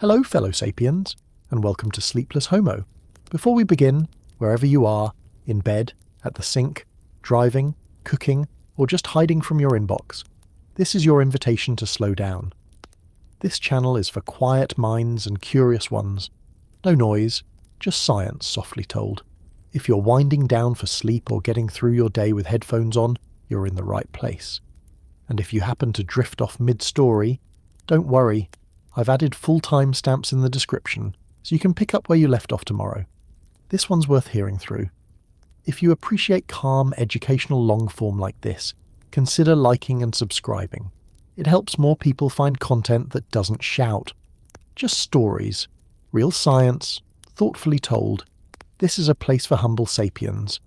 Hello, fellow sapiens, and welcome to Sleepless Homo. Before we begin, wherever you are, in bed, at the sink, driving, cooking, or just hiding from your inbox, this is your invitation to slow down. This channel is for quiet minds and curious ones. No noise, just science softly told. If you're winding down for sleep or getting through your day with headphones on, you're in the right place. And if you happen to drift off mid-story, don't worry. I've added full timestamps in the description, so you can pick up where you left off tomorrow. This one's worth hearing through. If you appreciate calm, educational long-form like this, consider liking and subscribing. It helps more people find content that doesn't shout. Just stories. Real science, thoughtfully told. This is a place for humble sapiens.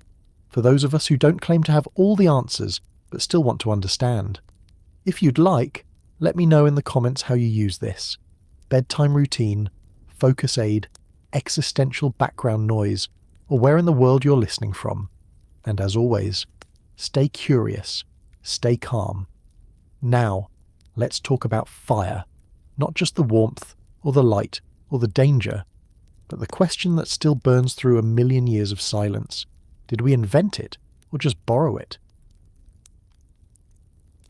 For those of us who don't claim to have all the answers, but still want to understand. If you'd like, let me know in the comments how you use this. Bedtime routine, focus aid, existential background noise, or where in the world you're listening from. And as always, stay curious, stay calm. Now, let's talk about fire. Not just the warmth, or the light, or the danger, but the question that still burns through a million years of silence. Did we invent it, or just borrow it?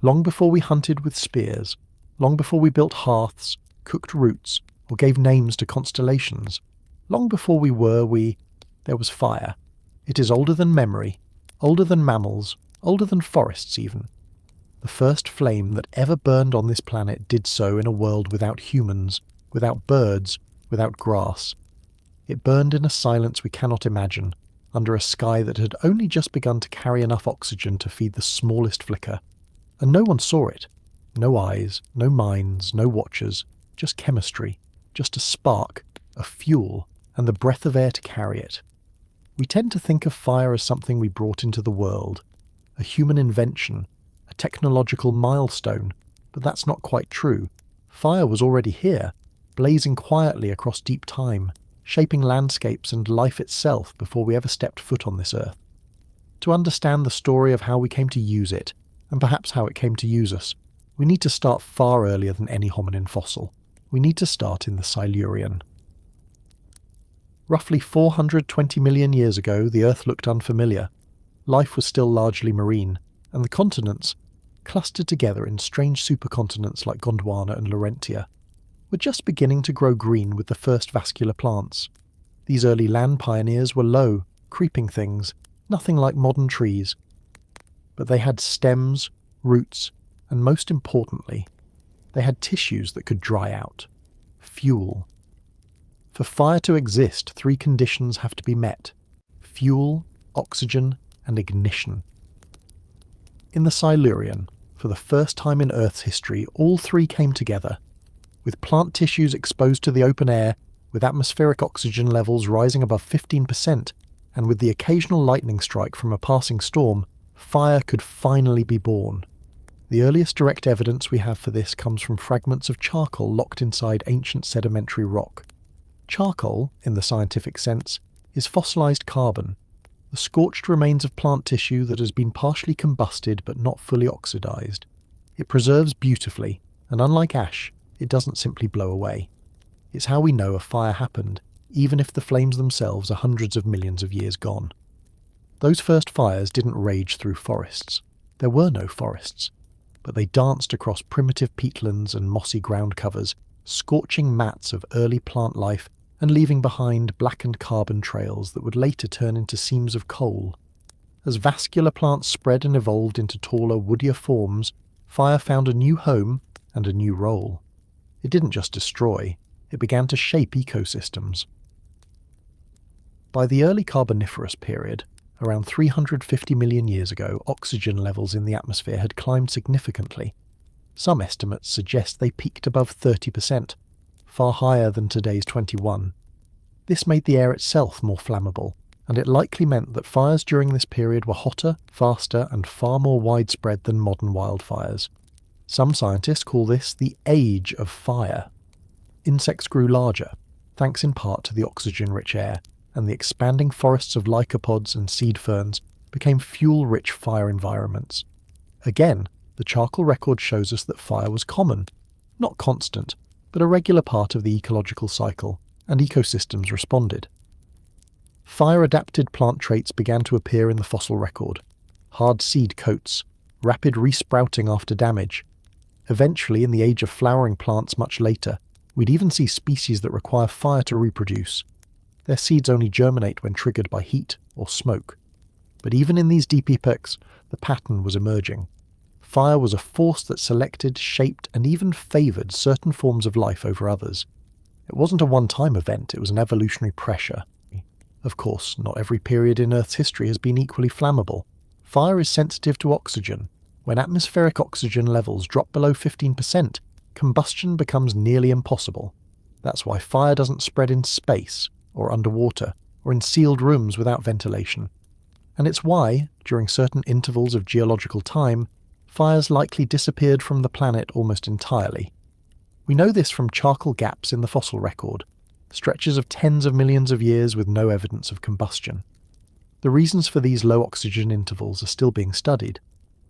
Long before we hunted with spears, long before we built hearths, cooked roots, or gave names to constellations, long before there was fire. It is older than memory, older than mammals, older than forests even. The first flame that ever burned on this planet did so in a world without humans, without birds, without grass. It burned in a silence we cannot imagine, under a sky that had only just begun to carry enough oxygen to feed the smallest flicker. And no one saw it. No eyes, no minds, no watchers, just chemistry, just a spark, a fuel, and the breath of air to carry it. We tend to think of fire as something we brought into the world, a human invention, a technological milestone, but that's not quite true. Fire was already here, blazing quietly across deep time, shaping landscapes and life itself before we ever stepped foot on this earth. To understand the story of how we came to use it, and perhaps how it came to use us, we need to start far earlier than any hominin fossil. We need to start in the Silurian. Roughly 420 million years ago, the Earth looked unfamiliar. Life was still largely marine, and the continents, clustered together in strange supercontinents like Gondwana and Laurentia, were just beginning to grow green with the first vascular plants. These early land pioneers were low, creeping things, nothing like modern trees. But they had stems, roots, and most importantly, they had tissues that could dry out. Fuel. For fire to exist, 3 conditions have to be met: fuel, oxygen, and ignition. In the Silurian, for the first time in Earth's history, all 3 came together. With plant tissues exposed to the open air, with atmospheric oxygen levels rising above 15%, and with the occasional lightning strike from a passing storm, fire could finally be born. The earliest direct evidence we have for this comes from fragments of charcoal locked inside ancient sedimentary rock. Charcoal, in the scientific sense, is fossilized carbon, the scorched remains of plant tissue that has been partially combusted but not fully oxidized. It preserves beautifully, and unlike ash, it doesn't simply blow away. It's how we know a fire happened, even if the flames themselves are hundreds of millions of years gone. Those first fires didn't rage through forests. There were no forests. But they danced across primitive peatlands and mossy ground covers, scorching mats of early plant life and leaving behind blackened carbon trails that would later turn into seams of coal. As vascular plants spread and evolved into taller, woodier forms, fire found a new home and a new role. It didn't just destroy, it began to shape ecosystems. By the early Carboniferous period, around 350 million years ago, oxygen levels in the atmosphere had climbed significantly. Some estimates suggest they peaked above 30%, far higher than today's 21%. This made the air itself more flammable, and it likely meant that fires during this period were hotter, faster, and far more widespread than modern wildfires. Some scientists call this the Age of Fire. Insects grew larger, thanks in part to the oxygen-rich air, and the expanding forests of lycopods and seed ferns became fuel-rich fire environments. Again, the charcoal record shows us that fire was common, not constant, but a regular part of the ecological cycle, and ecosystems responded. Fire-adapted plant traits began to appear in the fossil record: hard seed coats, rapid resprouting after damage. Eventually, in the age of flowering plants much later, we'd even see species that require fire to reproduce. Their seeds only germinate when triggered by heat or smoke. But even in these deep epochs, the pattern was emerging. Fire was a force that selected, shaped, and even favoured certain forms of life over others. It wasn't a one-time event, it was an evolutionary pressure. Of course, not every period in Earth's history has been equally flammable. Fire is sensitive to oxygen. When atmospheric oxygen levels drop below 15%, combustion becomes nearly impossible. That's why fire doesn't spread in space, or underwater, or in sealed rooms without ventilation. And it's why, during certain intervals of geological time, fires likely disappeared from the planet almost entirely. We know this from charcoal gaps in the fossil record, stretches of tens of millions of years with no evidence of combustion. The reasons for these low oxygen intervals are still being studied.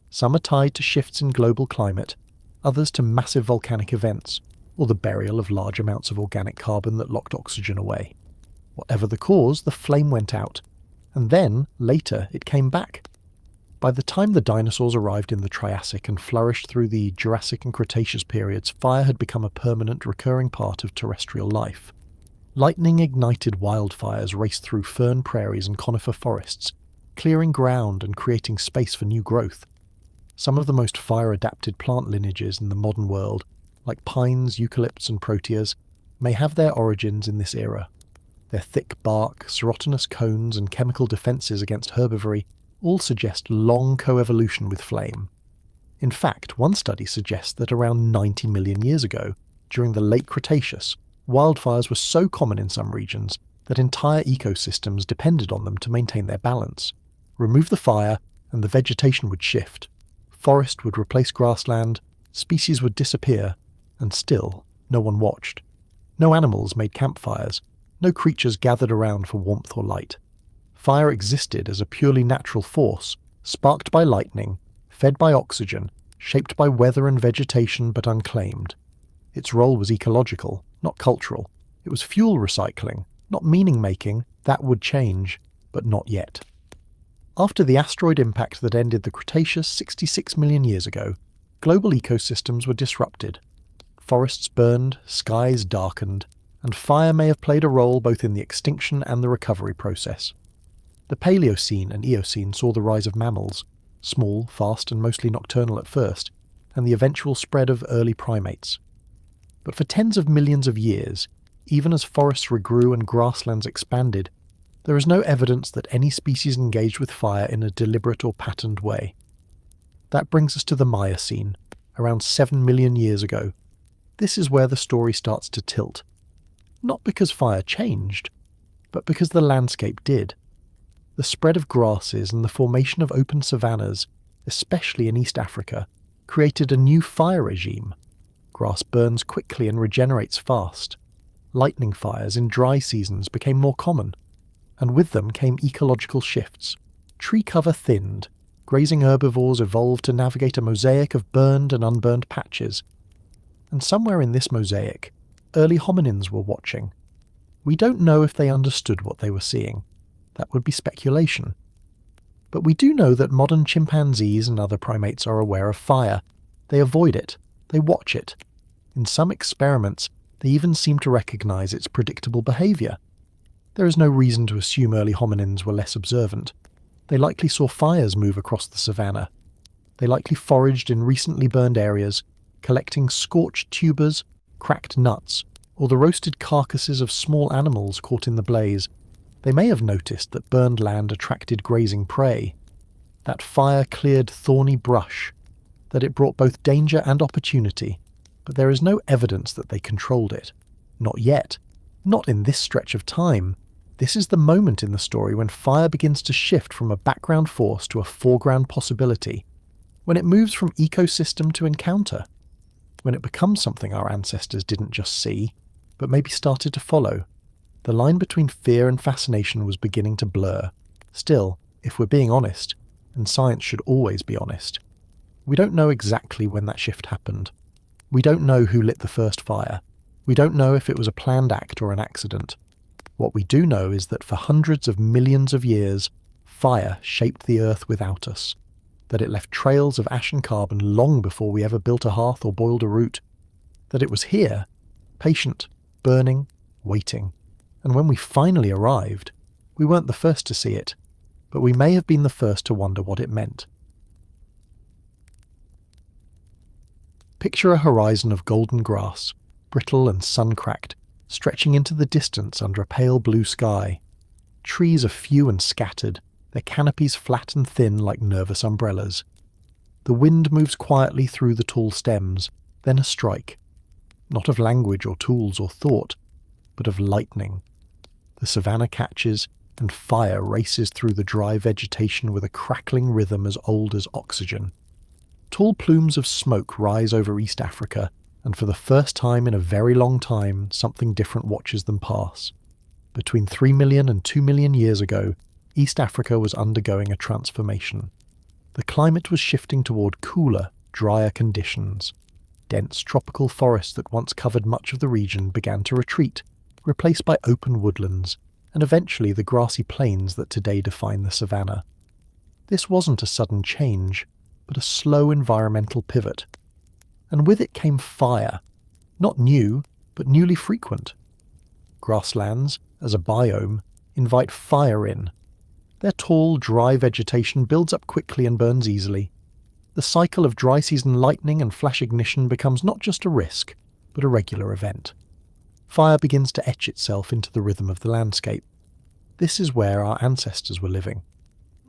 Some are tied to shifts in global climate, others to massive volcanic events, or the burial of large amounts of organic carbon that locked oxygen away. Whatever the cause, the flame went out, and then, later, it came back. By the time the dinosaurs arrived in the Triassic and flourished through the Jurassic and Cretaceous periods, fire had become a permanent, recurring part of terrestrial life. Lightning-ignited wildfires raced through fern prairies and conifer forests, clearing ground and creating space for new growth. Some of the most fire-adapted plant lineages in the modern world, like pines, eucalypts, and proteas, may have their origins in this era. Their thick bark, serotinous cones, and chemical defences against herbivory all suggest long coevolution with flame. In fact, one study suggests that around 90 million years ago, during the late Cretaceous, wildfires were so common in some regions that entire ecosystems depended on them to maintain their balance. Remove the fire, and the vegetation would shift. Forest would replace grassland, species would disappear, and still, no one watched. No animals made campfires, no creatures gathered around for warmth or light. Fire existed as a purely natural force, sparked by lightning, fed by oxygen, shaped by weather and vegetation but unclaimed. Its role was ecological, not cultural. It was fuel recycling, not meaning-making. That would change, but not yet. After the asteroid impact that ended the Cretaceous 66 million years ago, global ecosystems were disrupted. Forests burned, skies darkened, and fire may have played a role both in the extinction and the recovery process. The Paleocene and Eocene saw the rise of mammals, small, fast, and mostly nocturnal at first, and the eventual spread of early primates. But for tens of millions of years, even as forests regrew and grasslands expanded, there is no evidence that any species engaged with fire in a deliberate or patterned way. That brings us to the Miocene, around 7 million years ago. This is where the story starts to tilt. Not because fire changed, but because the landscape did. The spread of grasses and the formation of open savannas, especially in East Africa, created a new fire regime. Grass burns quickly and regenerates fast. Lightning fires in dry seasons became more common, and with them came ecological shifts. Tree cover thinned, grazing herbivores evolved to navigate a mosaic of burned and unburned patches. And somewhere in this mosaic, early hominins were watching. We don't know if they understood what they were seeing. That would be speculation. But we do know that modern chimpanzees and other primates are aware of fire. They avoid it. They watch it. In some experiments, they even seem to recognize its predictable behavior. There is no reason to assume early hominins were less observant. They likely saw fires move across the savannah. They likely foraged in recently burned areas, collecting scorched tubers, cracked nuts, or the roasted carcasses of small animals caught in the blaze. They may have noticed that burned land attracted grazing prey, that fire cleared thorny brush, that it brought both danger and opportunity, but there is no evidence that they controlled it. Not yet. Not in this stretch of time. This is the moment in the story when fire begins to shift from a background force to a foreground possibility, when it moves from ecosystem to encounter, when it becomes something our ancestors didn't just see, but maybe started to follow. The line between fear and fascination was beginning to blur. Still, if we're being honest, and science should always be honest, we don't know exactly when that shift happened. We don't know who lit the first fire. We don't know if it was a planned act or an accident. What we do know is that for hundreds of millions of years, fire shaped the Earth without us, that it left trails of ash and carbon long before we ever built a hearth or boiled a root, that it was here, patient, burning, waiting. And when we finally arrived, we weren't the first to see it, but we may have been the first to wonder what it meant. Picture a horizon of golden grass, brittle and sun-cracked, stretching into the distance under a pale blue sky. Trees are few and scattered, their canopies flat and thin like nervous umbrellas. The wind moves quietly through the tall stems, then a strike, not of language or tools or thought, but of lightning. The savanna catches, and fire races through the dry vegetation with a crackling rhythm as old as oxygen. Tall plumes of smoke rise over East Africa, and for the first time in a very long time, something different watches them pass. Between 3 million and 2 million years ago, East Africa was undergoing a transformation. The climate was shifting toward cooler, drier conditions. Dense tropical forests that once covered much of the region began to retreat, replaced by open woodlands, and eventually the grassy plains that today define the savanna. This wasn't a sudden change, but a slow environmental pivot. And with it came fire, not new, but newly frequent. Grasslands, as a biome, invite fire in. Their tall, dry vegetation builds up quickly and burns easily. The cycle of dry season lightning and flash ignition becomes not just a risk, but a regular event. Fire begins to etch itself into the rhythm of the landscape. This is where our ancestors were living.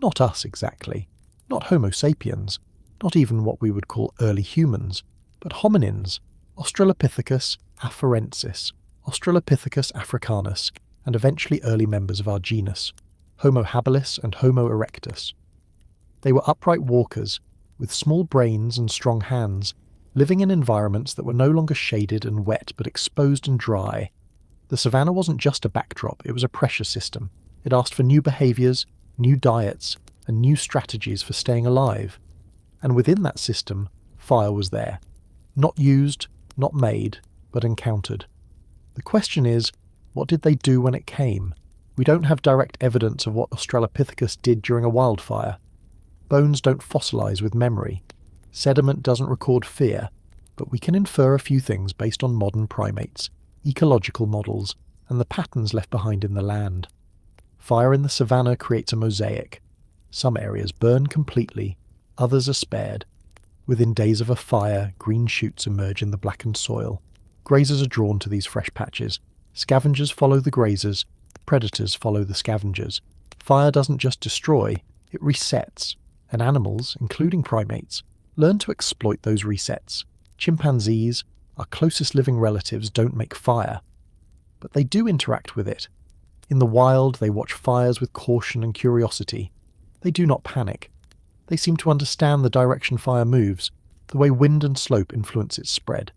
Not us exactly, not Homo sapiens, not even what we would call early humans, but hominins, Australopithecus afarensis, Australopithecus africanus, and eventually early members of our genus, Homo habilis and Homo erectus. They were upright walkers, with small brains and strong hands, living in environments that were no longer shaded and wet but exposed and dry. The savanna wasn't just a backdrop, it was a pressure system. It asked for new behaviours, new diets, and new strategies for staying alive. And within that system, fire was there. Not used, not made, but encountered. The question is, what did they do when it came? We don't have direct evidence of what Australopithecus did during a wildfire. Bones don't fossilise with memory. Sediment doesn't record fear, but we can infer a few things based on modern primates, ecological models, and the patterns left behind in the land. Fire in the savanna creates a mosaic. Some areas burn completely, others are spared. Within days of a fire, green shoots emerge in the blackened soil. Grazers are drawn to these fresh patches. Scavengers follow the grazers, predators follow the scavengers. Fire doesn't just destroy, it resets, and animals, including primates, learn to exploit those resets. Chimpanzees, our closest living relatives, don't make fire, but they do interact with it. In the wild, they watch fires with caution and curiosity. They do not panic. They seem to understand the direction fire moves, the way wind and slope influence its spread.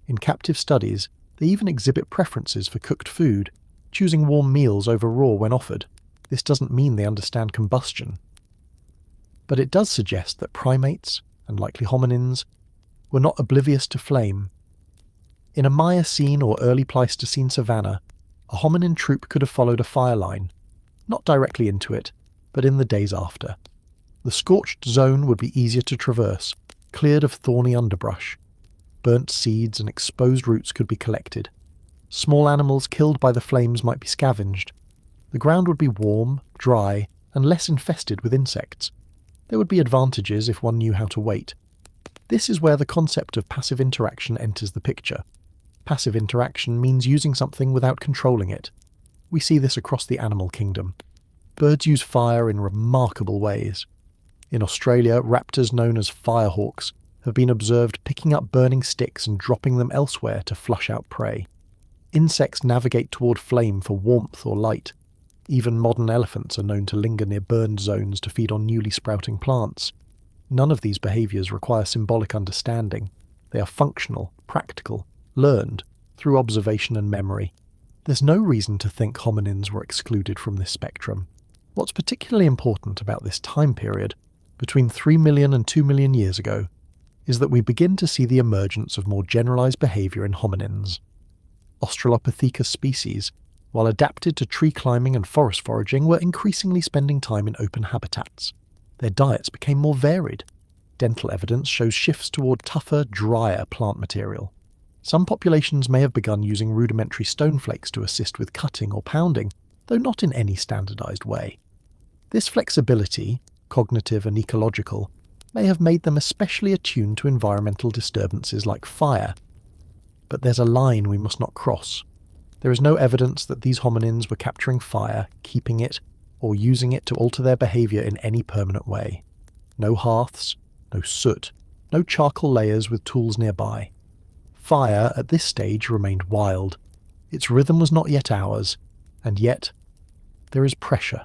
In captive studies, they even exhibit preferences for cooked food, choosing warm meals over raw when offered. This doesn't mean they understand combustion. But it does suggest that primates, and likely hominins, were not oblivious to flame. In a Miocene or early Pleistocene savanna, a hominin troop could have followed a fire line, not directly into it, but in the days after. The scorched zone would be easier to traverse, cleared of thorny underbrush. Burnt seeds and exposed roots could be collected. Small animals killed by the flames might be scavenged. The ground would be warm, dry, and less infested with insects. There would be advantages if one knew how to wait. This is where the concept of passive interaction enters the picture. Passive interaction means using something without controlling it. We see this across the animal kingdom. Birds use fire in remarkable ways. In Australia, raptors known as firehawks have been observed picking up burning sticks and dropping them elsewhere to flush out prey. Insects navigate toward flame for warmth or light. Even modern elephants are known to linger near burned zones to feed on newly sprouting plants. None of these behaviours require symbolic understanding. They are functional, practical, learned through observation and memory. There's no reason to think hominins were excluded from this spectrum. What's particularly important about this time period, between 3 million and 2 million years ago, is that we begin to see the emergence of more generalised behaviour in hominins. Australopithecus species, while adapted to tree climbing and forest foraging, were increasingly spending time in open habitats. Their diets became more varied. Dental evidence shows shifts toward tougher, drier plant material. Some populations may have begun using rudimentary stone flakes to assist with cutting or pounding, though not in any standardized way. This flexibility, cognitive and ecological, may have made them especially attuned to environmental disturbances like fire. But there's a line we must not cross. There is no evidence that these hominins were capturing fire, keeping it, or using it to alter their behaviour in any permanent way. No hearths, no soot, no charcoal layers with tools nearby. Fire, at this stage, remained wild. Its rhythm was not yet ours, and yet there is pressure.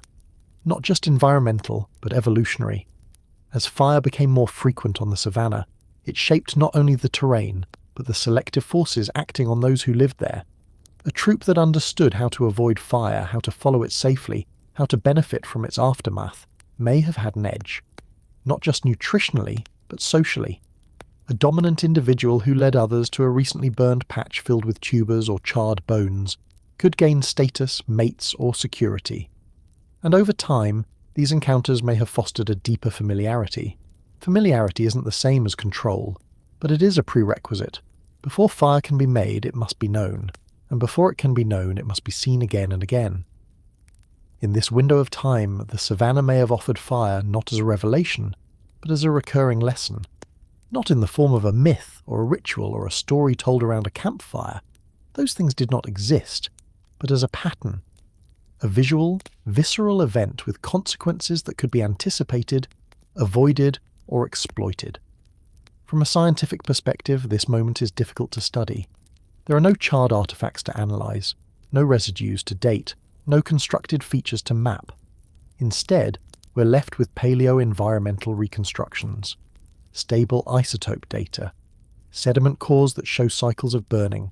Not just environmental, but evolutionary. As fire became more frequent on the savannah, it shaped not only the terrain, but the selective forces acting on those who lived there. A troop that understood how to avoid fire, how to follow it safely, how to benefit from its aftermath, may have had an edge. Not just nutritionally, but socially. A dominant individual who led others to a recently burned patch filled with tubers or charred bones could gain status, mates, or security. And over time, these encounters may have fostered a deeper familiarity. Familiarity isn't the same as control, but it is a prerequisite. Before fire can be made, it must be known, and before it can be known, it must be seen again and again. In this window of time, the savannah may have offered fire not as a revelation, but as a recurring lesson. Not in the form of a myth or a ritual or a story told around a campfire. Those things did not exist, but as a pattern. A visual, visceral event with consequences that could be anticipated, avoided, or exploited. From a scientific perspective, this moment is difficult to study. There are no charred artifacts to analyse, no residues to date, no constructed features to map. Instead, we're left with paleo-environmental reconstructions, stable isotope data, sediment cores that show cycles of burning,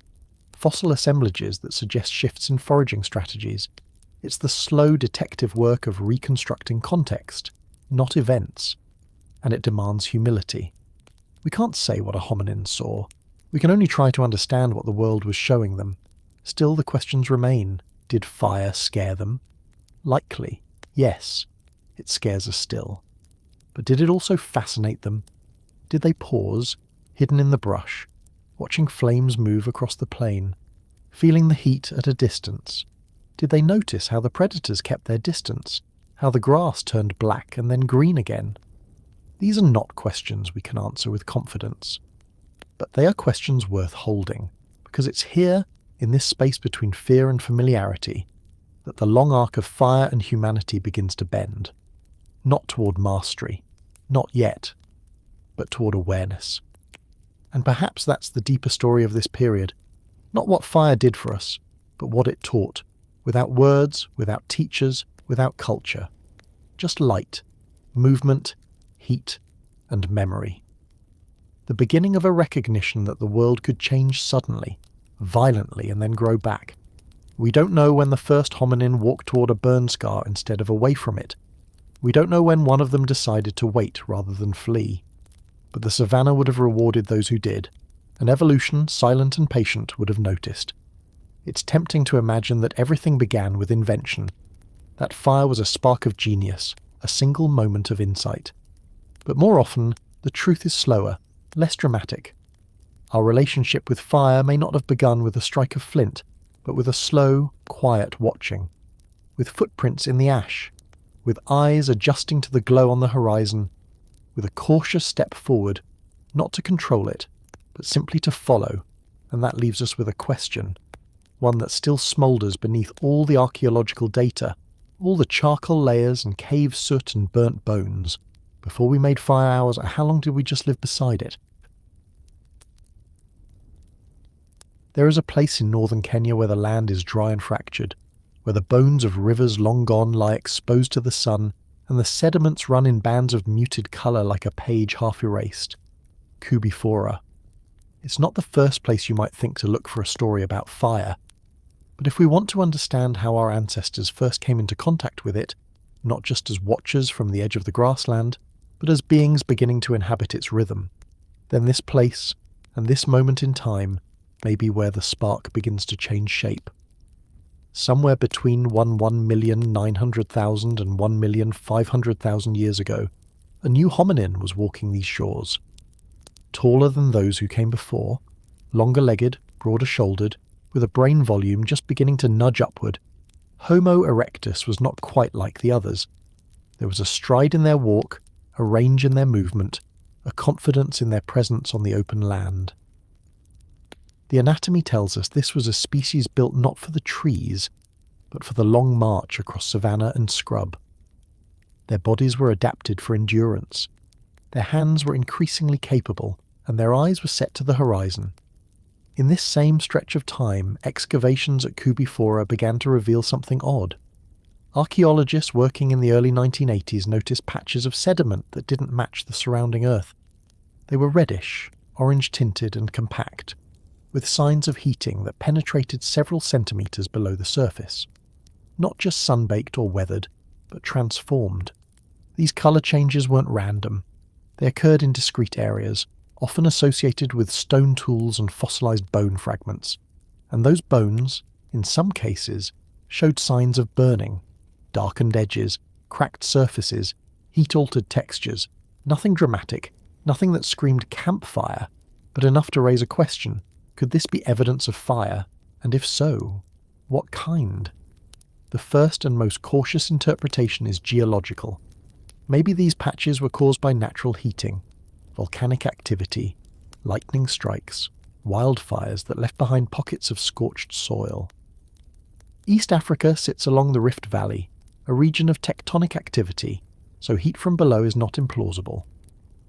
fossil assemblages that suggest shifts in foraging strategies. It's the slow detective work of reconstructing context, not events, and it demands humility. We can't say what a hominin saw. We can only try to understand what the world was showing them. Still, the questions remain. Did fire scare them? Likely, yes. It scares us still. But did it also fascinate them? Did they pause, hidden in the brush, watching flames move across the plain, feeling the heat at a distance? Did they notice how the predators kept their distance, how the grass turned black and then green again? These are not questions we can answer with confidence. But they are questions worth holding, because it's here, in this space between fear and familiarity, that the long arc of fire and humanity begins to bend. Not toward mastery, not yet, but toward awareness. And perhaps that's the deeper story of this period. Not what fire did for us, but what it taught, without words, without teachers, without culture. Just light, movement, heat, and memory. The beginning of a recognition that the world could change suddenly, violently, and then grow back. We don't know when the first hominin walked toward a burn scar instead of away from it. We don't know when one of them decided to wait rather than flee. But the savannah would have rewarded those who did, and evolution, silent and patient, would have noticed. It's tempting to imagine that everything began with invention. That fire was a spark of genius, a single moment of insight. But more often, the truth is slower, less dramatic. Our relationship with fire may not have begun with a strike of flint, but with a slow, quiet watching, with footprints in the ash, with eyes adjusting to the glow on the horizon, with a cautious step forward, not to control it, but simply to follow, and that leaves us with a question, one that still smoulders beneath all the archaeological data, all the charcoal layers and cave soot and burnt bones. Before we made fire ours, how long did we just live beside it? There is a place in northern Kenya where the land is dry and fractured, where the bones of rivers long gone lie exposed to the sun, and the sediments run in bands of muted colour like a page half erased. Kubifora. It's not the first place you might think to look for a story about fire, but if we want to understand how our ancestors first came into contact with it, not just as watchers from the edge of the grassland, but as beings beginning to inhabit its rhythm, then this place, and this moment in time, maybe where the spark begins to change shape. Somewhere between 1,900,000 and 1,500,000 years ago, a new hominin was walking these shores. Taller than those who came before, longer-legged, broader-shouldered, with a brain volume just beginning to nudge upward, Homo erectus was not quite like the others. There was a stride in their walk, a range in their movement, a confidence in their presence on the open land. The anatomy tells us this was a species built not for the trees, but for the long march across savanna and scrub. Their bodies were adapted for endurance. Their hands were increasingly capable, and their eyes were set to the horizon. In this same stretch of time, excavations at Kubifora began to reveal something odd. Archaeologists working in the early 1980s noticed patches of sediment that didn't match the surrounding earth. They were reddish, orange-tinted and compact, with signs of heating that penetrated several centimetres below the surface. Not just sun-baked or weathered, but transformed. These colour changes weren't random. They occurred in discrete areas, often associated with stone tools and fossilised bone fragments. And those bones, in some cases, showed signs of burning. Darkened edges, cracked surfaces, heat-altered textures. Nothing dramatic, nothing that screamed campfire, but enough to raise a question. Could this be evidence of fire? And if so, what kind? The first and most cautious interpretation is geological. Maybe these patches were caused by natural heating, volcanic activity, lightning strikes, wildfires that left behind pockets of scorched soil. East Africa sits along the Rift Valley, a region of tectonic activity, so heat from below is not implausible.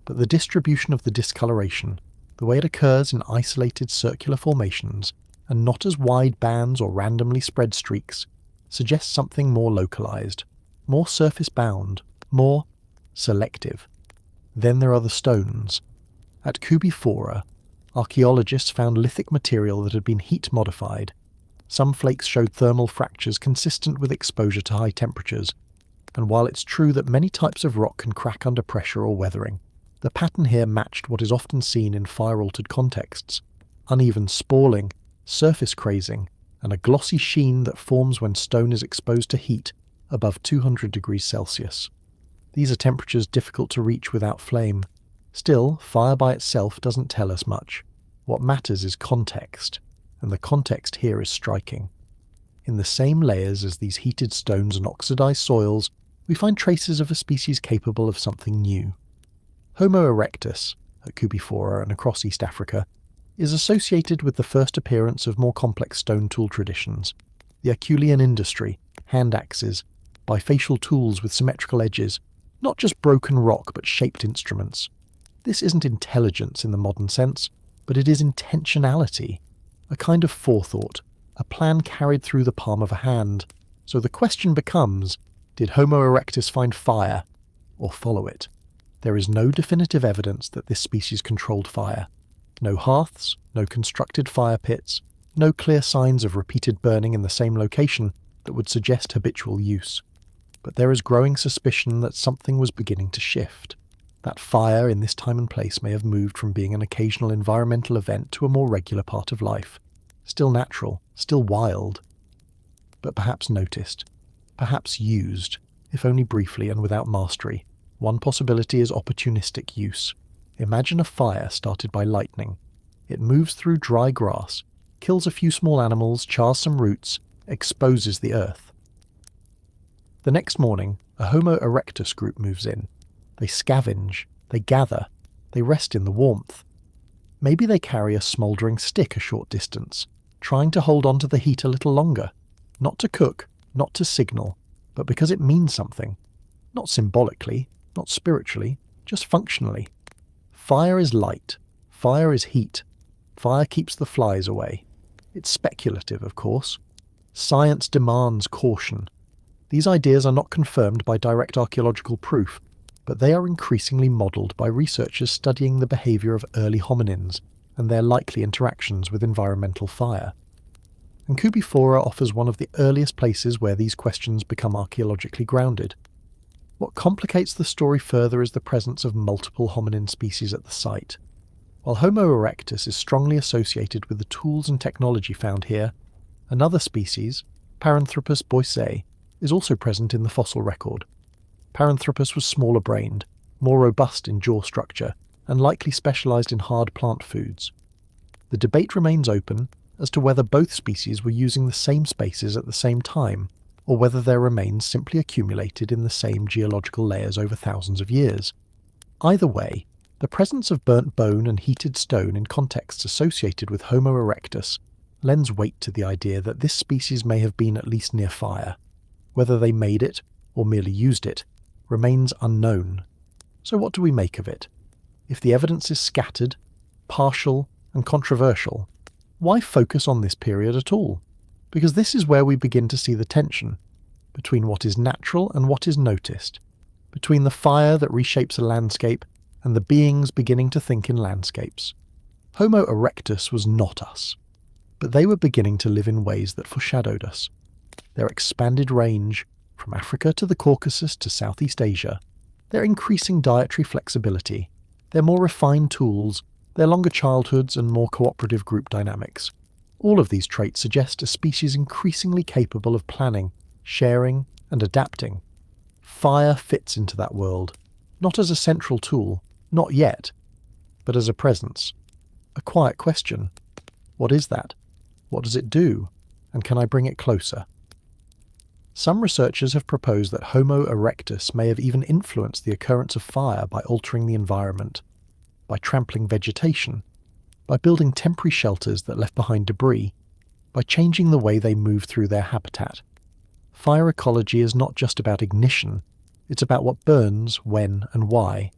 But the distribution of the discoloration, the way it occurs in isolated circular formations, and not as wide bands or randomly spread streaks, suggests something more localized, more surface-bound, more selective. Then there are the stones. At Kubifora, archaeologists found lithic material that had been heat-modified. Some flakes showed thermal fractures consistent with exposure to high temperatures, and while it's true that many types of rock can crack under pressure or weathering, the pattern here matched what is often seen in fire-altered contexts: uneven spalling, surface crazing, and a glossy sheen that forms when stone is exposed to heat above 200 degrees Celsius. These are temperatures difficult to reach without flame. Still, fire by itself doesn't tell us much. What matters is context, and the context here is striking. In the same layers as these heated stones and oxidized soils, we find traces of a species capable of something new. Homo erectus, at Kubifora and across East Africa, is associated with the first appearance of more complex stone tool traditions. The Acheulean industry, hand axes, bifacial tools with symmetrical edges, not just broken rock but shaped instruments. This isn't intelligence in the modern sense, but it is intentionality, a kind of forethought, a plan carried through the palm of a hand. So the question becomes, did Homo erectus find fire, or follow it? There is no definitive evidence that this species controlled fire. No hearths, no constructed fire pits, no clear signs of repeated burning in the same location that would suggest habitual use. But there is growing suspicion that something was beginning to shift. That fire in this time and place may have moved from being an occasional environmental event to a more regular part of life. Still natural, still wild, but perhaps noticed, perhaps used, if only briefly and without mastery. One possibility is opportunistic use. Imagine a fire started by lightning. It moves through dry grass, kills a few small animals, chars some roots, exposes the earth. The next morning, a Homo erectus group moves in. They scavenge, they gather, they rest in the warmth. Maybe they carry a smouldering stick a short distance, trying to hold on to the heat a little longer. Not to cook, not to signal, but because it means something. Not symbolically, not spiritually, just functionally. Fire is light. Fire is heat. Fire keeps the flies away. It's speculative, of course. Science demands caution. These ideas are not confirmed by direct archaeological proof, but they are increasingly modelled by researchers studying the behaviour of early hominins and their likely interactions with environmental fire. And Kubifora offers one of the earliest places where these questions become archaeologically grounded. What complicates the story further is the presence of multiple hominin species at the site. While Homo erectus is strongly associated with the tools and technology found here, another species, Paranthropus boisei, is also present in the fossil record. Paranthropus was smaller-brained, more robust in jaw structure, and likely specialized in hard plant foods. The debate remains open as to whether both species were using the same spaces at the same time, or whether their remains simply accumulated in the same geological layers over thousands of years. Either way, the presence of burnt bone and heated stone in contexts associated with Homo erectus lends weight to the idea that this species may have been at least near fire. Whether they made it, or merely used it, remains unknown. So what do we make of it? If the evidence is scattered, partial, and controversial, why focus on this period at all? Because this is where we begin to see the tension between what is natural and what is noticed, between the fire that reshapes a landscape and the beings beginning to think in landscapes. Homo erectus was not us, but they were beginning to live in ways that foreshadowed us. Their expanded range, from Africa to the Caucasus to Southeast Asia, their increasing dietary flexibility, their more refined tools, their longer childhoods and more cooperative group dynamics. All of these traits suggest a species increasingly capable of planning, sharing, and adapting. Fire fits into that world, not as a central tool, not yet, but as a presence. A quiet question. What is that? What does it do? And can I bring it closer? Some researchers have proposed that Homo erectus may have even influenced the occurrence of fire by altering the environment, by trampling vegetation, by building temporary shelters that left behind debris, by changing the way they move through their habitat. Fire ecology is not just about ignition, it's about what burns, when, and why.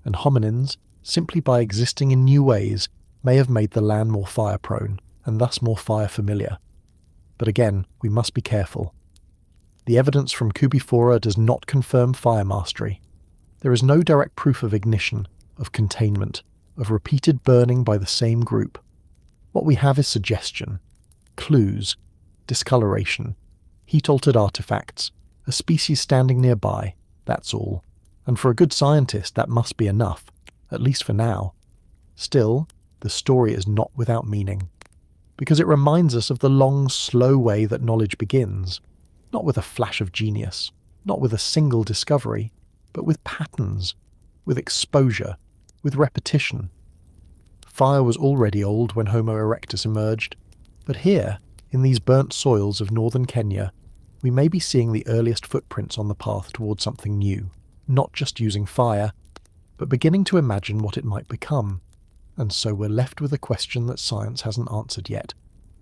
And hominins, simply by existing in new ways, may have made the land more fire-prone, and thus more fire-familiar. But again, we must be careful. The evidence from Cubiphora does not confirm fire mastery. There is no direct proof of ignition, of containment, of repeated burning by the same group. What we have is suggestion, clues, discoloration, heat-altered artifacts, a species standing nearby, that's all. And for a good scientist, that must be enough, at least for now. Still, the story is not without meaning, because it reminds us of the long, slow way that knowledge begins, not with a flash of genius, not with a single discovery, but with patterns, with exposure, with repetition. Fire was already old when Homo erectus emerged, but here, in these burnt soils of northern Kenya, we may be seeing the earliest footprints on the path towards something new, not just using fire, but beginning to imagine what it might become. And so we're left with a question that science hasn't answered yet.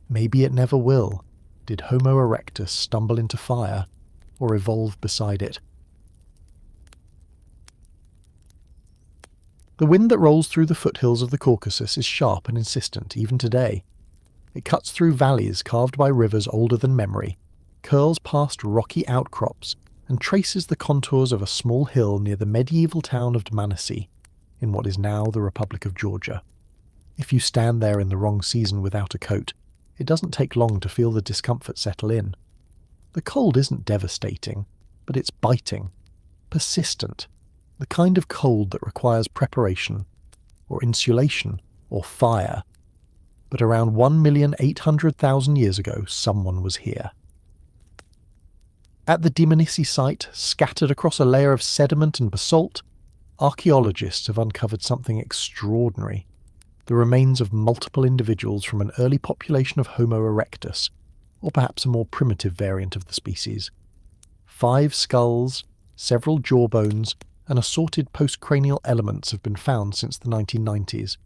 Maybe it never will. Did Homo erectus stumble into fire, or evolve beside it? The wind that rolls through the foothills of the Caucasus is sharp and insistent even today. It cuts through valleys carved by rivers older than memory, curls past rocky outcrops, and traces the contours of a small hill near the medieval town of Dmanisi, in what is now the Republic of Georgia. If you stand there in the wrong season without a coat, it doesn't take long to feel the discomfort settle in. The cold isn't devastating, but it's biting, persistent, the kind of cold that requires preparation, or insulation, or fire. But around 1,800,000 years ago, someone was here. At the Dmanisi site, scattered across a layer of sediment and basalt, archaeologists have uncovered something extraordinary: the remains of multiple individuals from an early population of Homo erectus, or perhaps a more primitive variant of the species. 5 skulls, several jawbones, and assorted postcranial elements have been found since the 1990s.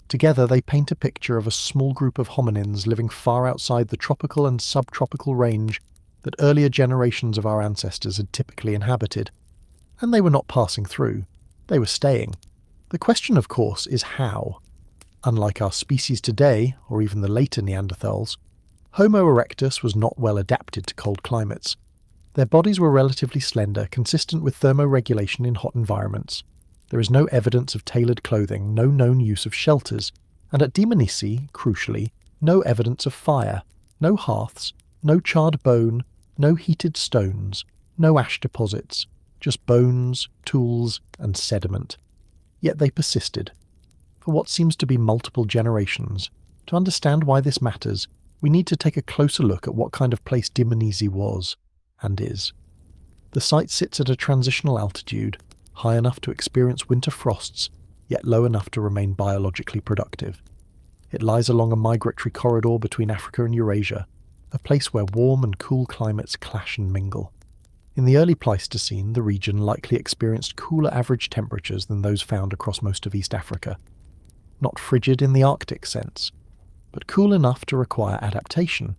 Together they paint a picture of a small group of hominins living far outside the tropical and subtropical range that earlier generations of our ancestors had typically inhabited. And they were not passing through, they were staying. The question, of course, is how. Unlike our species today, or even the later Neanderthals, Homo erectus was not well adapted to cold climates. Their bodies were relatively slender, consistent with thermoregulation in hot environments. There is no evidence of tailored clothing, no known use of shelters, and at Dmanisi, crucially, no evidence of fire, no hearths, no charred bone, no heated stones, no ash deposits, just bones, tools, and sediment. Yet they persisted. for what seems to be multiple generations. To understand why this matters, we need to take a closer look at what kind of place Dmanisi was, and is. The site sits at a transitional altitude, high enough to experience winter frosts, yet low enough to remain biologically productive. It lies along a migratory corridor between Africa and Eurasia, a place where warm and cool climates clash and mingle. In the early Pleistocene, the region likely experienced cooler average temperatures than those found across most of East Africa. Not frigid in the Arctic sense, but cool enough to require adaptation.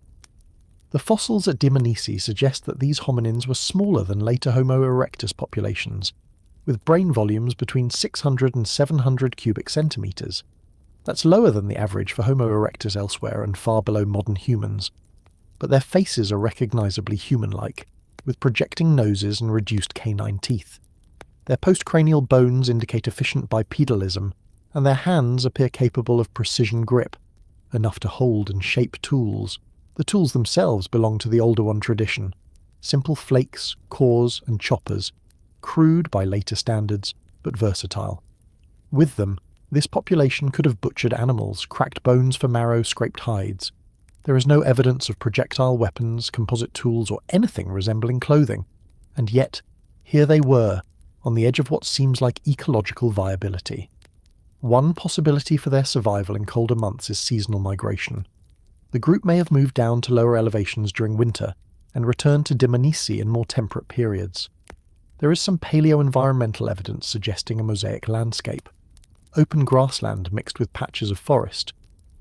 The fossils at Dmanisi suggest that these hominins were smaller than later Homo erectus populations, with brain volumes between 600 and 700 cubic centimetres. That's lower than the average for Homo erectus elsewhere and far below modern humans. But their faces are recognisably human-like, with projecting noses and reduced canine teeth. Their postcranial bones indicate efficient bipedalism, and their hands appear capable of precision grip, enough to hold and shape tools. The tools themselves belong to the older one tradition. Simple flakes, cores, and choppers, crude by later standards, but versatile. With them, this population could have butchered animals, cracked bones for marrow, scraped hides. There is no evidence of projectile weapons, composite tools, or anything resembling clothing. And yet, here they were, on the edge of what seems like ecological viability. One possibility for their survival in colder months is seasonal migration. The group may have moved down to lower elevations during winter and returned to Dmanisi in more temperate periods. There is some paleo-environmental evidence suggesting a mosaic landscape. Open grassland mixed with patches of forest,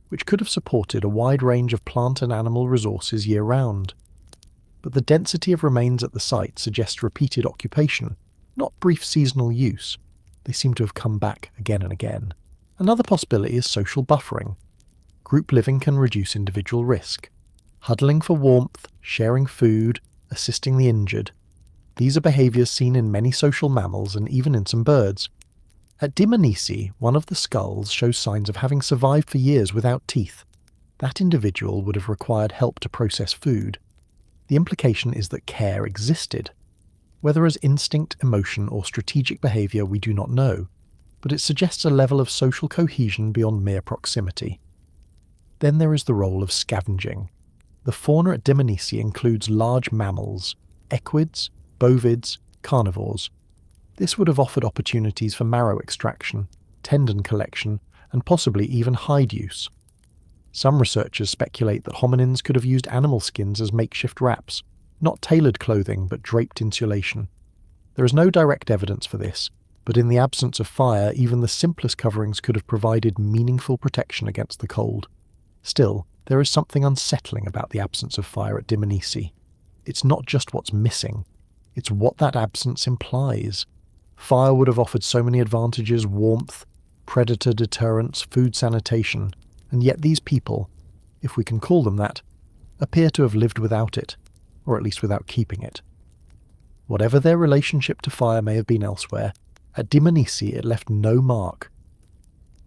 which could have supported a wide range of plant and animal resources year-round. But the density of remains at the site suggests repeated occupation, not brief seasonal use. They seem to have come back again and again. Another possibility is social buffering. Group living can reduce individual risk. Huddling for warmth, sharing food, assisting the injured. These are behaviours seen in many social mammals and even in some birds. At Dmanisi, one of the skulls shows signs of having survived for years without teeth. That individual would have required help to process food. The implication is that care existed. Whether as instinct, emotion, or strategic behaviour we do not know, but it suggests a level of social cohesion beyond mere proximity. Then there is the role of scavenging. The fauna at Dmanisi includes large mammals, equids, bovids, carnivores. This would have offered opportunities for marrow extraction, tendon collection, and possibly even hide use. Some researchers speculate that hominins could have used animal skins as makeshift wraps, not tailored clothing but draped insulation. There is no direct evidence for this, but in the absence of fire, even the simplest coverings could have provided meaningful protection against the cold. Still, there is something unsettling about the absence of fire at Dmanisi. It's not just what's missing, it's what that absence implies. Fire would have offered so many advantages: warmth, predator deterrence, food sanitation, and yet these people, if we can call them that, appear to have lived without it, or at least without keeping it. Whatever their relationship to fire may have been elsewhere, at Dmanisi it left no mark.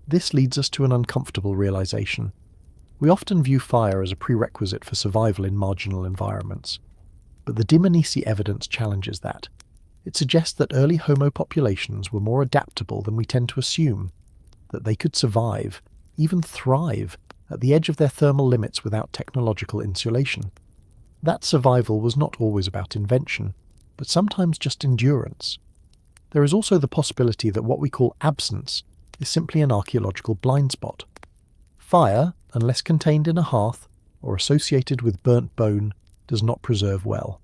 This leads us to an uncomfortable realization. We often view fire as a prerequisite for survival in marginal environments, but the Dmanisi evidence challenges that. It suggests that early Homo populations were more adaptable than we tend to assume, that they could survive, even thrive, at the edge of their thermal limits without technological insulation. That survival was not always about invention, but sometimes just endurance. There is also the possibility that what we call absence is simply an archaeological blind spot. Fire, unless contained in a hearth or associated with burnt bone, does not preserve well.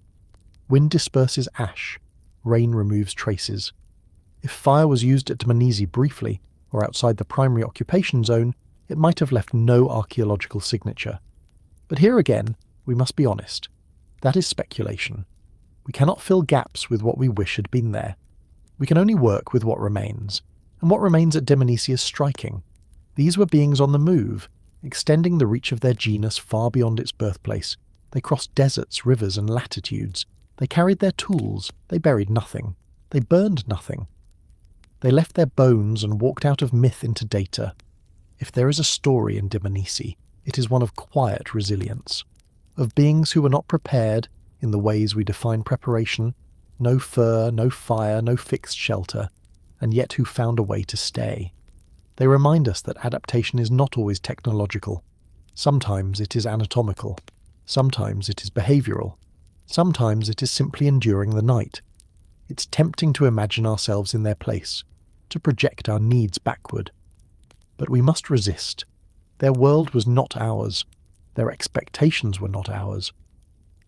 Wind disperses ash. Rain removes traces. If fire was used at Dmanisi briefly, or outside the primary occupation zone, it might have left no archaeological signature. But here again, we must be honest. That is speculation. We cannot fill gaps with what we wish had been there. We can only work with what remains. And what remains at Dmanisi is striking. These were beings on the move, extending the reach of their genus far beyond its birthplace. They crossed deserts, rivers, and latitudes. They carried their tools, they buried nothing, they burned nothing. They left their bones and walked out of myth into data. If there is a story in Dmanisi, it is one of quiet resilience, of beings who were not prepared in the ways we define preparation, no fur, no fire, no fixed shelter, and yet who found a way to stay. They remind us that adaptation is not always technological. Sometimes it is anatomical. Sometimes it is behavioural. Sometimes it is simply enduring the night. It's tempting to imagine ourselves in their place, to project our needs backward. But we must resist. Their world was not ours. Their expectations were not ours.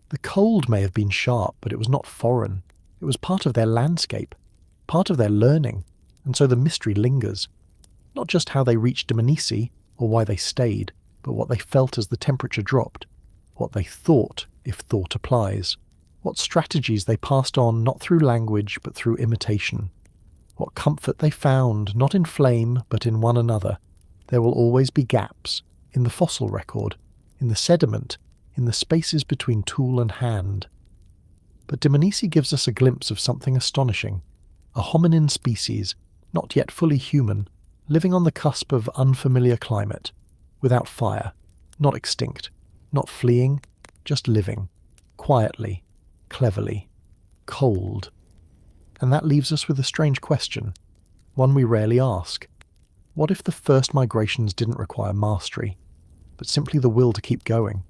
The cold may have been sharp, but it was not foreign. It was part of their landscape, part of their learning, and so the mystery lingers. Not just how they reached Dmanisi, or why they stayed, but what they felt as the temperature dropped, what they thought, if thought applies, what strategies they passed on not through language but through imitation, what comfort they found not in flame but in one another. There will always be gaps, in the fossil record, in the sediment, in the spaces between tool and hand. But Dmanisi gives us a glimpse of something astonishing, a hominin species, not yet fully human, living on the cusp of unfamiliar climate, without fire, not extinct, not fleeing, just living, quietly, cleverly, cold. And that leaves us with a strange question, one we rarely ask. What if the first migrations didn't require mastery, but simply the will to keep going?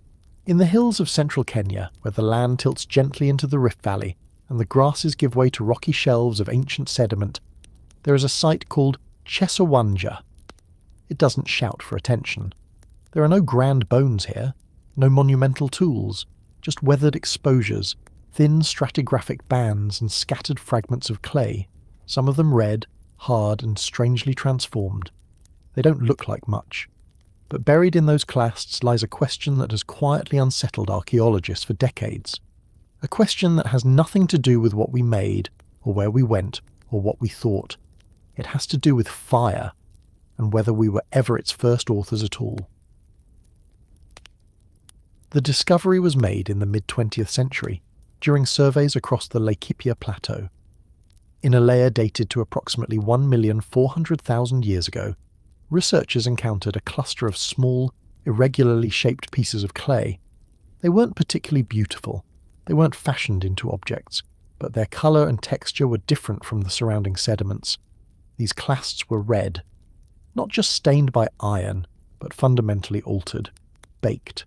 In the hills of central Kenya, where the land tilts gently into the Rift Valley and the grasses give way to rocky shelves of ancient sediment, there is a site called Chesawanja. It doesn't shout for attention. There are no grand bones here, no monumental tools, just weathered exposures, thin stratigraphic bands and scattered fragments of clay, some of them red, hard and strangely transformed. They don't look like much. But buried in those clasts lies a question that has quietly unsettled archaeologists for decades. A question that has nothing to do with what we made, or where we went, or what we thought. It has to do with fire, and whether we were ever its first authors at all. The discovery was made in the mid-20th century, during surveys across the Laikipia Plateau. In a layer dated to approximately 1,400,000 years ago, researchers encountered a cluster of small, irregularly shaped pieces of clay. They weren't particularly beautiful, they weren't fashioned into objects, but their colour and texture were different from the surrounding sediments. These clasts were red, not just stained by iron, but fundamentally altered, baked.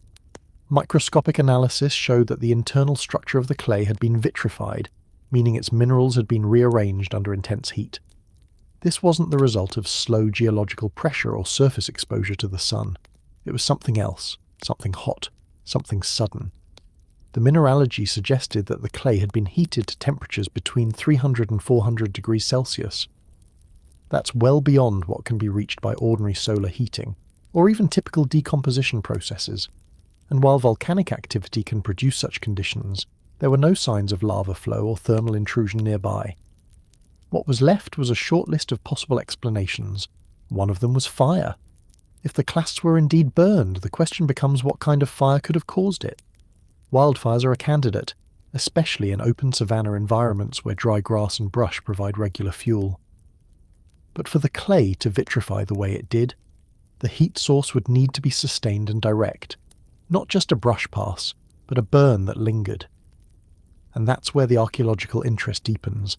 Microscopic analysis showed that the internal structure of the clay had been vitrified, meaning its minerals had been rearranged under intense heat. This wasn't the result of slow geological pressure or surface exposure to the sun. It was something else, something hot, something sudden. The mineralogy suggested that the clay had been heated to temperatures between 300 and 400 degrees Celsius. That's well beyond what can be reached by ordinary solar heating, or even typical decomposition processes. And while volcanic activity can produce such conditions, there were no signs of lava flow or thermal intrusion nearby. What was left was a short list of possible explanations. One of them was fire. If the clasts were indeed burned, the question becomes what kind of fire could have caused it. Wildfires are a candidate, especially in open savanna environments where dry grass and brush provide regular fuel. But for the clay to vitrify the way it did, the heat source would need to be sustained and direct, not just a brush pass, but a burn that lingered. And that's where the archaeological interest deepens.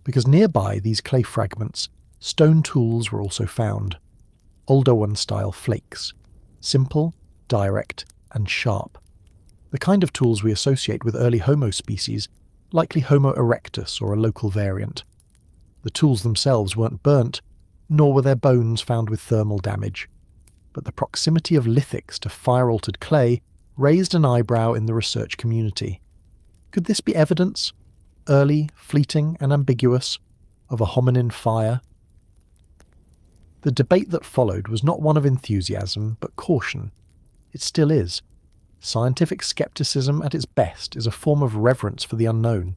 Because nearby these clay fragments, stone tools were also found. Oldowan-style flakes. Simple, direct, and sharp. The kind of tools we associate with early Homo species, likely Homo erectus or a local variant. The tools themselves weren't burnt, nor were their bones found with thermal damage. But the proximity of lithics to fire-altered clay raised an eyebrow in the research community. Could this be evidence, early, fleeting and ambiguous, of a hominin fire? The debate that followed was not one of enthusiasm, but caution. It still is. Scientific skepticism at its best is a form of reverence for the unknown.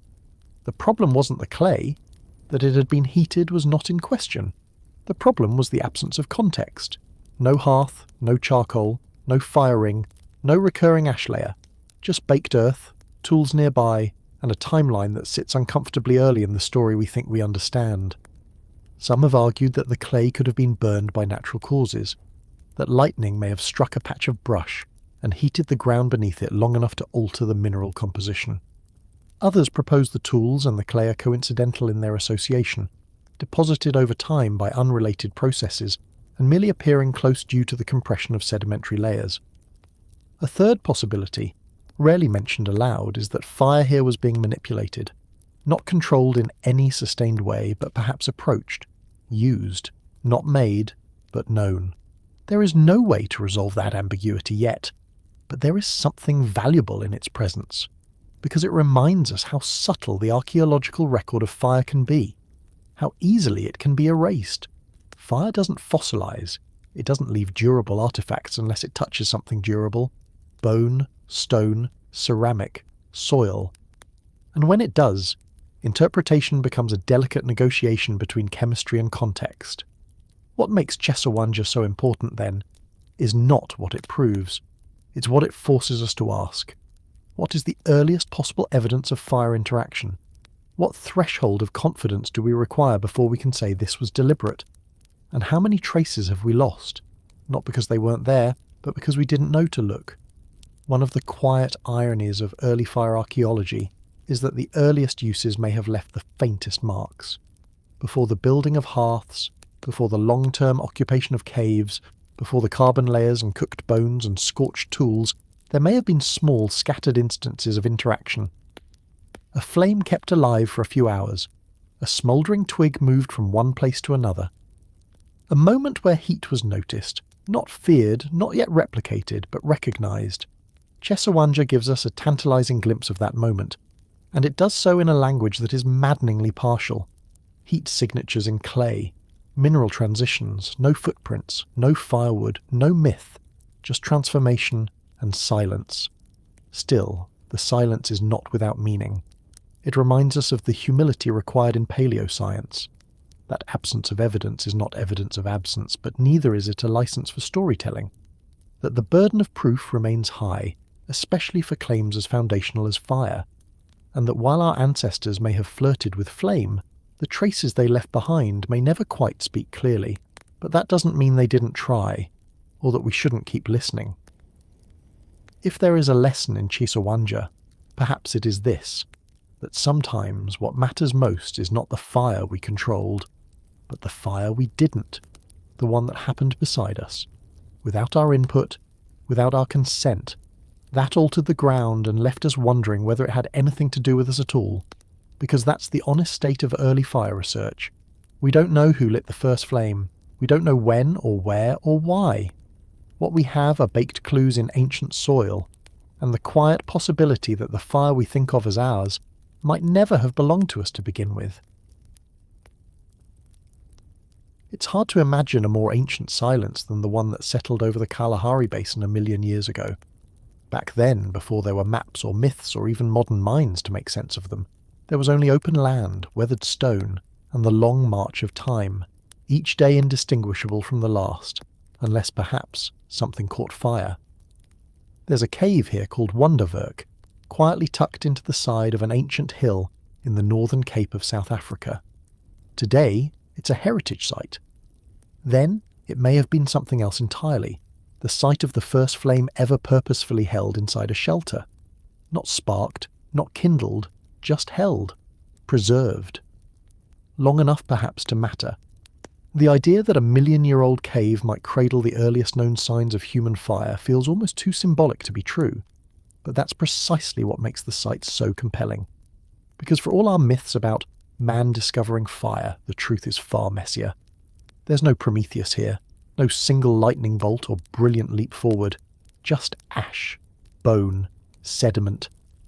The problem wasn't the clay. That it had been heated was not in question. The problem was the absence of context. No hearth, no charcoal, no fire ring, no recurring ash layer. Just baked earth, tools nearby, and a timeline that sits uncomfortably early in the story we think we understand. Some have argued that the clay could have been burned by natural causes, that lightning may have struck a patch of brush and heated the ground beneath it long enough to alter the mineral composition. Others propose the tools and the clay are coincidental in their association, deposited over time by unrelated processes, and merely appearing close due to the compression of sedimentary layers. A third possibility, rarely mentioned aloud, is that fire here was being manipulated, not controlled in any sustained way, but perhaps approached, used, not made, but known. There is no way to resolve that ambiguity yet, but there is something valuable in its presence, because it reminds us how subtle the archaeological record of fire can be, how easily it can be erased. Fire doesn't fossilize, it doesn't leave durable artifacts unless it touches something durable: bone, stone, ceramic, soil. And when it does, interpretation becomes a delicate negotiation between chemistry and context. What makes Chesawanja so important, then, is not what it proves, it's what it forces us to ask. What is the earliest possible evidence of fire interaction? What threshold of confidence do we require before we can say this was deliberate? And how many traces have we lost? Not because they weren't there, but because we didn't know to look. One of the quiet ironies of early fire archaeology is that the earliest uses may have left the faintest marks. Before the building of hearths, before the long-term occupation of caves, before the carbon layers and cooked bones and scorched tools, there may have been small, scattered instances of interaction. A flame kept alive for a few hours. A smouldering twig moved from one place to another. A moment where heat was noticed, not feared, not yet replicated, but recognised. Chesawanja gives us a tantalising glimpse of that moment, and it does so in a language that is maddeningly partial. Heat signatures in clay, mineral transitions, no footprints, no firewood, no myth, just transformation and silence. Still, the silence is not without meaning. It reminds us of the humility required in paleoscience. That absence of evidence is not evidence of absence, but neither is it a license for storytelling. That the burden of proof remains high, especially for claims as foundational as fire, and that while our ancestors may have flirted with flame, the traces they left behind may never quite speak clearly, but that doesn't mean they didn't try, or that we shouldn't keep listening. If there is a lesson in Chesawanja, perhaps it is this: that sometimes what matters most is not the fire we controlled, but the fire we didn't, the one that happened beside us. Without our input, without our consent, that altered the ground and left us wondering whether it had anything to do with us at all, because that's the honest state of early fire research. We don't know who lit the first flame, we don't know when or where or why. What we have are baked clues in ancient soil, and the quiet possibility that the fire we think of as ours might never have belonged to us to begin with. It's hard to imagine a more ancient silence than the one that settled over the Kalahari Basin 1 million years ago. Back then, before there were maps or myths or even modern minds to make sense of them, there was only open land, weathered stone, and the long march of time, each day indistinguishable from the last, unless perhaps something caught fire. There's a cave here called Wonderwerk, quietly tucked into the side of an ancient hill in the northern Cape of South Africa. Today, it's a heritage site. Then, it may have been something else entirely, the site of the first flame ever purposefully held inside a shelter. Not sparked, not kindled, just held, preserved. Long enough perhaps to matter. The idea that a 1,000,000-year-old cave might cradle the earliest known signs of human fire feels almost too symbolic to be true, but that's precisely what makes the site so compelling. Because for all our myths about man discovering fire, the truth is far messier. There's no Prometheus here, no single lightning bolt or brilliant leap forward, just ash, bone, sediment,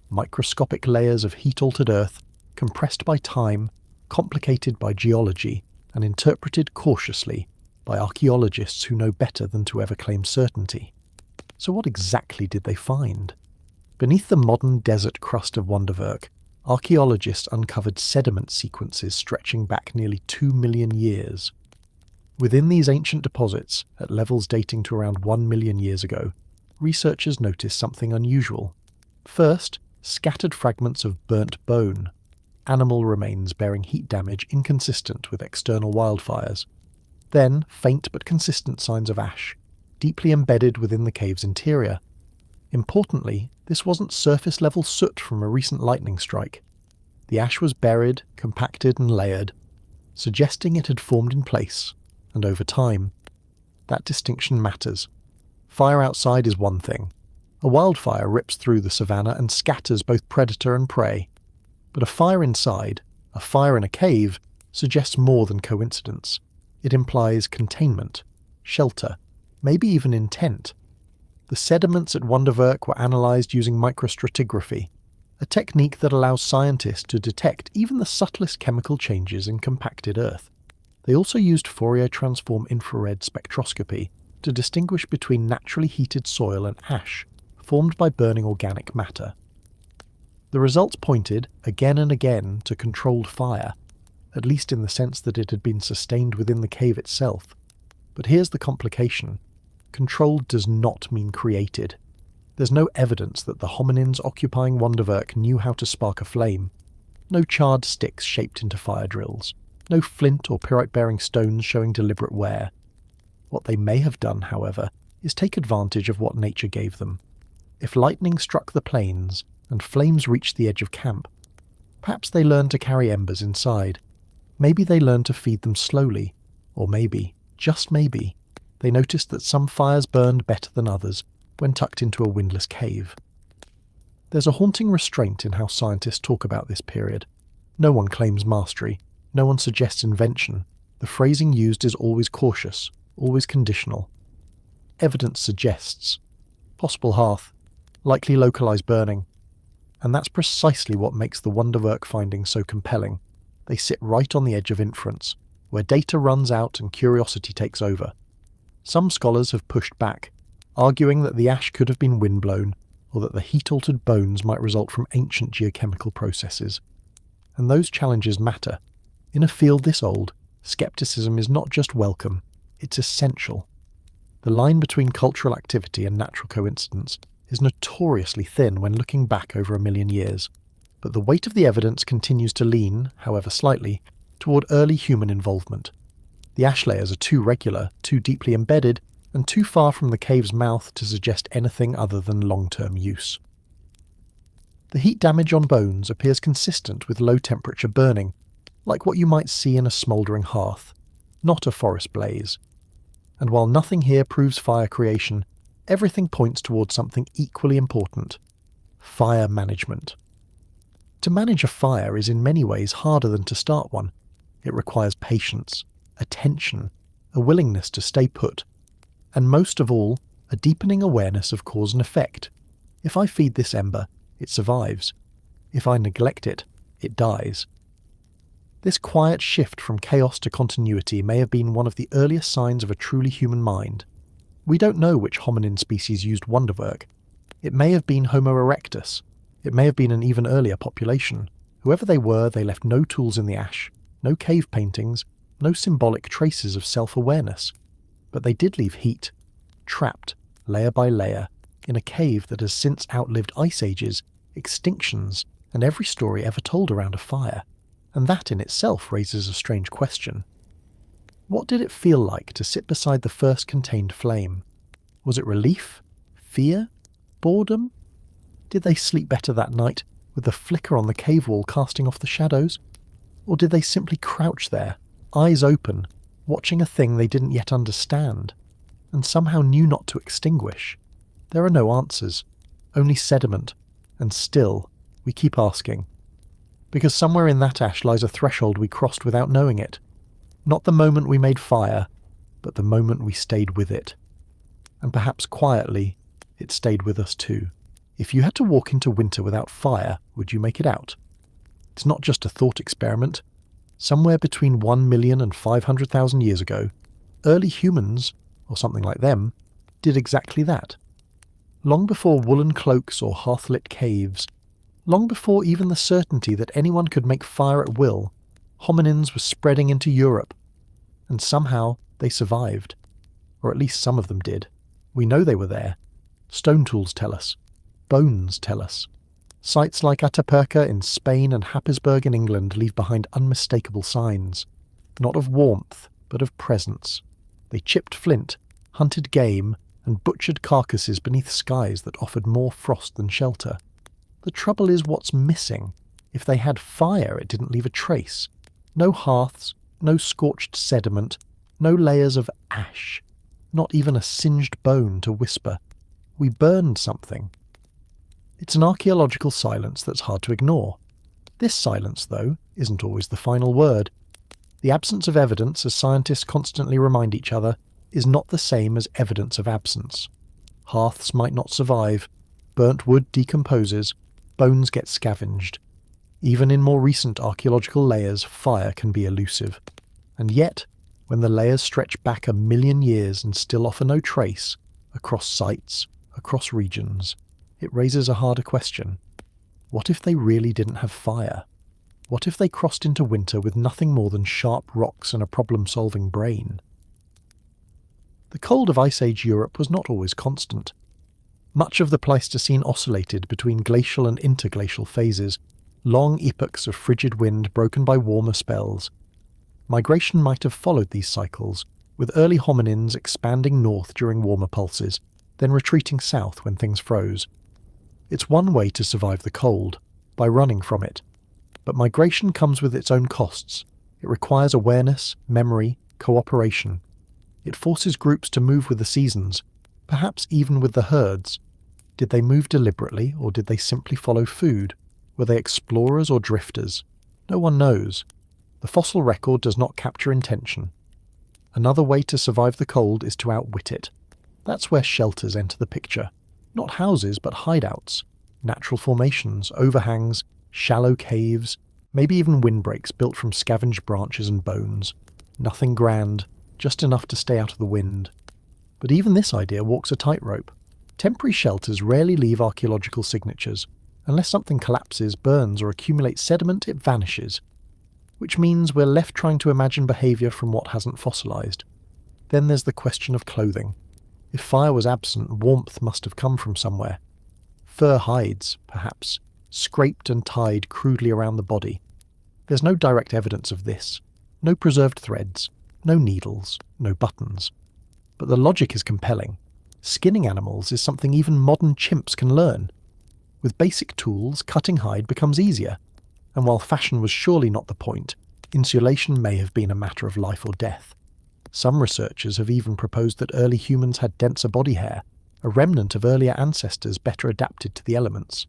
microscopic layers of heat-altered earth, compressed by time, complicated by geology, and interpreted cautiously by archaeologists who know better than to ever claim certainty. So what exactly did they find? Beneath the modern desert crust of Wonderwerk, archaeologists uncovered sediment sequences stretching back nearly 2 million years. Within these ancient deposits, at levels dating to around 1 million years ago, researchers noticed something unusual. First, scattered fragments of burnt bone, animal remains bearing heat damage inconsistent with external wildfires. Then, faint but consistent signs of ash, deeply embedded within the cave's interior. Importantly, this wasn't surface-level soot from a recent lightning strike. The ash was buried, compacted and layered, suggesting it had formed in place, and over time. That distinction matters. Fire outside is one thing. A wildfire rips through the savannah and scatters both predator and prey. But a fire inside, a fire in a cave, suggests more than coincidence. It implies containment, shelter, maybe even intent. The sediments at Wonderwerk were analysed using microstratigraphy, a technique that allows scientists to detect even the subtlest chemical changes in compacted Earth. They also used Fourier transform infrared spectroscopy to distinguish between naturally heated soil and ash, formed by burning organic matter. The results pointed, again and again, to controlled fire, at least in the sense that it had been sustained within the cave itself. But here's the complication. Controlled does not mean created. There's no evidence that the hominins occupying Wonderwerk knew how to spark a flame. No charred sticks shaped into fire drills. No flint or pyrite-bearing stones showing deliberate wear. What they may have done, however, is take advantage of what nature gave them. If lightning struck the plains and flames reached the edge of camp, perhaps they learned to carry embers inside. Maybe they learned to feed them slowly, or maybe, just maybe, they noticed that some fires burned better than others when tucked into a windless cave. There's a haunting restraint in how scientists talk about this period. No one claims mastery. No one suggests invention. The phrasing used is always cautious, always conditional. Evidence suggests. Possible hearth. Likely localised burning. And that's precisely what makes the Wonderwerk findings so compelling. They sit right on the edge of inference, where data runs out and curiosity takes over. Some scholars have pushed back, arguing that the ash could have been windblown, or that the heat-altered bones might result from ancient geochemical processes. And those challenges matter. In a field this old, skepticism is not just welcome, it's essential. The line between cultural activity and natural coincidence is notoriously thin when looking back over 1 million years, but the weight of the evidence continues to lean, however slightly, toward early human involvement. The ash layers are too regular, too deeply embedded, and too far from the cave's mouth to suggest anything other than long-term use. The heat damage on bones appears consistent with low-temperature burning, like what you might see in a smouldering hearth, not a forest blaze. And while nothing here proves fire creation, everything points towards something equally important: fire management. To manage a fire is in many ways harder than to start one. It requires patience, attention, a willingness to stay put, and most of all, a deepening awareness of cause and effect. If I feed this ember, it survives. If I neglect it, it dies. This quiet shift from chaos to continuity may have been one of the earliest signs of a truly human mind. We don't know which hominin species used Wonderwerk. It may have been Homo erectus. It may have been an even earlier population. Whoever they were, they left no tools in the ash, no cave paintings, no symbolic traces of self-awareness. But they did leave heat, trapped, layer by layer, in a cave that has since outlived ice ages, extinctions, and every story ever told around a fire. And that in itself raises a strange question. What did it feel like to sit beside the first contained flame? Was it relief? Fear? Boredom? Did they sleep better that night, with the flicker on the cave wall casting off the shadows? Or did they simply crouch there, eyes open, watching a thing they didn't yet understand, and somehow knew not to extinguish? There are no answers, only sediment, and still, we keep asking. Because somewhere in that ash lies a threshold we crossed without knowing it. Not the moment we made fire, but the moment we stayed with it. And perhaps quietly, it stayed with us too. If you had to walk into winter without fire, would you make it out? It's not just a thought experiment. Somewhere between 1 million and 500,000 years ago, early humans, or something like them, did exactly that. Long before woolen cloaks or hearth-lit caves, long before even the certainty that anyone could make fire at will, hominins were spreading into Europe. And somehow they survived. Or at least some of them did. We know they were there. Stone tools tell us. Bones tell us. Sites like Atapuerca in Spain and Happisburg in England leave behind unmistakable signs. Not of warmth, but of presence. They chipped flint, hunted game, and butchered carcasses beneath skies that offered more frost than shelter. The trouble is what's missing. If they had fire, it didn't leave a trace. No hearths, no scorched sediment, no layers of ash. Not even a singed bone to whisper, "We burned something." It's an archaeological silence that's hard to ignore. This silence, though, isn't always the final word. The absence of evidence, as scientists constantly remind each other, is not the same as evidence of absence. Hearths might not survive, burnt wood decomposes, bones get scavenged. Even in more recent archaeological layers, fire can be elusive. And yet, when the layers stretch back 1,000,000 years and still offer no trace, across sites, across regions, it raises a harder question. What if they really didn't have fire? What if they crossed into winter with nothing more than sharp rocks and a problem-solving brain? The cold of Ice Age Europe was not always constant. Much of the Pleistocene oscillated between glacial and interglacial phases, long epochs of frigid wind broken by warmer spells. Migration might have followed these cycles, with early hominins expanding north during warmer pulses, then retreating south when things froze. It's one way to survive the cold, by running from it. But migration comes with its own costs. It requires awareness, memory, cooperation. It forces groups to move with the seasons, perhaps even with the herds. Did they move deliberately, or did they simply follow food? Were they explorers or drifters? No one knows. The fossil record does not capture intention. Another way to survive the cold is to outwit it. That's where shelters enter the picture. Not houses, but hideouts. Natural formations, overhangs, shallow caves, maybe even windbreaks built from scavenged branches and bones. Nothing grand, just enough to stay out of the wind. But even this idea walks a tightrope. Temporary shelters rarely leave archaeological signatures. Unless something collapses, burns, or accumulates sediment, it vanishes. Which means we're left trying to imagine behaviour from what hasn't fossilized. Then there's the question of clothing. If fire was absent, warmth must have come from somewhere. Fur hides, perhaps, scraped and tied crudely around the body. There's no direct evidence of this. No preserved threads, no needles, no buttons. But the logic is compelling. Skinning animals is something even modern chimps can learn. With basic tools, cutting hide becomes easier. And while fashion was surely not the point, insulation may have been a matter of life or death. Some researchers have even proposed that early humans had denser body hair, a remnant of earlier ancestors better adapted to the elements.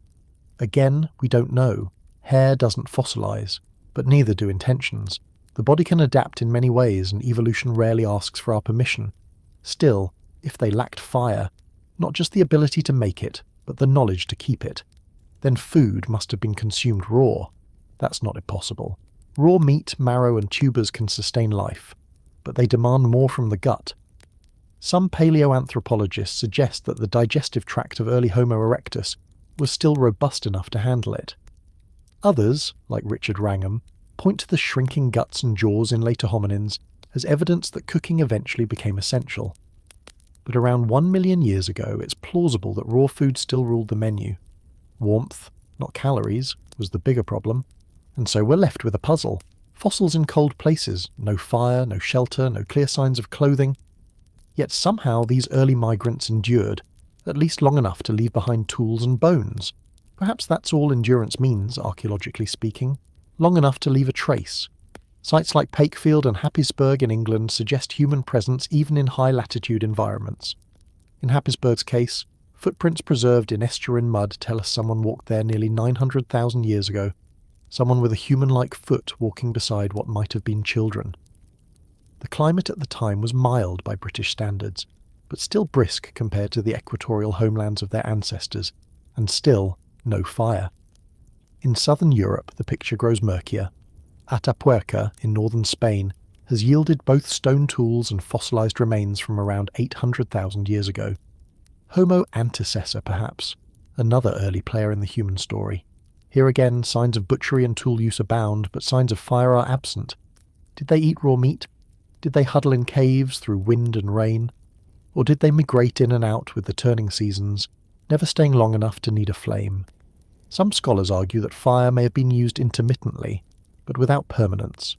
Again, we don't know. Hair doesn't fossilize, but neither do intentions. The body can adapt in many ways, and evolution rarely asks for our permission. Still, if they lacked fire, not just the ability to make it, but the knowledge to keep it, then food must have been consumed raw. That's not impossible. Raw meat, marrow, and tubers can sustain life, but they demand more from the gut. Some paleoanthropologists suggest that the digestive tract of early Homo erectus was still robust enough to handle it. Others, like Richard Wrangham, point to the shrinking guts and jaws in later hominins as evidence that cooking eventually became essential. But around 1,000,000 years ago, it's plausible that raw food still ruled the menu. Warmth, not calories, was the bigger problem. And so we're left with a puzzle. Fossils in cold places, no fire, no shelter, no clear signs of clothing. Yet somehow these early migrants endured, at least long enough to leave behind tools and bones. Perhaps that's all endurance means, archaeologically speaking. Long enough to leave a trace. Sites like Pakefield and Happisburgh in England suggest human presence even in high-latitude environments. In Happisburgh's case, footprints preserved in estuarine mud tell us someone walked there nearly 900,000 years ago. Someone with a human-like foot walking beside what might have been children. The climate at the time was mild by British standards, but still brisk compared to the equatorial homelands of their ancestors, and still no fire. In southern Europe, the picture grows murkier. Atapuerca, in northern Spain, has yielded both stone tools and fossilized remains from around 800,000 years ago. Homo antecessor, perhaps, another early player in the human story. Here again, signs of butchery and tool use abound, but signs of fire are absent. Did they eat raw meat? Did they huddle in caves through wind and rain? Or did they migrate in and out with the turning seasons, never staying long enough to need a flame? Some scholars argue that fire may have been used intermittently, but without permanence.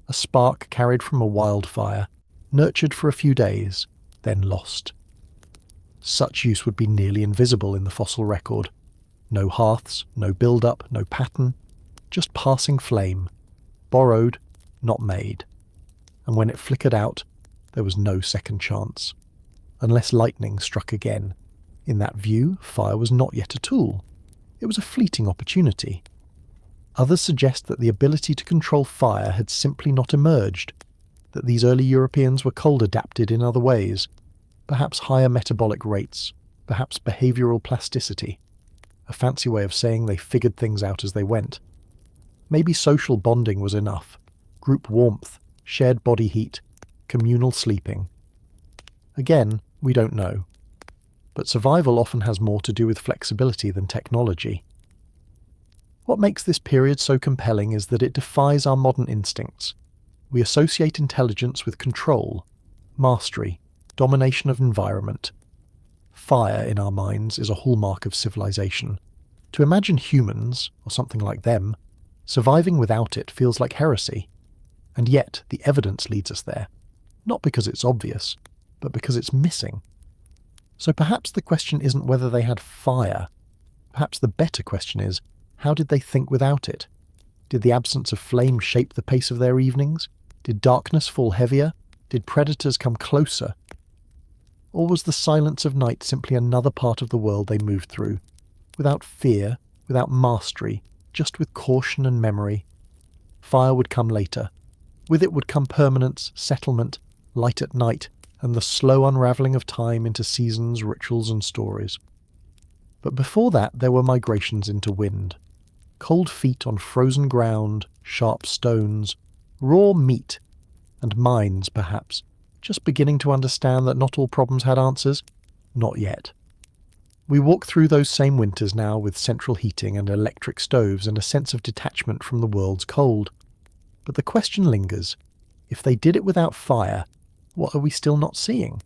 A spark carried from a wildfire, nurtured for a few days, then lost. Such use would be nearly invisible in the fossil record. No hearths, no build-up, no pattern, just passing flame, borrowed, not made. And when it flickered out, there was no second chance. unless lightning struck again. In that view, fire was not yet a tool. It was a fleeting opportunity. Others suggest that the ability to control fire had simply not emerged, that these early Europeans were cold adapted in other ways, perhaps higher metabolic rates, perhaps behavioural plasticity, a fancy way of saying they figured things out as they went. Maybe social bonding was enough, group warmth, shared body heat, communal sleeping. Again, we don't know. But survival often has more to do with flexibility than technology. What makes this period so compelling is that it defies our modern instincts. We associate intelligence with control, mastery, domination of environment. Fire, in our minds, is a hallmark of civilization. To imagine humans, or something like them, surviving without it feels like heresy. And yet, the evidence leads us there. Not because it's obvious, but because it's missing. So perhaps the question isn't whether they had fire. Perhaps the better question is, how did they think without it? Did the absence of flame shape the pace of their evenings? Did darkness fall heavier? Did predators come closer? Or was the silence of night simply another part of the world they moved through? Without fear, without mastery, just with caution and memory. Fire would come later. With it would come permanence, settlement, light at night, and the slow unravelling of time into seasons, rituals and stories. But before that there were migrations into wind. Cold feet on frozen ground, sharp stones, raw meat, and minds, perhaps, just beginning to understand that not all problems had answers. Not yet. We walk through those same winters now with central heating and electric stoves and a sense of detachment from the world's cold. But the question lingers. If they did it without fire, what are we still not seeing?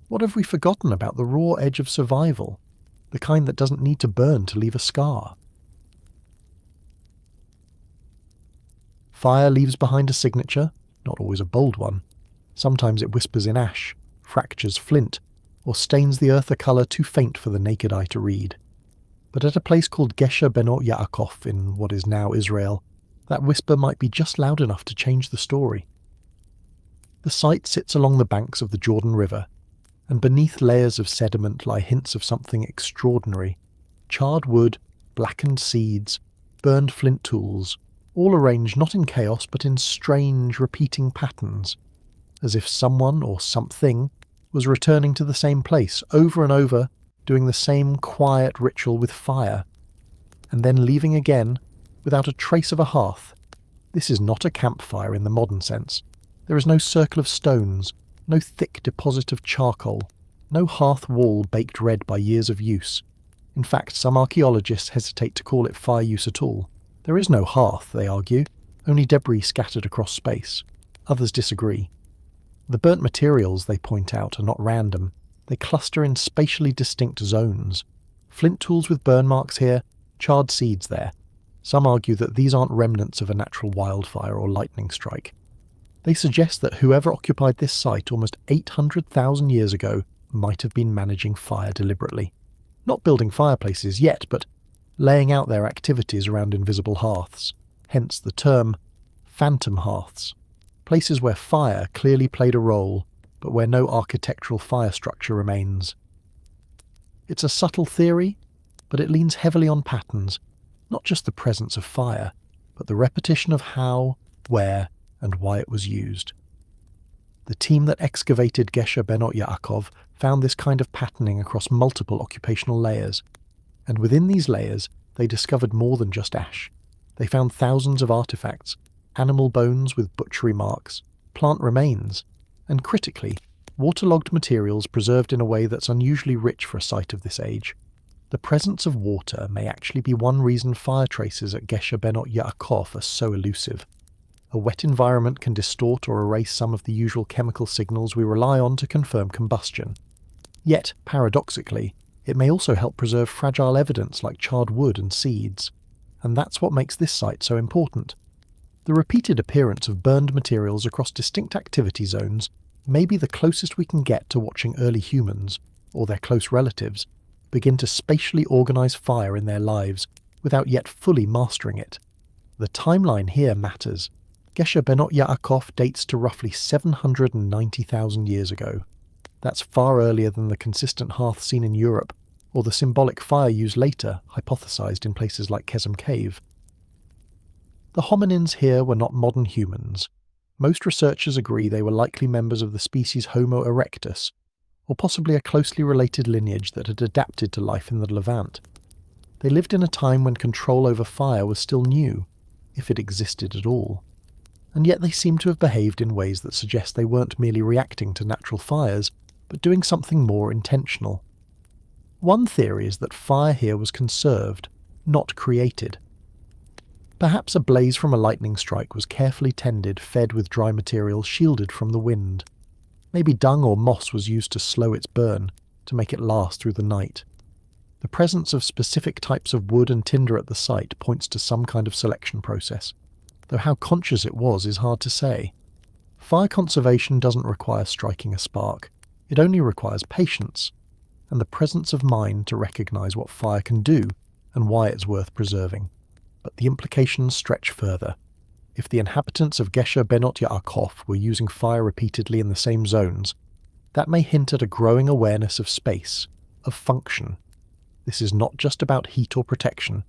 What have we forgotten about the raw edge of survival? The kind that doesn't need to burn to leave a scar? Fire leaves behind a signature, not always a bold one. Sometimes it whispers in ash, fractures flint, or stains the earth a colour too faint for the naked eye to read. But at a place called Gesher Benot Yaakov in what is now Israel, that whisper might be just loud enough to change the story. The site sits along the banks of the Jordan River, and beneath layers of sediment lie hints of something extraordinary. Charred wood, blackened seeds, burned flint tools, all arranged not in chaos but in strange, repeating patterns, as if someone or something was returning to the same place over and over, doing the same quiet ritual with fire, and then leaving again without a trace of a hearth. This is not a campfire in the modern sense. There is no circle of stones, no thick deposit of charcoal, no hearth wall baked red by years of use. In fact, some archaeologists hesitate to call it fire use at all. There is no hearth, they argue, only debris scattered across space. Others disagree. The burnt materials, they point out, are not random. They cluster in spatially distinct zones. Flint tools with burn marks here, charred seeds there. Some argue that these aren't remnants of a natural wildfire or lightning strike. They suggest that whoever occupied this site almost 800,000 years ago might have been managing fire deliberately. Not building fireplaces yet, but laying out their activities around invisible hearths. Hence the term phantom hearths. Places where fire clearly played a role, but where no architectural fire structure remains. It's a subtle theory, but it leans heavily on patterns, not just the presence of fire, but the repetition of how, where, and why it was used. The team that excavated Gesher Benot Yaakov found this kind of patterning across multiple occupational layers, and within these layers they discovered more than just ash. They found thousands of artifacts, animal bones with butchery marks, plant remains, and critically, waterlogged materials preserved in a way that's unusually rich for a site of this age. The presence of water may actually be one reason fire traces at Gesher Benot Yaakov are so elusive. A wet environment can distort or erase some of the usual chemical signals we rely on to confirm combustion. Yet, paradoxically, it may also help preserve fragile evidence like charred wood and seeds. And that's what makes this site so important. The repeated appearance of burned materials across distinct activity zones may be the closest we can get to watching early humans, or their close relatives, begin to spatially organise fire in their lives without yet fully mastering it. The timeline here matters. Gesher Benot Yaakov dates to roughly 790,000 years ago. That's far earlier than the consistent hearth seen in Europe, or the symbolic fire used later, hypothesized in places like Kesem Cave. The hominins here were not modern humans. Most researchers agree they were likely members of the species Homo erectus, or possibly a closely related lineage that had adapted to life in the Levant. They lived in a time when control over fire was still new, if it existed at all. And yet they seem to have behaved in ways that suggest they weren't merely reacting to natural fires, but doing something more intentional. One theory is that fire here was conserved, not created. Perhaps a blaze from a lightning strike was carefully tended, fed with dry material, shielded from the wind. Maybe dung or moss was used to slow its burn, to make it last through the night. The presence of specific types of wood and tinder at the site points to some kind of selection process, though how conscious it was is hard to say. Fire conservation doesn't require striking a spark. It only requires patience, and the presence of mind to recognise what fire can do and why it's worth preserving. But the implications stretch further. If the inhabitants of Gesher Benot Yaakov were using fire repeatedly in the same zones, that may hint at a growing awareness of space, of function. This is not just about heat or protection.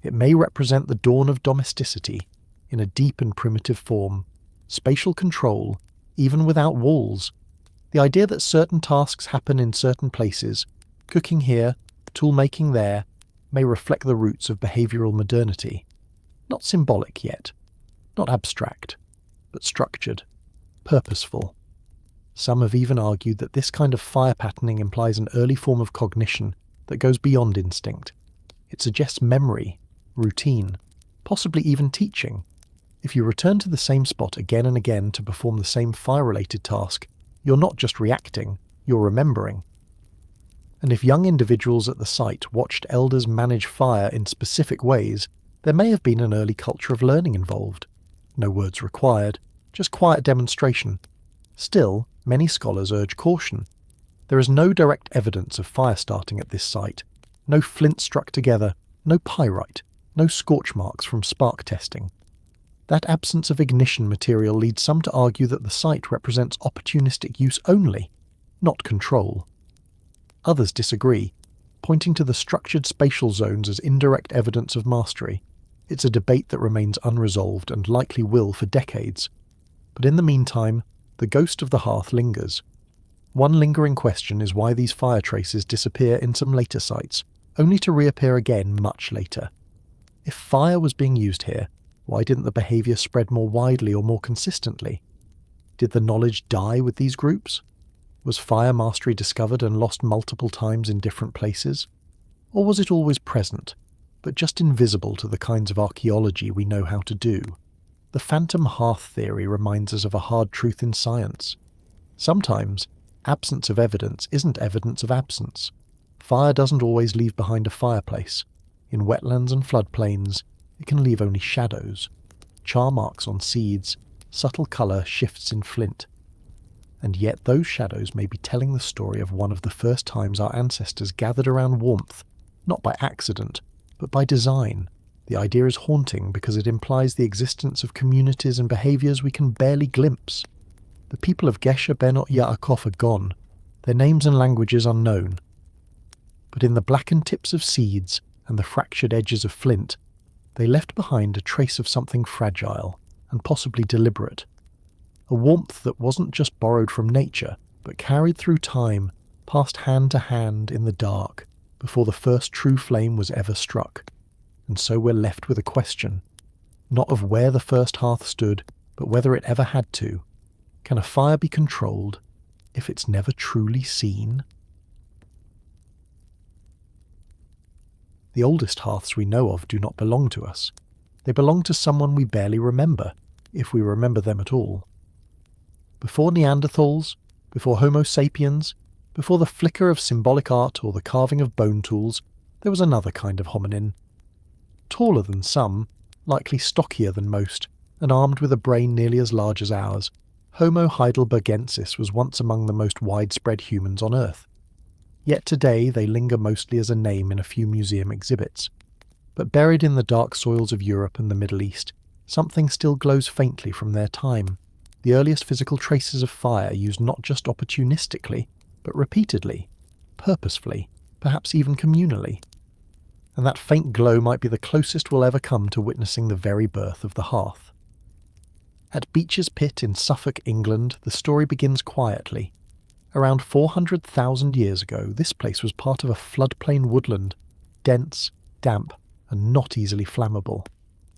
It may represent the dawn of domesticity, in a deep and primitive form, spatial control, even without walls. The idea that certain tasks happen in certain places, cooking here, tool-making there, may reflect the roots of behavioural modernity. Not symbolic yet, not abstract, but structured, purposeful. Some have even argued that this kind of fire patterning implies an early form of cognition that goes beyond instinct. It suggests memory, routine, possibly even teaching. If you return to the same spot again and again to perform the same fire-related task, you're not just reacting, you're remembering. And if young individuals at the site watched elders manage fire in specific ways, there may have been an early culture of learning involved. No words required, just quiet demonstration. Still, many scholars urge caution. There is no direct evidence of fire starting at this site, no flint struck together, no pyrite, no scorch marks from spark testing. That absence of ignition material leads some to argue that the site represents opportunistic use only, not control. Others disagree, pointing to the structured spatial zones as indirect evidence of mastery. It's a debate that remains unresolved and likely will for decades. But in the meantime, the ghost of the hearth lingers. One lingering question is why these fire traces disappear in some later sites, only to reappear again much later. If fire was being used here, why didn't the behaviour spread more widely or more consistently? Did the knowledge die with these groups? Was fire mastery discovered and lost multiple times in different places? Or was it always present, but just invisible to the kinds of archaeology we know how to do? The phantom hearth theory reminds us of a hard truth in science. Sometimes, absence of evidence isn't evidence of absence. Fire doesn't always leave behind a fireplace. In wetlands and floodplains, it can leave only shadows, char marks on seeds, subtle colour shifts in flint. And yet those shadows may be telling the story of one of the first times our ancestors gathered around warmth, not by accident, but by design. The idea is haunting because it implies the existence of communities and behaviours we can barely glimpse. The people of Gesher Benot Yaakov are gone, their names and languages unknown. But in the blackened tips of seeds and the fractured edges of flint, they left behind a trace of something fragile and possibly deliberate. A warmth that wasn't just borrowed from nature, but carried through time, passed hand to hand in the dark, before the first true flame was ever struck. And so we're left with a question, not of where the first hearth stood, but whether it ever had to. Can a fire be controlled if it's never truly seen? The oldest hearths we know of do not belong to us. They belong to someone we barely remember, if we remember them at all. Before Neanderthals, before Homo sapiens, before the flicker of symbolic art or the carving of bone tools, there was another kind of hominin. Taller than some, likely stockier than most, and armed with a brain nearly as large as ours, Homo heidelbergensis was once among the most widespread humans on Earth. Yet today they linger mostly as a name in a few museum exhibits. But buried in the dark soils of Europe and the Middle East, something still glows faintly from their time. The earliest physical traces of fire used not just opportunistically, but repeatedly, purposefully, perhaps even communally. And that faint glow might be the closest we'll ever come to witnessing the very birth of the hearth. At Beech's Pit in Suffolk, England, the story begins quietly. Around 400,000 years ago, this place was part of a floodplain woodland, dense, damp, and not easily flammable.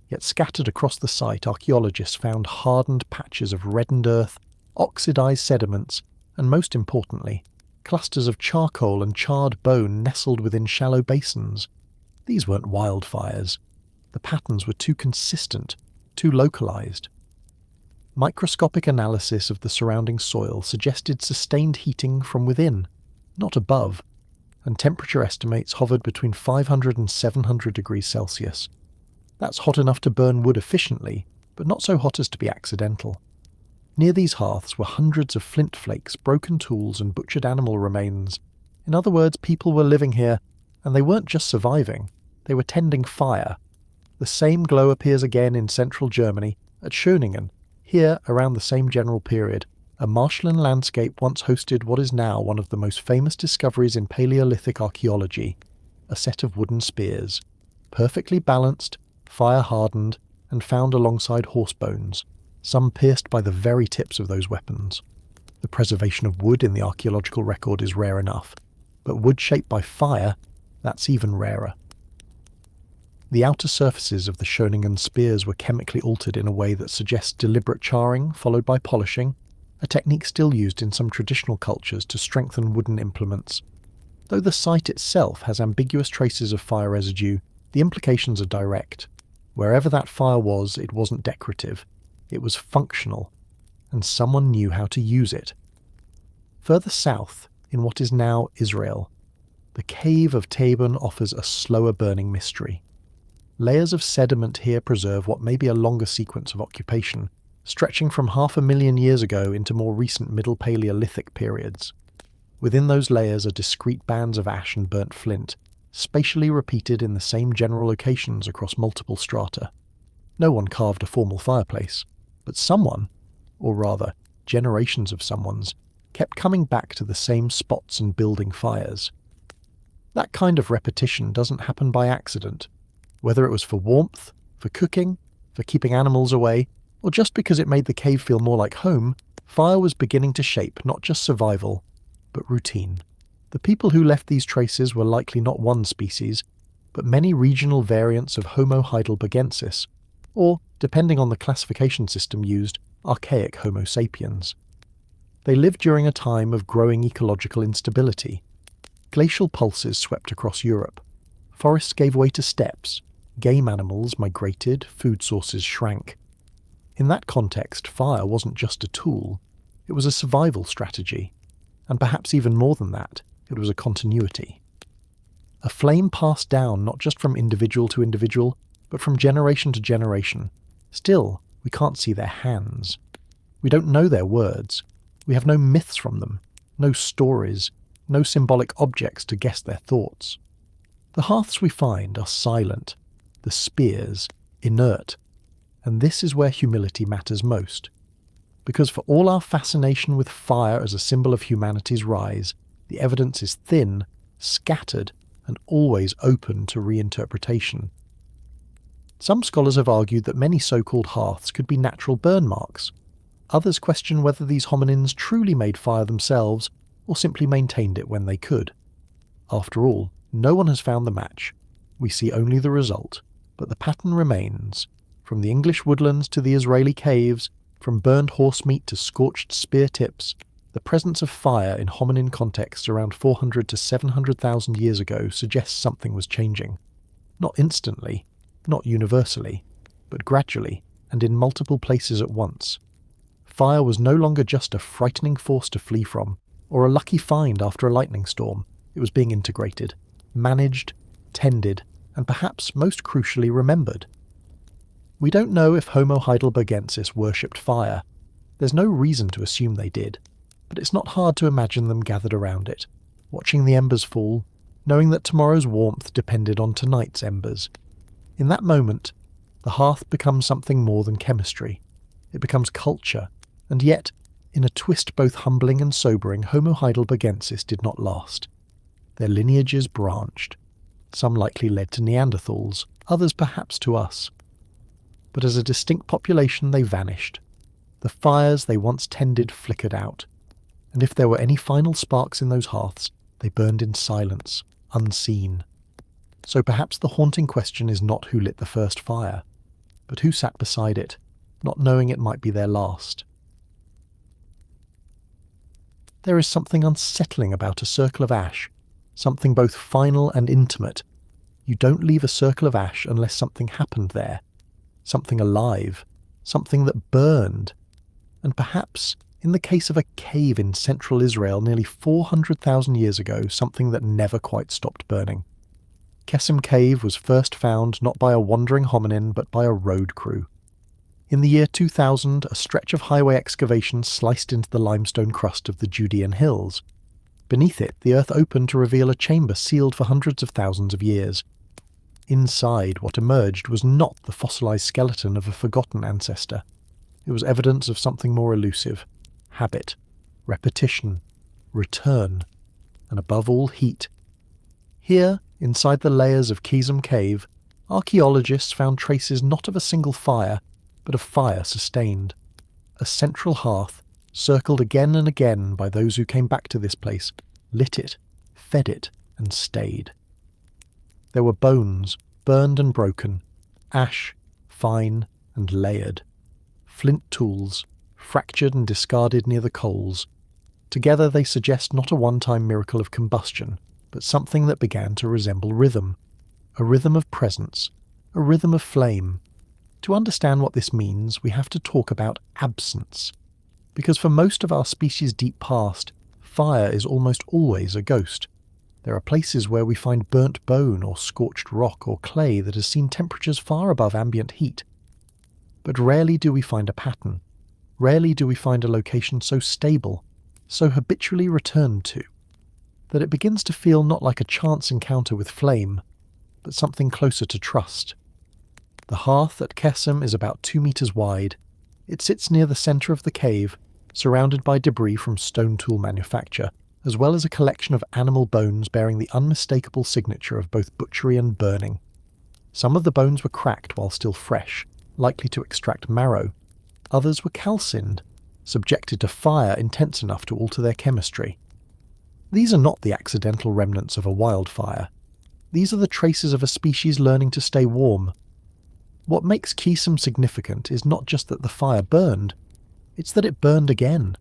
Yet scattered across the site, archaeologists found hardened patches of reddened earth, oxidized sediments, and most importantly, clusters of charcoal and charred bone nestled within shallow basins. These weren't wildfires. The patterns were too consistent, too localized. Microscopic analysis of the surrounding soil suggested sustained heating from within, not above, and temperature estimates hovered between 500 and 700 degrees Celsius. That's hot enough to burn wood efficiently, but not so hot as to be accidental. Near these hearths were hundreds of flint flakes, broken tools, and butchered animal remains. In other words, people were living here, and they weren't just surviving, they were tending fire. The same glow appears again in central Germany, at Schöningen. Here, around the same general period, a marshland landscape once hosted what is now one of the most famous discoveries in Paleolithic archaeology, a set of wooden spears, perfectly balanced, fire-hardened, and found alongside horse bones, some pierced by the very tips of those weapons. The preservation of wood in the archaeological record is rare enough, but wood shaped by fire, that's even rarer. The outer surfaces of the Schöningen spears were chemically altered in a way that suggests deliberate charring followed by polishing, a technique still used in some traditional cultures to strengthen wooden implements. Though the site itself has ambiguous traces of fire residue, the implications are direct. Wherever that fire was, it wasn't decorative. It was functional, and someone knew how to use it. Further south, in what is now Israel, the cave of Tabun offers a slower burning mystery. Layers of sediment here preserve what may be a longer sequence of occupation, stretching from 500,000 years ago into more recent Middle Paleolithic periods. Within those layers are discrete bands of ash and burnt flint, spatially repeated in the same general locations across multiple strata. No one carved a formal fireplace, but someone, or rather, generations of someones, kept coming back to the same spots and building fires. That kind of repetition doesn't happen by accident. Whether it was for warmth, for cooking, for keeping animals away, or just because it made the cave feel more like home, fire was beginning to shape not just survival, but routine. The people who left these traces were likely not one species, but many regional variants of Homo heidelbergensis, or, depending on the classification system used, archaic Homo sapiens. They lived during a time of growing ecological instability. Glacial pulses swept across Europe. Forests gave way to steppes. Game animals migrated, food sources shrank. In that context, fire wasn't just a tool, it was a survival strategy. And perhaps even more than that, it was a continuity. A flame passed down not just from individual to individual, but from generation to generation. Still, we can't see their hands. We don't know their words. We have no myths from them, no stories, no symbolic objects to guess their thoughts. The hearths we find are silent, the spears inert, and this is where humility matters most. Because for all our fascination with fire as a symbol of humanity's rise, the evidence is thin, scattered, and always open to reinterpretation. Some scholars have argued that many so-called hearths could be natural burn marks. Others question whether these hominins truly made fire themselves or simply maintained it when they could. After all, no one has found the match. We see only the result, but the pattern remains. From the English woodlands to the Israeli caves, from burned horse meat to scorched spear tips, the presence of fire in hominin contexts around 400 to 700,000 years ago suggests something was changing. Not instantly, not universally, but gradually and in multiple places at once. Fire was no longer just a frightening force to flee from, or a lucky find after a lightning storm. It was being integrated, managed, tended, and perhaps most crucially remembered. We don't know if Homo heidelbergensis worshipped fire. There's no reason to assume they did, but it's not hard to imagine them gathered around it, watching the embers fall, knowing that tomorrow's warmth depended on tonight's embers. In that moment, the hearth becomes something more than chemistry. It becomes culture, and yet, In a twist both humbling and sobering, Homo heidelbergensis did not last. Their lineages branched. Some likely led to Neanderthals, others perhaps to us. But as a distinct population they vanished. The fires they once tended flickered out, and if there were any final sparks in those hearths, they burned in silence, unseen. So perhaps the haunting question is not who lit the first fire, but who sat beside it, not knowing it might be their last. There is something unsettling about a circle of ash, something both final and intimate. You don't leave a circle of ash unless something happened there, something alive, something that burned. And perhaps, in the case of a cave in central Israel nearly 400,000 years ago, something that never quite stopped burning. Kesem Cave was first found not by a wandering hominin but by a road crew. In the year 2000, a stretch of highway excavation sliced into the limestone crust of the Judean hills. Beneath it, the earth opened to reveal a chamber sealed for hundreds of thousands of years. Inside, what emerged was not the fossilized skeleton of a forgotten ancestor. It was evidence of something more elusive: habit, repetition, return, and above all, heat. Here, inside the layers of Kesem Cave, archaeologists found traces not of a single fire, but of fire sustained. A central hearth, circled again and again by those who came back to this place, lit it, fed it, and stayed. There were bones, burned and broken, ash, fine and layered, flint tools, fractured and discarded near the coals. Together they suggest not a one-time miracle of combustion, but something that began to resemble rhythm. A rhythm of presence, a rhythm of flame. To understand what this means, we have to talk about absence. Because for most of our species' deep past, fire is almost always a ghost. There are places where we find burnt bone or scorched rock or clay that has seen temperatures far above ambient heat. But rarely do we find a pattern. Rarely do we find a location so stable, so habitually returned to, that it begins to feel not like a chance encounter with flame, but something closer to trust. The hearth at Kesem is about 2 meters wide. It sits near the centre of the cave, surrounded by debris from stone tool manufacture, as well as a collection of animal bones bearing the unmistakable signature of both butchery and burning. Some of the bones were cracked while still fresh, likely to extract marrow. Others were calcined, subjected to fire intense enough to alter their chemistry. These are not the accidental remnants of a wildfire. These are the traces of a species learning to stay warm. What makes Kesem significant is not just that the fire burned, it's that it burned again.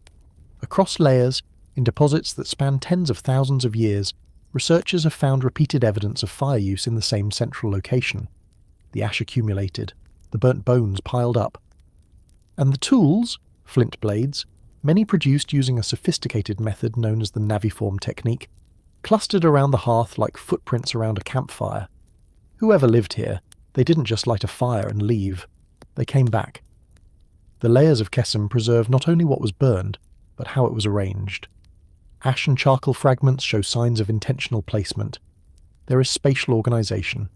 Across layers, in deposits that span tens of thousands of years, researchers have found repeated evidence of fire use in the same central location. The ash accumulated, the burnt bones piled up. And the tools, flint blades, many produced using a sophisticated method known as the naviform technique, clustered around the hearth like footprints around a campfire. Whoever lived here, they didn't just light a fire and leave. They came back. The layers of Kesem preserve not only what was burned, but how it was arranged. Ash and charcoal fragments show signs of intentional placement. There is spatial organisation.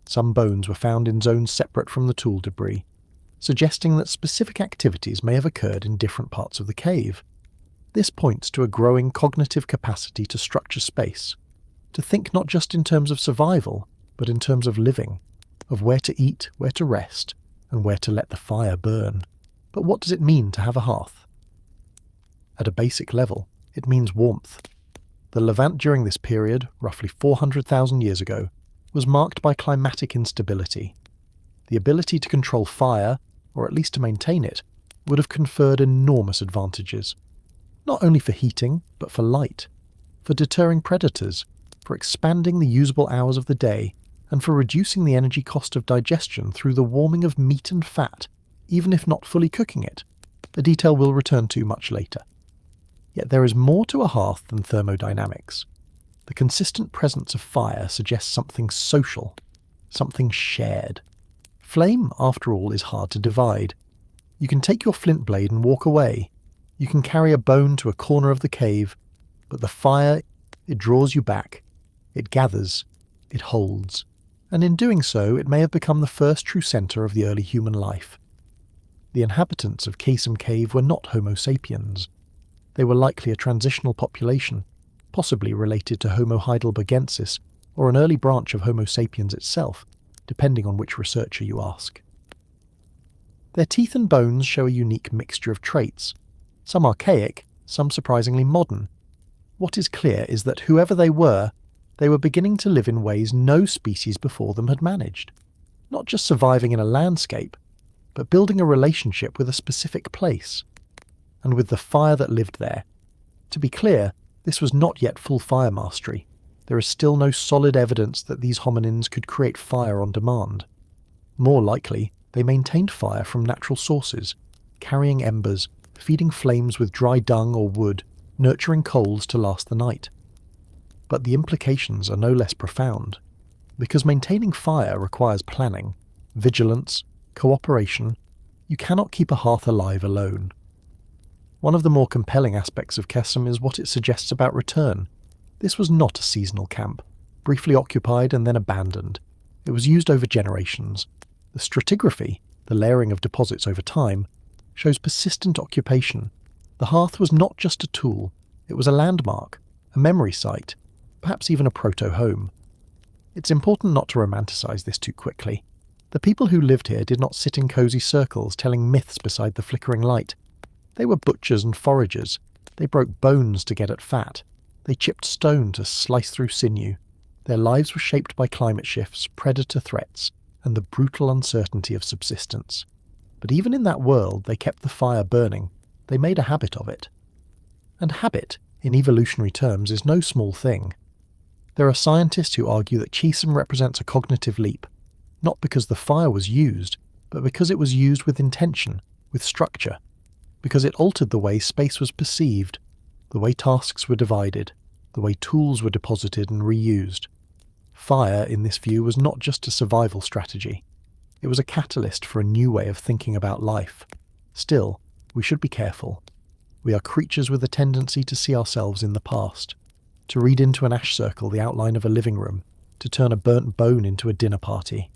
Some bones were found in zones separate from the tool debris, suggesting that specific activities may have occurred in different parts of the cave. This points to a growing cognitive capacity to structure space, to think not just in terms of survival, but in terms of living, of where to eat, where to rest, and where to let the fire burn. But what does it mean to have a hearth? At a basic level, it means warmth. The Levant during this period, roughly 400,000 years ago, was marked by climatic instability. The ability to control fire, or at least to maintain it, would have conferred enormous advantages. Not only for heating, but for light, for deterring predators, for expanding the usable hours of the day, and for reducing the energy cost of digestion through the warming of meat and fat, even if not fully cooking it, a detail we'll return to much later. Yet there is more to a hearth than thermodynamics. The consistent presence of fire suggests something social, something shared. Flame, after all, is hard to divide. You can take your flint blade and walk away. You can carry a bone to a corner of the cave, but the fire, it draws you back. It gathers. It holds. And in doing so, it may have become the first true centre of the early human life. The inhabitants of Kesem Cave were not Homo sapiens. They were likely a transitional population, possibly related to Homo heidelbergensis or an early branch of Homo sapiens itself, depending on which researcher you ask. Their teeth and bones show a unique mixture of traits, some archaic, some surprisingly modern. What is clear is that whoever they were beginning to live in ways no species before them had managed. Not just surviving in a landscape, but building a relationship with a specific place, and with the fire that lived there. To be clear, this was not yet full fire mastery. There is still no solid evidence that these hominins could create fire on demand. More likely, they maintained fire from natural sources, carrying embers, feeding flames with dry dung or wood, nurturing coals to last the night. But the implications are no less profound, because maintaining fire requires planning, vigilance, cooperation. You cannot keep a hearth alive alone. One of the more compelling aspects of Kesem is what it suggests about return. This was not a seasonal camp, briefly occupied and then abandoned. It was used over generations. The stratigraphy, the layering of deposits over time, shows persistent occupation. The hearth was not just a tool, it was a landmark, a memory site, perhaps even a proto-home. It's important not to romanticize this too quickly. The people who lived here did not sit in cozy circles telling myths beside the flickering light. They were butchers and foragers. They broke bones to get at fat. They chipped stone to slice through sinew. Their lives were shaped by climate shifts, predator threats, and the brutal uncertainty of subsistence. But even in that world, they kept the fire burning. They made a habit of it. And habit, in evolutionary terms, is no small thing. There are scientists who argue that Kesem represents a cognitive leap, not because the fire was used, but because it was used with intention, with structure, because it altered the way space was perceived, the way tasks were divided, the way tools were deposited and reused. Fire, in this view, was not just a survival strategy. It was a catalyst for a new way of thinking about life. Still, we should be careful. We are creatures with a tendency to see ourselves in the past, to read into an ash circle the outline of a living room, to turn a burnt bone into a dinner party.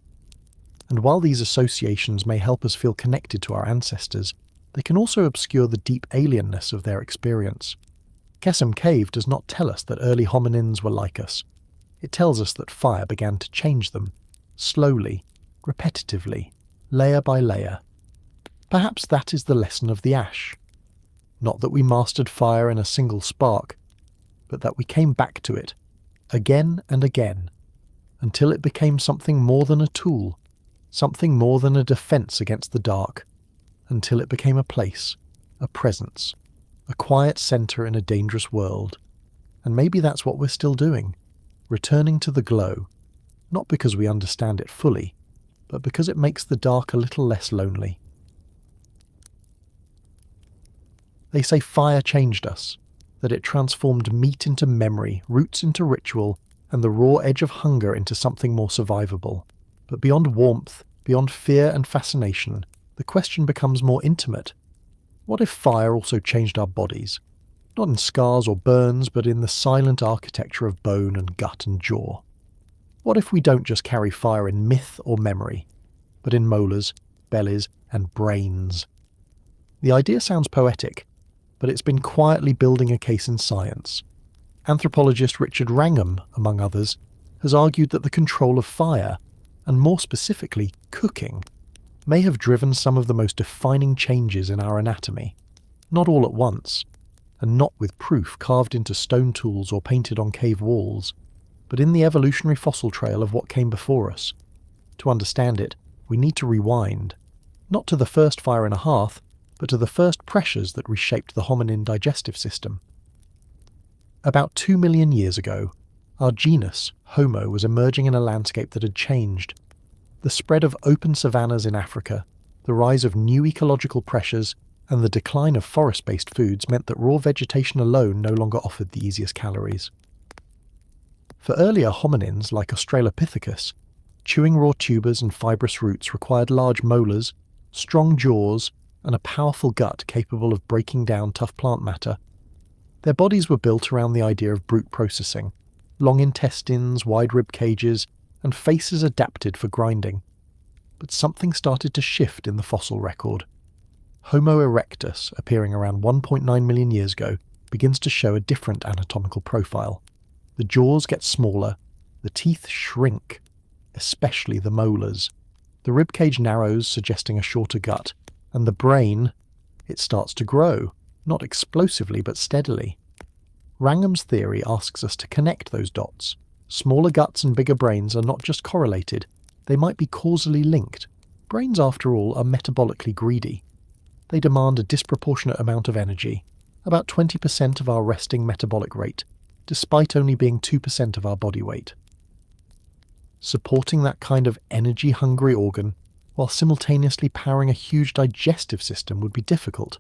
And while these associations may help us feel connected to our ancestors, they can also obscure the deep alienness of their experience. Kesem Cave does not tell us that early hominins were like us. It tells us that fire began to change them, slowly, repetitively, layer by layer. Perhaps that is the lesson of the ash. Not that we mastered fire in a single spark, but that we came back to it, again and again, until it became something more than a tool, something more than a defense against the dark, until it became a place, a presence, a quiet center in a dangerous world. And maybe that's what we're still doing, returning to the glow, not because we understand it fully, but because it makes the dark a little less lonely. They say fire changed us, that it transformed meat into memory, roots into ritual, and the raw edge of hunger into something more survivable. But beyond warmth, beyond fear and fascination, the question becomes more intimate. What if fire also changed our bodies? Not in scars or burns, but in the silent architecture of bone and gut and jaw. What if we don't just carry fire in myth or memory, but in molars, bellies, and brains? The idea sounds poetic, but it's been quietly building a case in science. Anthropologist Richard Wrangham, among others, has argued that the control of fire, and more specifically cooking, may have driven some of the most defining changes in our anatomy. Not all at once, and not with proof carved into stone tools or painted on cave walls, but in the evolutionary fossil trail of what came before us. To understand it, we need to rewind, not to the first fire in a hearth, but to the first pressures that reshaped the hominin digestive system. About 2 million years ago, our genus, Homo, was emerging in a landscape that had changed. The spread of open savannas in Africa, the rise of new ecological pressures, and the decline of forest-based foods meant that raw vegetation alone no longer offered the easiest calories. For earlier hominins like Australopithecus, chewing raw tubers and fibrous roots required large molars, strong jaws, and a powerful gut capable of breaking down tough plant matter. Their bodies were built around the idea of brute processing, long intestines, wide rib cages, and faces adapted for grinding. But something started to shift in the fossil record. Homo erectus, appearing around 1.9 million years ago, begins to show a different anatomical profile. The jaws get smaller, the teeth shrink, especially the molars. The ribcage narrows, suggesting a shorter gut, and the brain, it starts to grow, not explosively but steadily. Wrangham's theory asks us to connect those dots. Smaller guts and bigger brains are not just correlated, they might be causally linked. Brains, after all, are metabolically greedy. They demand a disproportionate amount of energy, about 20% of our resting metabolic rate, despite only being 2% of our body weight. Supporting that kind of energy-hungry organ while simultaneously powering a huge digestive system would be difficult.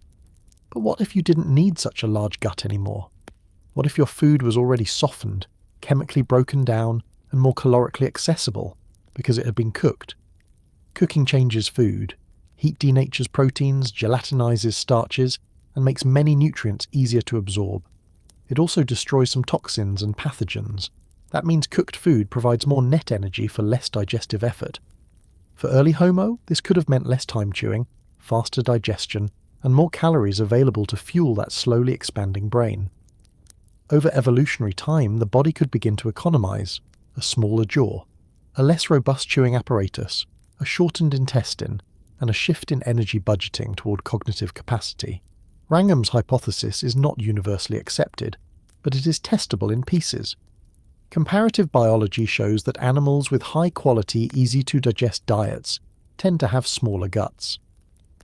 But what if you didn't need such a large gut anymore? What if your food was already softened, chemically broken down, and more calorically accessible because it had been cooked? Cooking changes food. Heat denatures proteins, gelatinizes starches, and makes many nutrients easier to absorb. It also destroys some toxins and pathogens. That means cooked food provides more net energy for less digestive effort. For early Homo, this could have meant less time chewing, faster digestion, and more calories available to fuel that slowly expanding brain. Over evolutionary time, the body could begin to economize: a smaller jaw, a less robust chewing apparatus, a shortened intestine, and a shift in energy budgeting toward cognitive capacity. Wrangham's hypothesis is not universally accepted, but it is testable in pieces. Comparative biology shows that animals with high-quality, easy-to-digest diets tend to have smaller guts.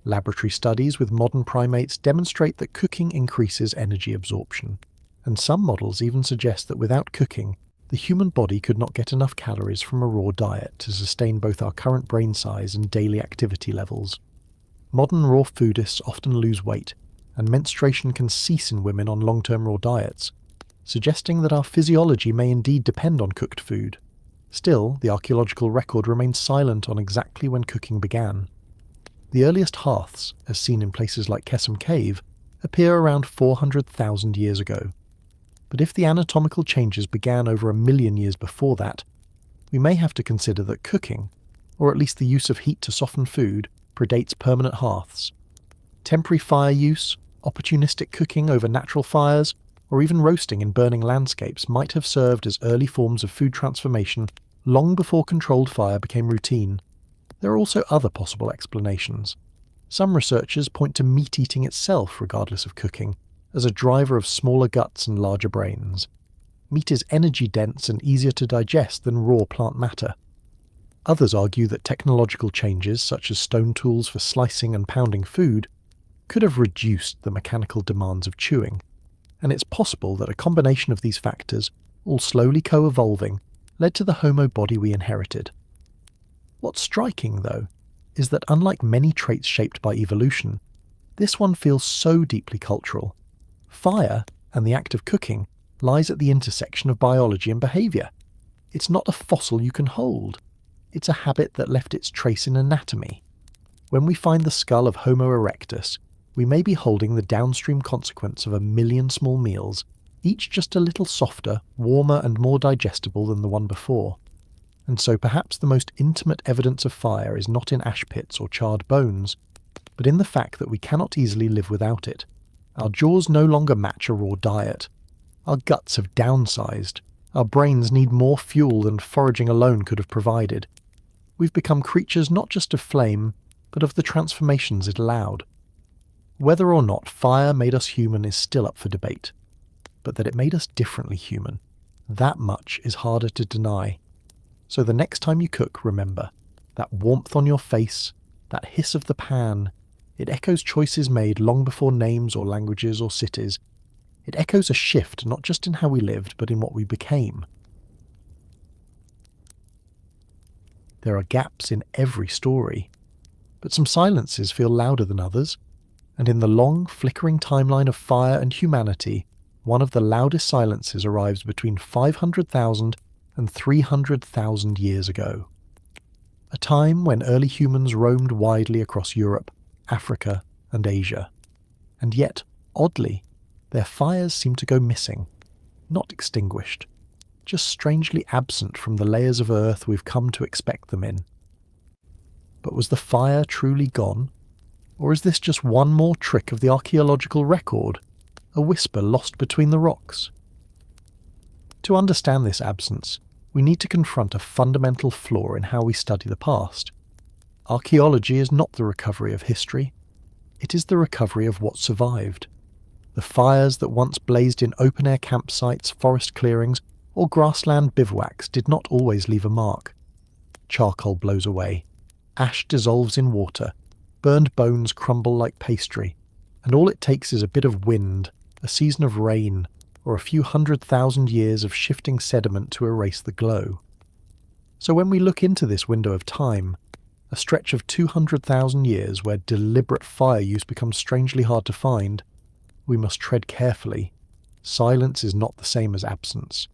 Laboratory studies with modern primates demonstrate that cooking increases energy absorption, and some models even suggest that without cooking, the human body could not get enough calories from a raw diet to sustain both our current brain size and daily activity levels. Modern raw foodists often lose weight, and menstruation can cease in women on long-term raw diets, suggesting that our physiology may indeed depend on cooked food. Still, the archaeological record remains silent on exactly when cooking began. The earliest hearths, as seen in places like Kesem Cave, appear around 400,000 years ago. But if the anatomical changes began over 1,000,000 years before that, we may have to consider that cooking, or at least the use of heat to soften food, predates permanent hearths. Temporary fire use, opportunistic cooking over natural fires, or even roasting in burning landscapes might have served as early forms of food transformation long before controlled fire became routine. There are also other possible explanations. Some researchers point to meat eating itself, regardless of cooking, as a driver of smaller guts and larger brains. Meat is energy-dense and easier to digest than raw plant matter. Others argue that technological changes, such as stone tools for slicing and pounding food, could have reduced the mechanical demands of chewing, and it's possible that a combination of these factors, all slowly co-evolving, led to the Homo body we inherited. What's striking, though, is that unlike many traits shaped by evolution, this one feels so deeply cultural. Fire, and the act of cooking, lies at the intersection of biology and behaviour. It's not a fossil you can hold. It's a habit that left its trace in anatomy. When we find the skull of Homo erectus, we may be holding the downstream consequence of 1,000,000 small meals, each just a little softer, warmer and more digestible than the one before. And so perhaps the most intimate evidence of fire is not in ash pits or charred bones, but in the fact that we cannot easily live without it. Our jaws no longer match a raw diet. Our guts have downsized. Our brains need more fuel than foraging alone could have provided. We've become creatures not just of flame, but of the transformations it allowed. Whether or not fire made us human is still up for debate, but that it made us differently human, that much is harder to deny. So the next time you cook, remember, that warmth on your face, that hiss of the pan, it echoes choices made long before names or languages or cities. It echoes a shift not just in how we lived, but in what we became. There are gaps in every story, but some silences feel louder than others, and in the long, flickering timeline of fire and humanity, one of the loudest silences arrives between 500,000 and 300,000 years ago. A time when early humans roamed widely across Europe, Africa, and Asia. And yet, oddly, their fires seem to go missing, not extinguished, just strangely absent from the layers of earth we've come to expect them in. But was the fire truly gone? Or is this just one more trick of the archaeological record? a whisper lost between the rocks. To understand this absence, we need to confront a fundamental flaw in how we study the past. Archaeology is not the recovery of history. It is the recovery of what survived. The fires that once blazed in open-air campsites, forest clearings, or grassland bivouacs did not always leave a mark. Charcoal blows away. Ash dissolves in water. Burned bones crumble like pastry. And all it takes is a bit of wind, a season of rain, or a few 100,000 years of shifting sediment to erase the glow. So when we look into this window of time, a stretch of 200,000 years where deliberate fire use becomes strangely hard to find, we must tread carefully. Silence is not the same as absence.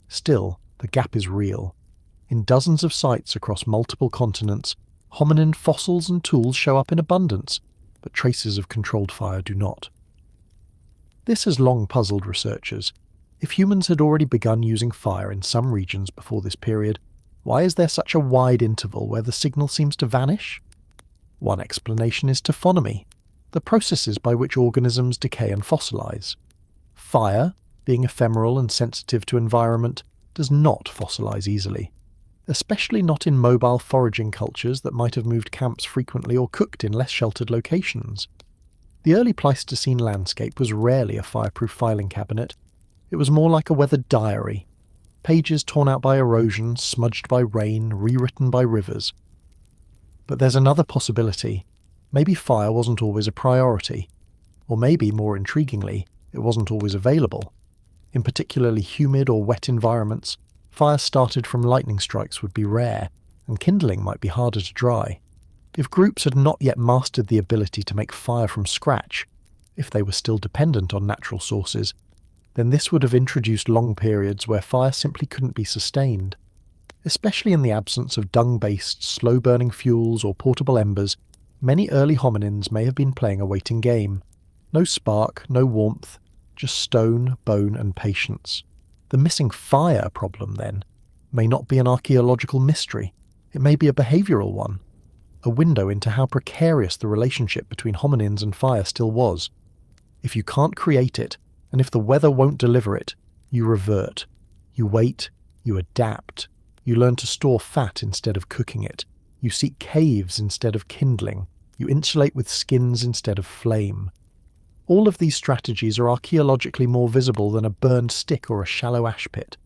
Still, the gap is real. In dozens of sites across multiple continents, hominin fossils and tools show up in abundance, but traces of controlled fire do not. This has long puzzled researchers. If humans had already begun using fire in some regions before this period, why is there such a wide interval where the signal seems to vanish? One explanation is taphonomy, the processes by which organisms decay and fossilize. Fire, being ephemeral and sensitive to environment, does not fossilize easily, especially not in mobile foraging cultures that might have moved camps frequently or cooked in less sheltered locations. The early Pleistocene landscape was rarely a fireproof filing cabinet. It was more like a weathered diary. Pages torn out by erosion, smudged by rain, rewritten by rivers. But there's another possibility. Maybe fire wasn't always a priority. Or maybe, more intriguingly, it wasn't always available. In particularly humid or wet environments, fire started from lightning strikes would be rare, and kindling might be harder to dry. If groups had not yet mastered the ability to make fire from scratch, if they were still dependent on natural sources, then this would have introduced long periods where fire simply couldn't be sustained. Especially in the absence of dung-based, slow-burning fuels or portable embers, many early hominins may have been playing a waiting game. No spark, no warmth, just stone, bone and patience. The missing fire problem, then, may not be an archaeological mystery. It may be a behavioural one. A window into how precarious the relationship between hominins and fire still was. If you can't create it, and if the weather won't deliver it, you revert. You wait, you adapt. You learn to store fat instead of cooking it. You seek caves instead of kindling. You insulate with skins instead of flame. All of these strategies are archaeologically more visible than a burned stick or a shallow ash pit.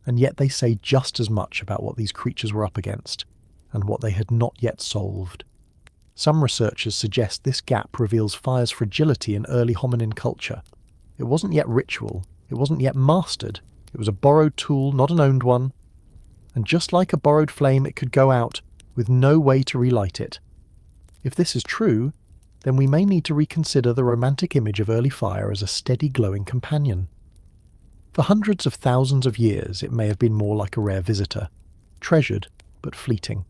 And yet they say just as much about what these creatures were up against, and what they had not yet solved. Some researchers suggest this gap reveals fire's fragility in early hominin culture. It wasn't yet ritual, it wasn't yet mastered, it was a borrowed tool, not an owned one. And just like a borrowed flame, it could go out, with no way to relight it. If this is true, then we may need to reconsider the romantic image of early fire as a steady glowing companion. For hundreds of thousands of years, it may have been more like a rare visitor, treasured but fleeting.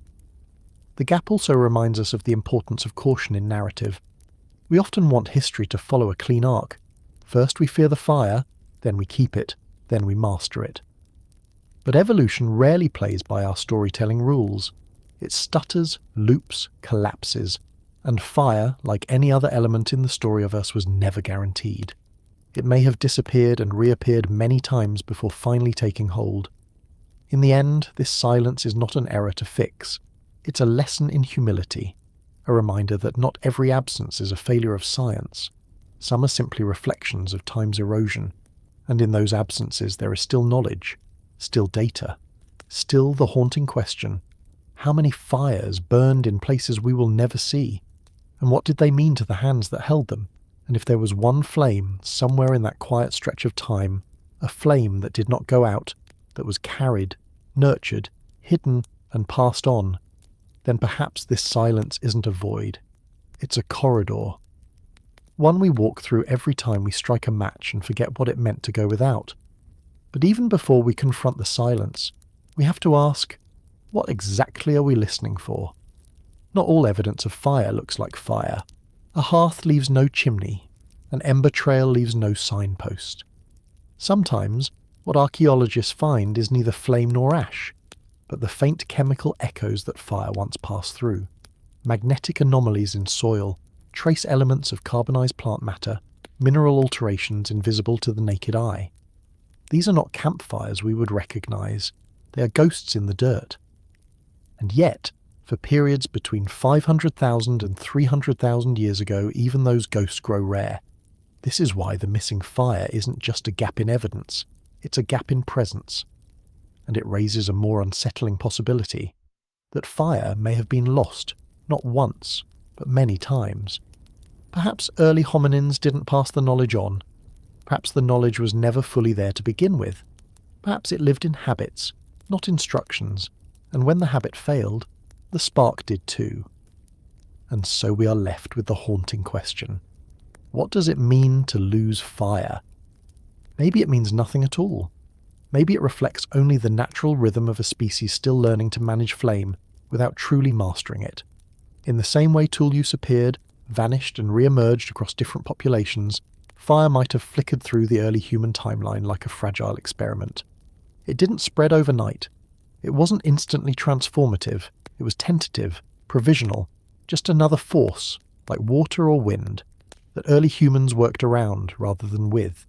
The gap also reminds us of the importance of caution in narrative. We often want history to follow a clean arc. First we fear the fire, then we keep it, then we master it. But evolution rarely plays by our storytelling rules. It stutters, loops, collapses, and fire, like any other element in the story of us, was never guaranteed. It may have disappeared and reappeared many times before finally taking hold. In the end, this silence is not an error to fix. It's a lesson in humility, a reminder that not every absence is a failure of science. Some are simply reflections of time's erosion, and in those absences there is still knowledge, still data, still the haunting question: how many fires burned in places we will never see? And what did they mean to the hands that held them? And if there was one flame somewhere in that quiet stretch of time, a flame that did not go out, that was carried, nurtured, hidden, and passed on, then perhaps this silence isn't a void. It's a corridor. One we walk through every time we strike a match and forget what it meant to go without. But even before we confront the silence, we have to ask, what exactly are we listening for? Not all evidence of fire looks like fire. A hearth leaves no chimney. An ember trail leaves no signpost. Sometimes, what archaeologists find is neither flame nor ash, but the faint chemical echoes that fire once passed through. Magnetic anomalies in soil, trace elements of carbonized plant matter, mineral alterations invisible to the naked eye. These are not campfires we would recognise, they are ghosts in the dirt. And yet, for periods between 500,000 and 300,000 years ago, even those ghosts grow rare. This is why the missing fire isn't just a gap in evidence, it's a gap in presence. And it raises a more unsettling possibility, that fire may have been lost, not once, but many times. Perhaps early hominins didn't pass the knowledge on. Perhaps the knowledge was never fully there to begin with. Perhaps it lived in habits, not instructions, and when the habit failed, the spark did too. And so we are left with the haunting question. What does it mean to lose fire? Maybe it means nothing at all. Maybe it reflects only the natural rhythm of a species still learning to manage flame without truly mastering it. In the same way tool use appeared, vanished and re-emerged across different populations, fire might have flickered through the early human timeline like a fragile experiment. It didn't spread overnight. It wasn't instantly transformative. It was tentative, provisional, just another force, like water or wind, that early humans worked around rather than with.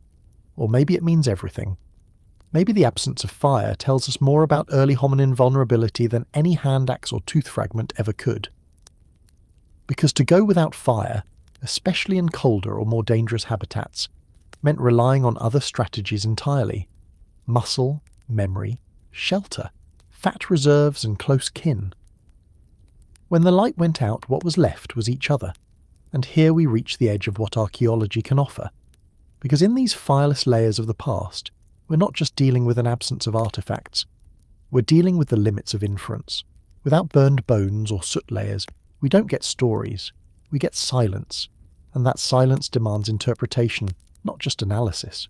Or maybe it means everything. Maybe the absence of fire tells us more about early hominin vulnerability than any hand axe or tooth fragment ever could. Because to go without fire, especially in colder or more dangerous habitats, meant relying on other strategies entirely. Muscle, memory, shelter, fat reserves and close kin. When the light went out, what was left was each other. And here we reach the edge of what archaeology can offer. Because in these fireless layers of the past, we're not just dealing with an absence of artefacts. We're dealing with the limits of inference. Without burned bones or soot layers, we don't get stories. We get silence. And that silence demands interpretation, not just analysis.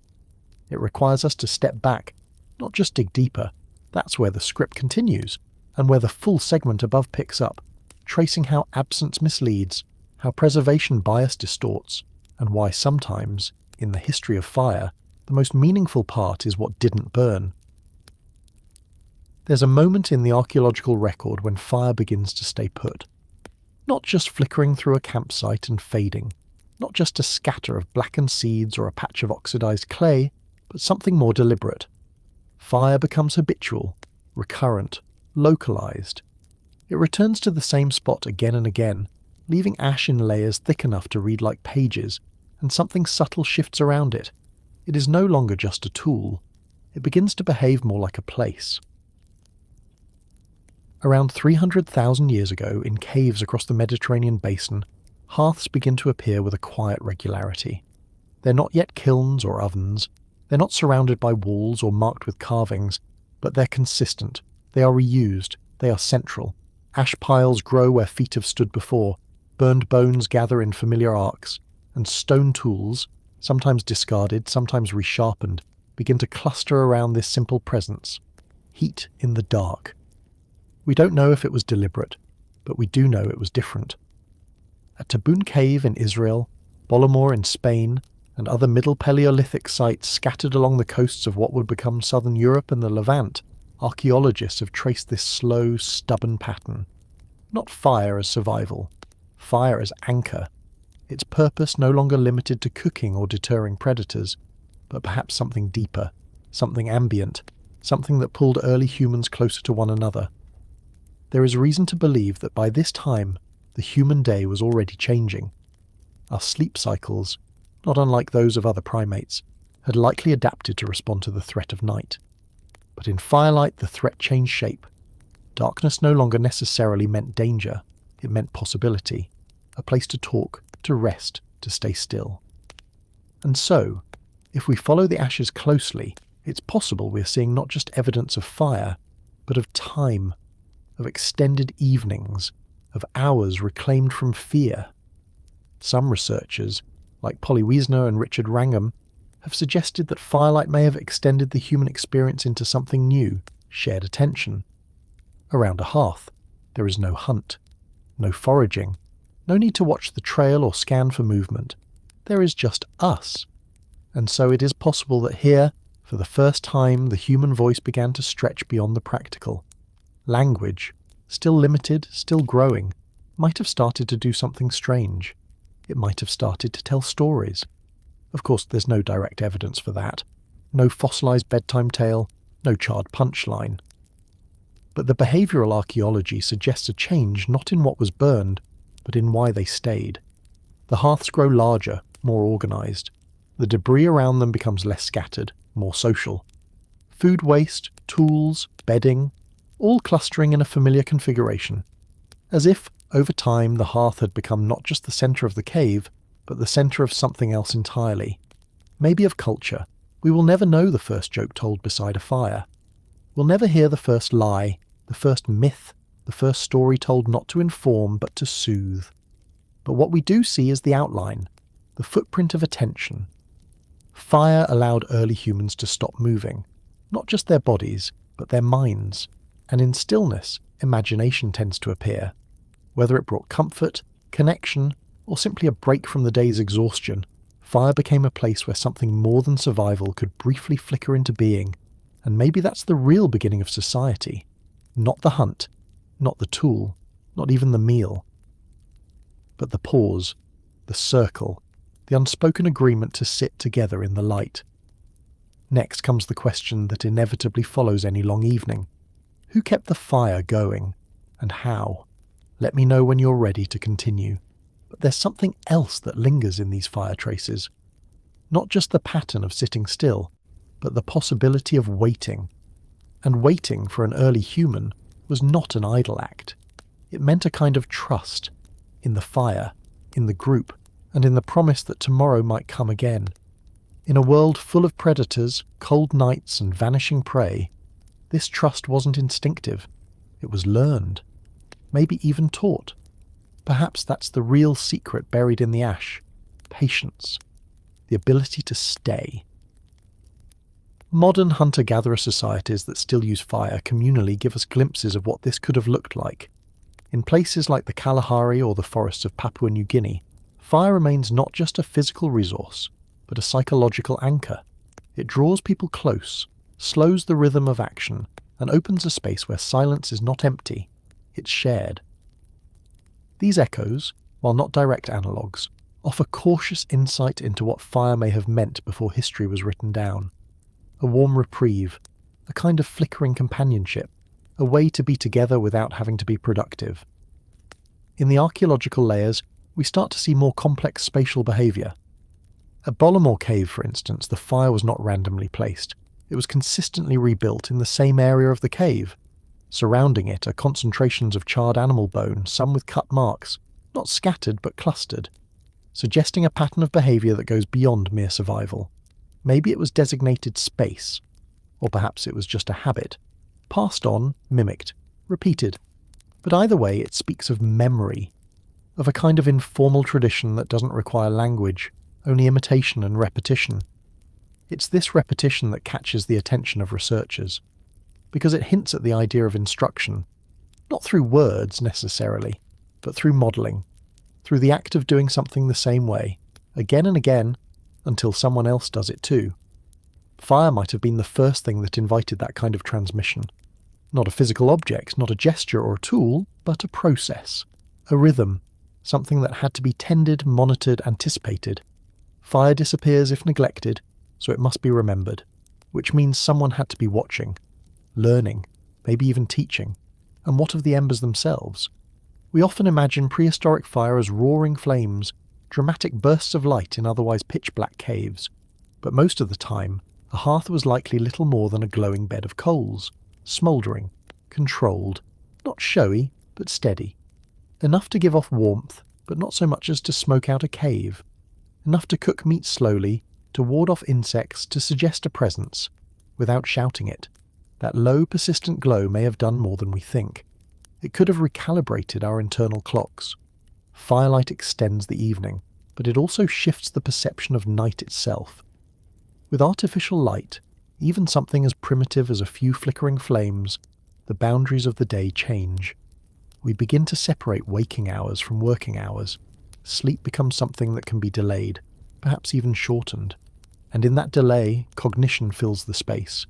It requires us to step back, not just dig deeper. That's where the script continues, and where the full segment above picks up, tracing how absence misleads, how preservation bias distorts, and why sometimes, in the history of fire, the most meaningful part is what didn't burn. There's a moment in the archaeological record when fire begins to stay put. Not just flickering through a campsite and fading, not just a scatter of blackened seeds or a patch of oxidized clay, but something more deliberate. Fire becomes habitual, recurrent, localized. It returns to the same spot again and again, leaving ash in layers thick enough to read like pages, and something subtle shifts around it. It is no longer just a tool. It begins to behave more like a place. Around 300,000 years ago, in caves across the Mediterranean basin, hearths begin to appear with a quiet regularity. They're not yet kilns or ovens. They're not surrounded by walls or marked with carvings, but they're consistent. They are reused. They are central. Ash piles grow where feet have stood before. Burned bones gather in familiar arcs, and stone tools, sometimes discarded, sometimes resharpened, begin to cluster around this simple presence. Heat in the dark. We don't know if it was deliberate, but we do know it was different. At Tabun Cave in Israel, Bolomor in Spain, and other Middle Paleolithic sites scattered along the coasts of what would become southern Europe and the Levant, archaeologists have traced this slow, stubborn pattern. Not fire as survival, fire as anchor. Its purpose no longer limited to cooking or deterring predators, but perhaps something deeper, something ambient, something that pulled early humans closer to one another. There is reason to believe that by this time, the human day was already changing. Our sleep cycles, not unlike those of other primates, had likely adapted to respond to the threat of night. But in firelight, the threat changed shape. Darkness no longer necessarily meant danger, it meant possibility, a place to talk, to rest, to stay still. And so, if we follow the ashes closely, it's possible we're seeing not just evidence of fire, but of time, of extended evenings, of hours reclaimed from fear. Some researchers, like Polly Wiesner and Richard Wrangham, have suggested that firelight may have extended the human experience into something new, shared attention. Around a hearth, there is no hunt, no foraging, no need to watch the trail or scan for movement. There is just us. And so it is possible that here, for the first time, the human voice began to stretch beyond the practical. Language, still limited, still growing, might have started to do something strange. It might have started to tell stories. Of course, there's no direct evidence for that. No fossilised bedtime tale, no charred punchline. But the behavioural archaeology suggests a change not in what was burned, but in why they stayed. The hearths grow larger, more organised. The debris around them becomes less scattered, more social. Food waste, tools, bedding, all clustering in a familiar configuration. As if, over time, the hearth had become not just the centre of the cave, but the centre of something else entirely. Maybe of culture. We will never know the first joke told beside a fire. We'll never hear the first lie, the first myth, the first story told not to inform but to soothe. But what we do see is the outline, the footprint of attention. Fire allowed early humans to stop moving, not just their bodies, but their minds. And in stillness, imagination tends to appear. Whether it brought comfort, connection, or simply a break from the day's exhaustion, fire became a place where something more than survival could briefly flicker into being. And maybe that's the real beginning of society. Not the hunt, not the tool, not even the meal. But the pause, the circle, the unspoken agreement to sit together in the light. Next comes the question that inevitably follows any long evening. Who kept the fire going, and how? Let me know when you're ready to continue. But there's something else that lingers in these fire traces. Not just the pattern of sitting still, but the possibility of waiting. And waiting for an early human was not an idle act. It meant a kind of trust in the fire, in the group, and in the promise that tomorrow might come again. In a world full of predators, cold nights, and vanishing prey, this trust wasn't instinctive. It was learned, maybe even taught. Perhaps that's the real secret buried in the ash. Patience. The ability to stay. Modern hunter-gatherer societies that still use fire communally give us glimpses of what this could have looked like. In places like the Kalahari or the forests of Papua New Guinea, fire remains not just a physical resource, but a psychological anchor. It draws people close, slows the rhythm of action, and opens a space where silence is not empty, it's shared. These echoes, while not direct analogues, offer cautious insight into what fire may have meant before history was written down. A warm reprieve, a kind of flickering companionship, a way to be together without having to be productive. In the archaeological layers, we start to see more complex spatial behaviour. At Bollamore Cave, for instance, the fire was not randomly placed. It was consistently rebuilt in the same area of the cave. Surrounding it are concentrations of charred animal bone, some with cut marks, not scattered but clustered, suggesting a pattern of behaviour that goes beyond mere survival. Maybe it was designated space, or perhaps it was just a habit, passed on, mimicked, repeated. But either way, it speaks of memory, of a kind of informal tradition that doesn't require language, only imitation and repetition. It's this repetition that catches the attention of researchers, because it hints at the idea of instruction, not through words necessarily, but through modelling, through the act of doing something the same way, again and again, until someone else does it too. Fire might have been the first thing that invited that kind of transmission. Not a physical object, not a gesture or a tool, but a process, a rhythm, something that had to be tended, monitored, anticipated. Fire disappears if neglected, so it must be remembered, which means someone had to be watching, learning, maybe even teaching. And what of the embers themselves? We often imagine prehistoric fire as roaring flames, dramatic bursts of light in otherwise pitch-black caves. But most of the time, a hearth was likely little more than a glowing bed of coals, smouldering, controlled, not showy, but steady. Enough to give off warmth, but not so much as to smoke out a cave. Enough to cook meat slowly, to ward off insects, to suggest a presence, without shouting it. That low, persistent glow may have done more than we think. It could have recalibrated our internal clocks. Firelight extends the evening, but it also shifts the perception of night itself. With artificial light, even something as primitive as a few flickering flames, the boundaries of the day change. We begin to separate waking hours from working hours. Sleep becomes something that can be delayed, perhaps even shortened. And in that delay, cognition fills the space.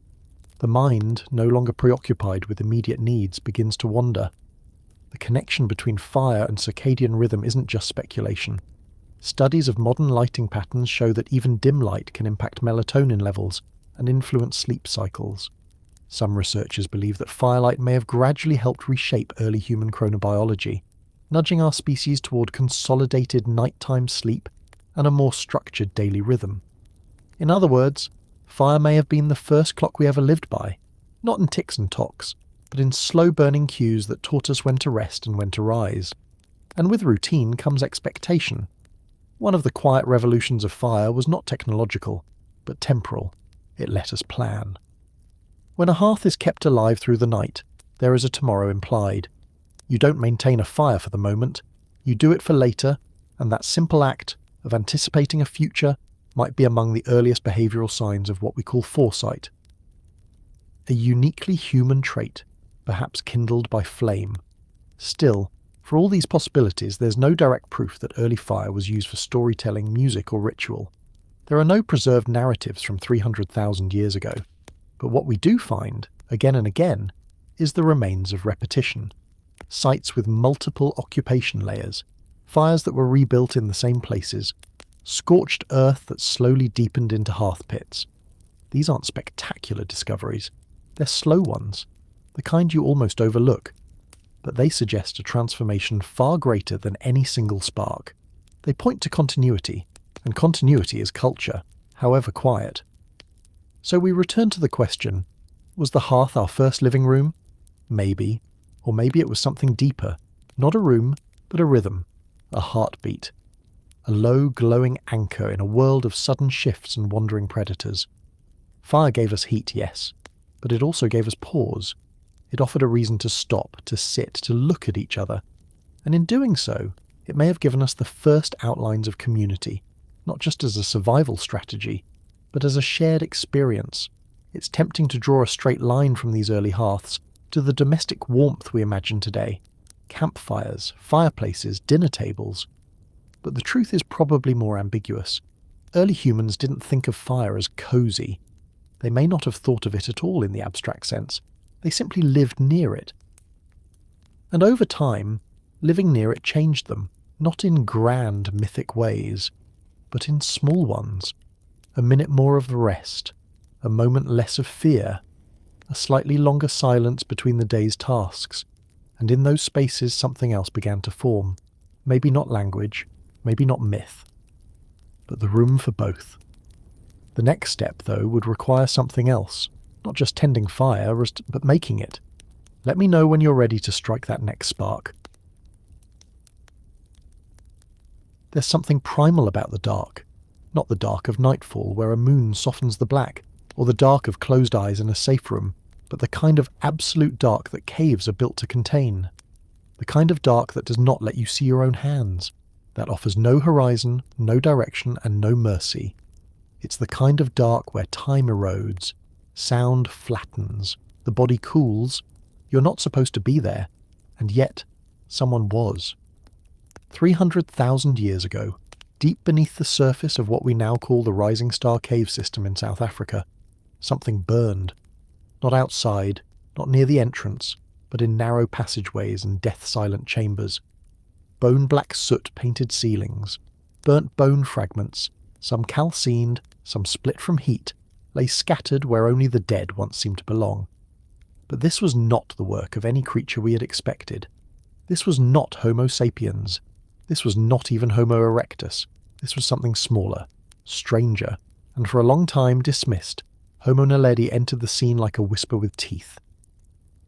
The mind, no longer preoccupied with immediate needs, begins to wander. The connection between fire and circadian rhythm isn't just speculation. Studies of modern lighting patterns show that even dim light can impact melatonin levels and influence sleep cycles. Some researchers believe that firelight may have gradually helped reshape early human chronobiology, nudging our species toward consolidated nighttime sleep and a more structured daily rhythm. In other words, fire may have been the first clock we ever lived by, not in ticks and tocks, but in slow-burning cues that taught us when to rest and when to rise. And with routine comes expectation. One of the quiet revolutions of fire was not technological, but temporal. It let us plan. When a hearth is kept alive through the night, there is a tomorrow implied. You don't maintain a fire for the moment, you do it for later, and that simple act of anticipating a future might be among the earliest behavioural signs of what we call foresight. A uniquely human trait, perhaps kindled by flame. Still, for all these possibilities, there's no direct proof that early fire was used for storytelling, music, or ritual. There are no preserved narratives from 300,000 years ago. But what we do find, again and again, is the remains of repetition. Sites with multiple occupation layers, fires that were rebuilt in the same places, scorched earth that slowly deepened into hearth pits. These aren't spectacular discoveries. They're slow ones, the kind you almost overlook. But they suggest a transformation far greater than any single spark. They point to continuity, and continuity is culture, however quiet. So we return to the question, was the hearth our first living room? Maybe. Or maybe it was something deeper. Not a room, but a rhythm. A heartbeat. A low, glowing anchor in a world of sudden shifts and wandering predators. Fire gave us heat, yes, but it also gave us pause. It offered a reason to stop, to sit, to look at each other. And in doing so, it may have given us the first outlines of community, not just as a survival strategy, but as a shared experience. It's tempting to draw a straight line from these early hearths to the domestic warmth we imagine today. Campfires, fireplaces, dinner tables. But the truth is probably more ambiguous. Early humans didn't think of fire as cozy. They may not have thought of it at all in the abstract sense. They simply lived near it. And over time, living near it changed them, not in grand mythic ways, but in small ones. A minute more of rest, a moment less of fear, a slightly longer silence between the day's tasks, and in those spaces something else began to form. Maybe not language, maybe not myth, but the room for both. The next step, though, would require something else, not just tending fire, but making it. Let me know when you're ready to strike that next spark. There's something primal about the dark. Not the dark of nightfall, where a moon softens the black, or the dark of closed eyes in a safe room, but the kind of absolute dark that caves are built to contain. The kind of dark that does not let you see your own hands, that offers no horizon, no direction, and no mercy. It's the kind of dark where time erodes, sound flattens, the body cools. You're not supposed to be there, and yet someone was. 300,000 years ago, deep beneath the surface of what we now call the Rising Star Cave System in South Africa, something burned. Not outside, not near the entrance, but in narrow passageways and death-silent chambers. Bone-black soot painted ceilings, burnt bone fragments, some calcined, some split from heat, lay scattered where only the dead once seemed to belong. But this was not the work of any creature we had expected. This was not Homo sapiens. This was not even Homo erectus. This was something smaller, stranger, and for a long time dismissed. Homo naledi entered the scene like a whisper with teeth.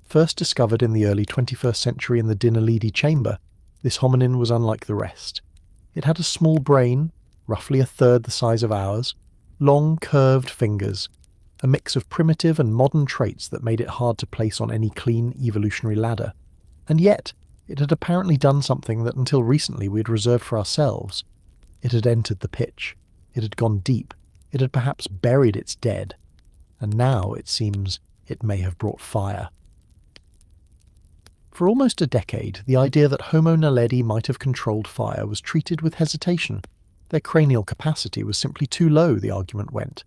First discovered in the early 21st century in the Dinaledi chamber, this hominin was unlike the rest. It had a small brain, roughly a third the size of ours, long curved fingers, a mix of primitive and modern traits that made it hard to place on any clean evolutionary ladder. And yet, it had apparently done something that until recently we had reserved for ourselves. It had entered the pitch. It had gone deep. It had perhaps buried its dead. And now, it seems, it may have brought fire. For almost a decade, the idea that Homo naledi might have controlled fire was treated with hesitation. Their cranial capacity was simply too low, the argument went.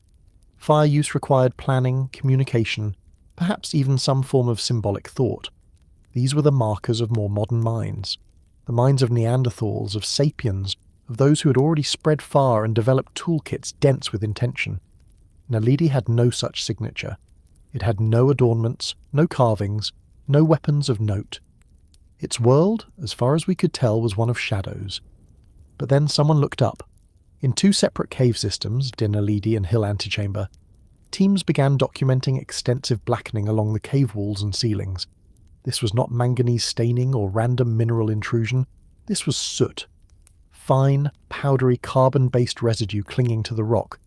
Fire use required planning, communication, perhaps even some form of symbolic thought. These were the markers of more modern minds. The minds of Neanderthals, of sapiens, of those who had already spread far and developed toolkits dense with intention. Naledi had no such signature. It had no adornments, no carvings, no weapons of note. Its world, as far as we could tell, was one of shadows. But then someone looked up. In two separate cave systems, Din Naledi and Hill Antechamber, teams began documenting extensive blackening along the cave walls and ceilings. This was not manganese staining or random mineral intrusion. This was soot. Fine, powdery carbon-based residue clinging to the rock,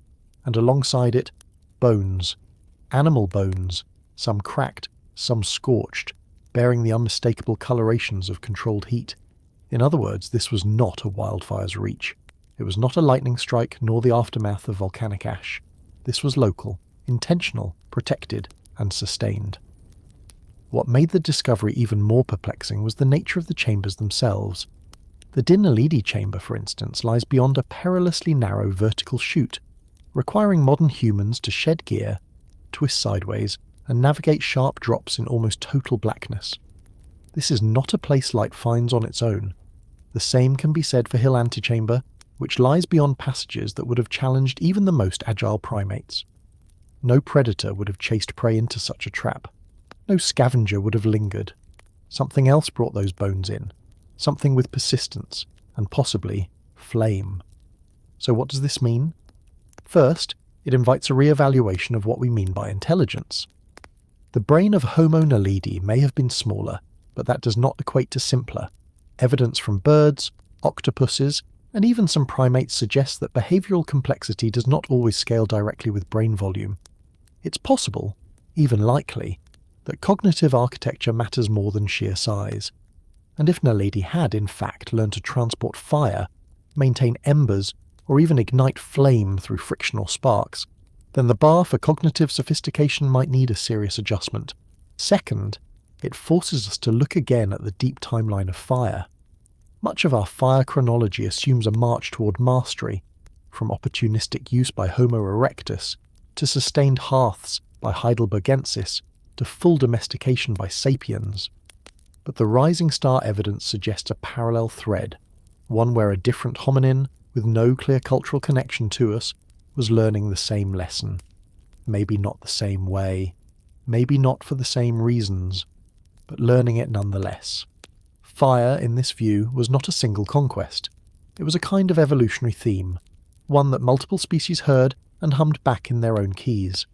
and alongside it, bones. Animal bones, some cracked, some scorched, bearing the unmistakable colorations of controlled heat. In other words, this was not a wildfire's reach. It was not a lightning strike nor the aftermath of volcanic ash. This was local, intentional, protected, and sustained. What made the discovery even more perplexing was the nature of the chambers themselves. The Din Naledi chamber, for instance, lies beyond a perilously narrow vertical chute, requiring modern humans to shed gear, twist sideways, and navigate sharp drops in almost total blackness. This is not a place light finds on its own. The same can be said for Hill Antechamber, which lies beyond passages that would have challenged even the most agile primates. No predator would have chased prey into such a trap. No scavenger would have lingered. Something else brought those bones in. Something with persistence, and possibly flame. So what does this mean? First, it invites a re-evaluation of what we mean by intelligence. The brain of Homo naledi may have been smaller, but that does not equate to simpler. Evidence from birds, octopuses, and even some primates suggests that behavioural complexity does not always scale directly with brain volume. It's possible, even likely, that cognitive architecture matters more than sheer size. And if Naledi had, in fact, learned to transport fire, maintain embers, or even ignite flame through frictional sparks, then the bar for cognitive sophistication might need a serious adjustment. Second, it forces us to look again at the deep timeline of fire. Much of our fire chronology assumes a march toward mastery, from opportunistic use by Homo erectus, to sustained hearths by Heidelbergensis, to full domestication by sapiens. But the rising star evidence suggests a parallel thread, one where a different hominin, with no clear cultural connection to us, was learning the same lesson. Maybe not the same way, maybe not for the same reasons, but learning it nonetheless. Fire, in this view, was not a single conquest. It was a kind of evolutionary theme, one that multiple species heard and hummed back in their own keys.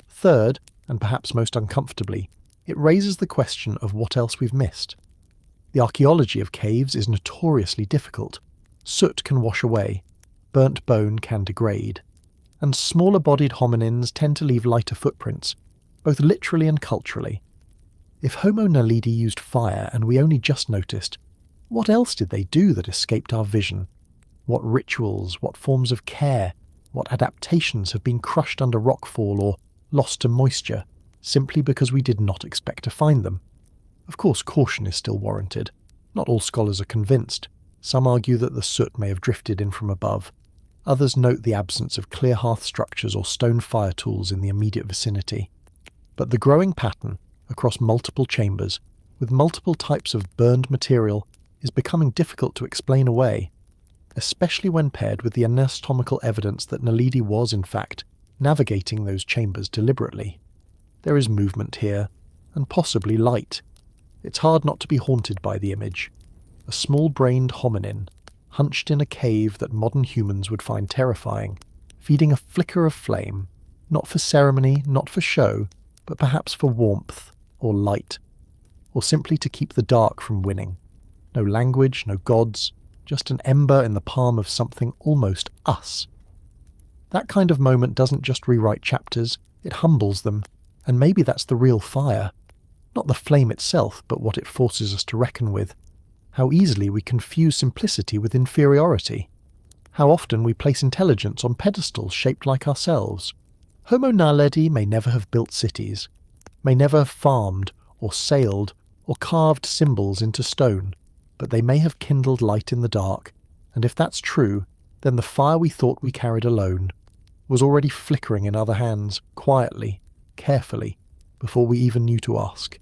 Third, and perhaps most uncomfortably, it raises the question of what else we've missed. The archaeology of caves is notoriously difficult. Soot can wash away, burnt bone can degrade, and smaller-bodied hominins tend to leave lighter footprints, both literally and culturally. If Homo naledi used fire and we only just noticed, what else did they do that escaped our vision? What rituals, what forms of care, what adaptations have been crushed under rockfall or lost to moisture, simply because we did not expect to find them? Of course, caution is still warranted. Not all scholars are convinced. Some argue that the soot may have drifted in from above. Others note the absence of clear hearth structures or stone fire tools in the immediate vicinity. But the growing pattern, across multiple chambers, with multiple types of burned material, is becoming difficult to explain away, especially when paired with the anatomical evidence that Naledi was, in fact, navigating those chambers deliberately. There is movement here, and possibly light. It's hard not to be haunted by the image. A small-brained hominin, hunched in a cave that modern humans would find terrifying, feeding a flicker of flame, not for ceremony, not for show, but perhaps for warmth, or light, or simply to keep the dark from winning. No language, no gods, just an ember in the palm of something almost us. That kind of moment doesn't just rewrite chapters, it humbles them, and maybe that's the real fire. Not the flame itself, but what it forces us to reckon with. How easily we confuse simplicity with inferiority. How often we place intelligence on pedestals shaped like ourselves. Homo naledi may never have built cities, may never have farmed, or sailed, or carved symbols into stone, but they may have kindled light in the dark, and if that's true, then the fire we thought we carried alone was already flickering in other hands, quietly, carefully, before we even knew to ask.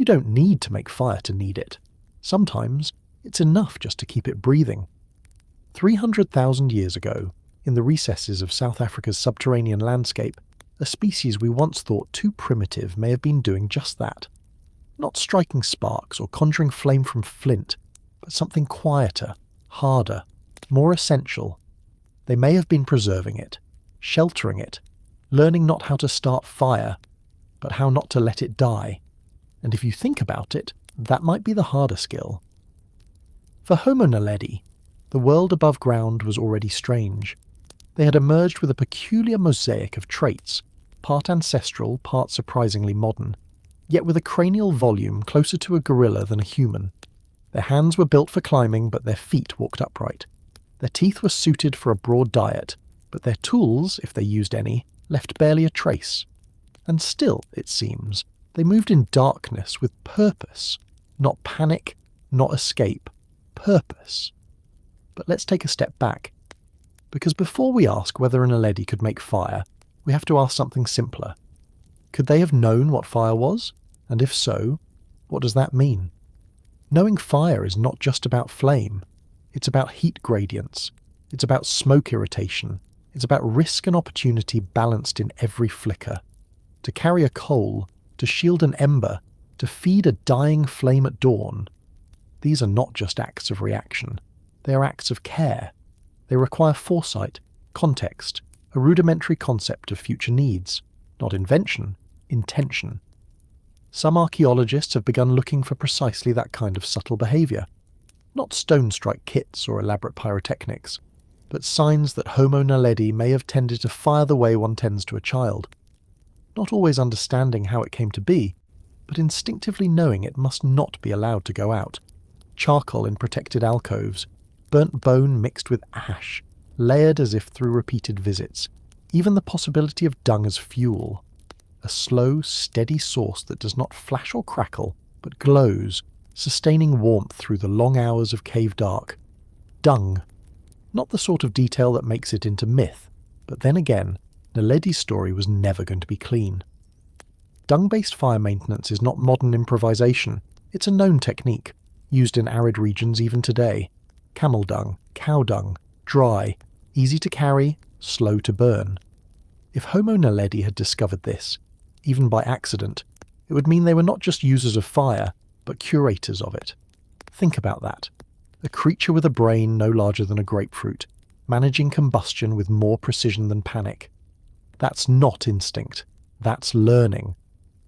You don't need to make fire to need it. Sometimes it's enough just to keep it breathing. 300,000 years ago, in the recesses of South Africa's subterranean landscape, a species we once thought too primitive may have been doing just that. Not striking sparks or conjuring flame from flint, but something quieter, harder, more essential. They may have been preserving it, sheltering it, learning not how to start fire, but how not to let it die. And if you think about it, that might be the harder skill. For Homo naledi, the world above ground was already strange. They had emerged with a peculiar mosaic of traits, part ancestral, part surprisingly modern, yet with a cranial volume closer to a gorilla than a human. Their hands were built for climbing, but their feet walked upright. Their teeth were suited for a broad diet, but their tools, if they used any, left barely a trace. And still, it seems, they moved in darkness with purpose, not panic, not escape, purpose. But let's take a step back, because before we ask whether an Naledi could make fire, we have to ask something simpler. Could they have known what fire was? And if so, what does that mean? Knowing fire is not just about flame. It's about heat gradients. It's about smoke irritation. It's about risk and opportunity balanced in every flicker. To carry a coal, to shield an ember, to feed a dying flame at dawn. These are not just acts of reaction. They are acts of care. They require foresight, context, a rudimentary concept of future needs, not invention, intention. Some archaeologists have begun looking for precisely that kind of subtle behaviour. Not stone-strike kits or elaborate pyrotechnics, but signs that Homo naledi may have tended to fire the way one tends to a child. Not always understanding how it came to be, but instinctively knowing it must not be allowed to go out. Charcoal in protected alcoves, burnt bone mixed with ash, layered as if through repeated visits, even the possibility of dung as fuel. A slow, steady source that does not flash or crackle, but glows, sustaining warmth through the long hours of cave dark. Dung. Not the sort of detail that makes it into myth, but then again, Naledi's story was never going to be clean. Dung-based fire maintenance is not modern improvisation. It's a known technique, used in arid regions even today. Camel dung, cow dung, dry, easy to carry, slow to burn. If Homo naledi had discovered this, even by accident, it would mean they were not just users of fire, but curators of it. Think about that. A creature with a brain no larger than a grapefruit, managing combustion with more precision than panic. That's not instinct. That's learning.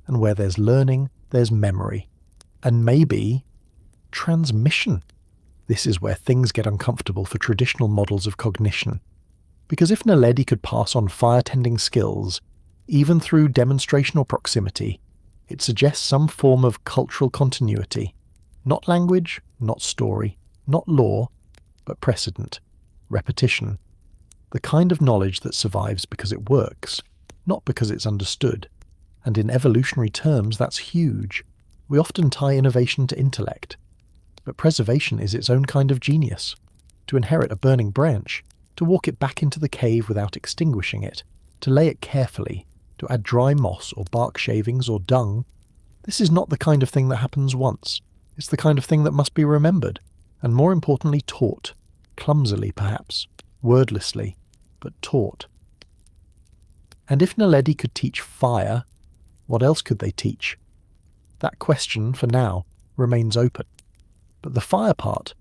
And where there's learning, there's memory. And maybe transmission. This is where things get uncomfortable for traditional models of cognition. Because if Naledi could pass on fire-tending skills, even through demonstration or proximity, it suggests some form of cultural continuity. Not language, not story, not law, but precedent, repetition. The kind of knowledge that survives because it works, not because it's understood. And in evolutionary terms, that's huge. We often tie innovation to intellect. But preservation is its own kind of genius. To inherit a burning branch, to walk it back into the cave without extinguishing it, to lay it carefully, to add dry moss or bark shavings or dung. This is not the kind of thing that happens once. It's the kind of thing that must be remembered, and more importantly taught, clumsily perhaps, wordlessly, but taught. And if Naledi could teach fire, what else could they teach? That question, for now, remains open. But the fire part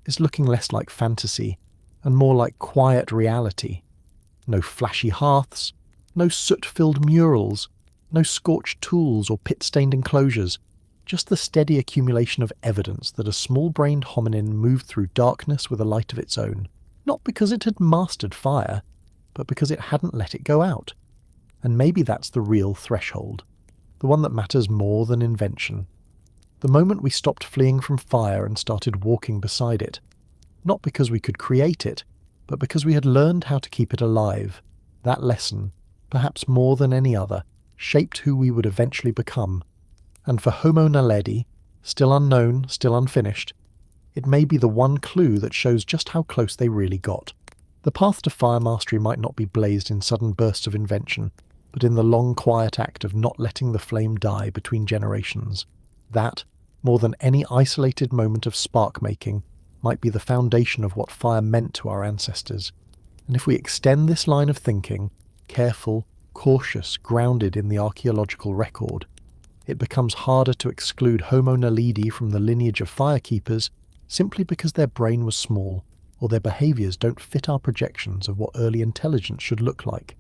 is looking less like fantasy and more like quiet reality. No flashy hearths, no soot-filled murals, no scorched tools or pit-stained enclosures, just the steady accumulation of evidence that a small-brained hominin moved through darkness with a light of its own, not because it had mastered fire, but because it hadn't let it go out. And maybe that's the real threshold, the one that matters more than invention. The moment we stopped fleeing from fire and started walking beside it, not because we could create it, but because we had learned how to keep it alive. That lesson, perhaps more than any other, shaped who we would eventually become. And for Homo naledi, still unknown, still unfinished, it may be the one clue that shows just how close they really got. The path to fire mastery might not be blazed in sudden bursts of invention, but in the long quiet act of not letting the flame die between generations. That, more than any isolated moment of spark making, might be the foundation of what fire meant to our ancestors. And if we extend this line of thinking, careful, cautious, grounded in the archaeological record, it becomes harder to exclude Homo naledi from the lineage of firekeepers simply because their brain was small or their behaviours don't fit our projections of what early intelligence should look like.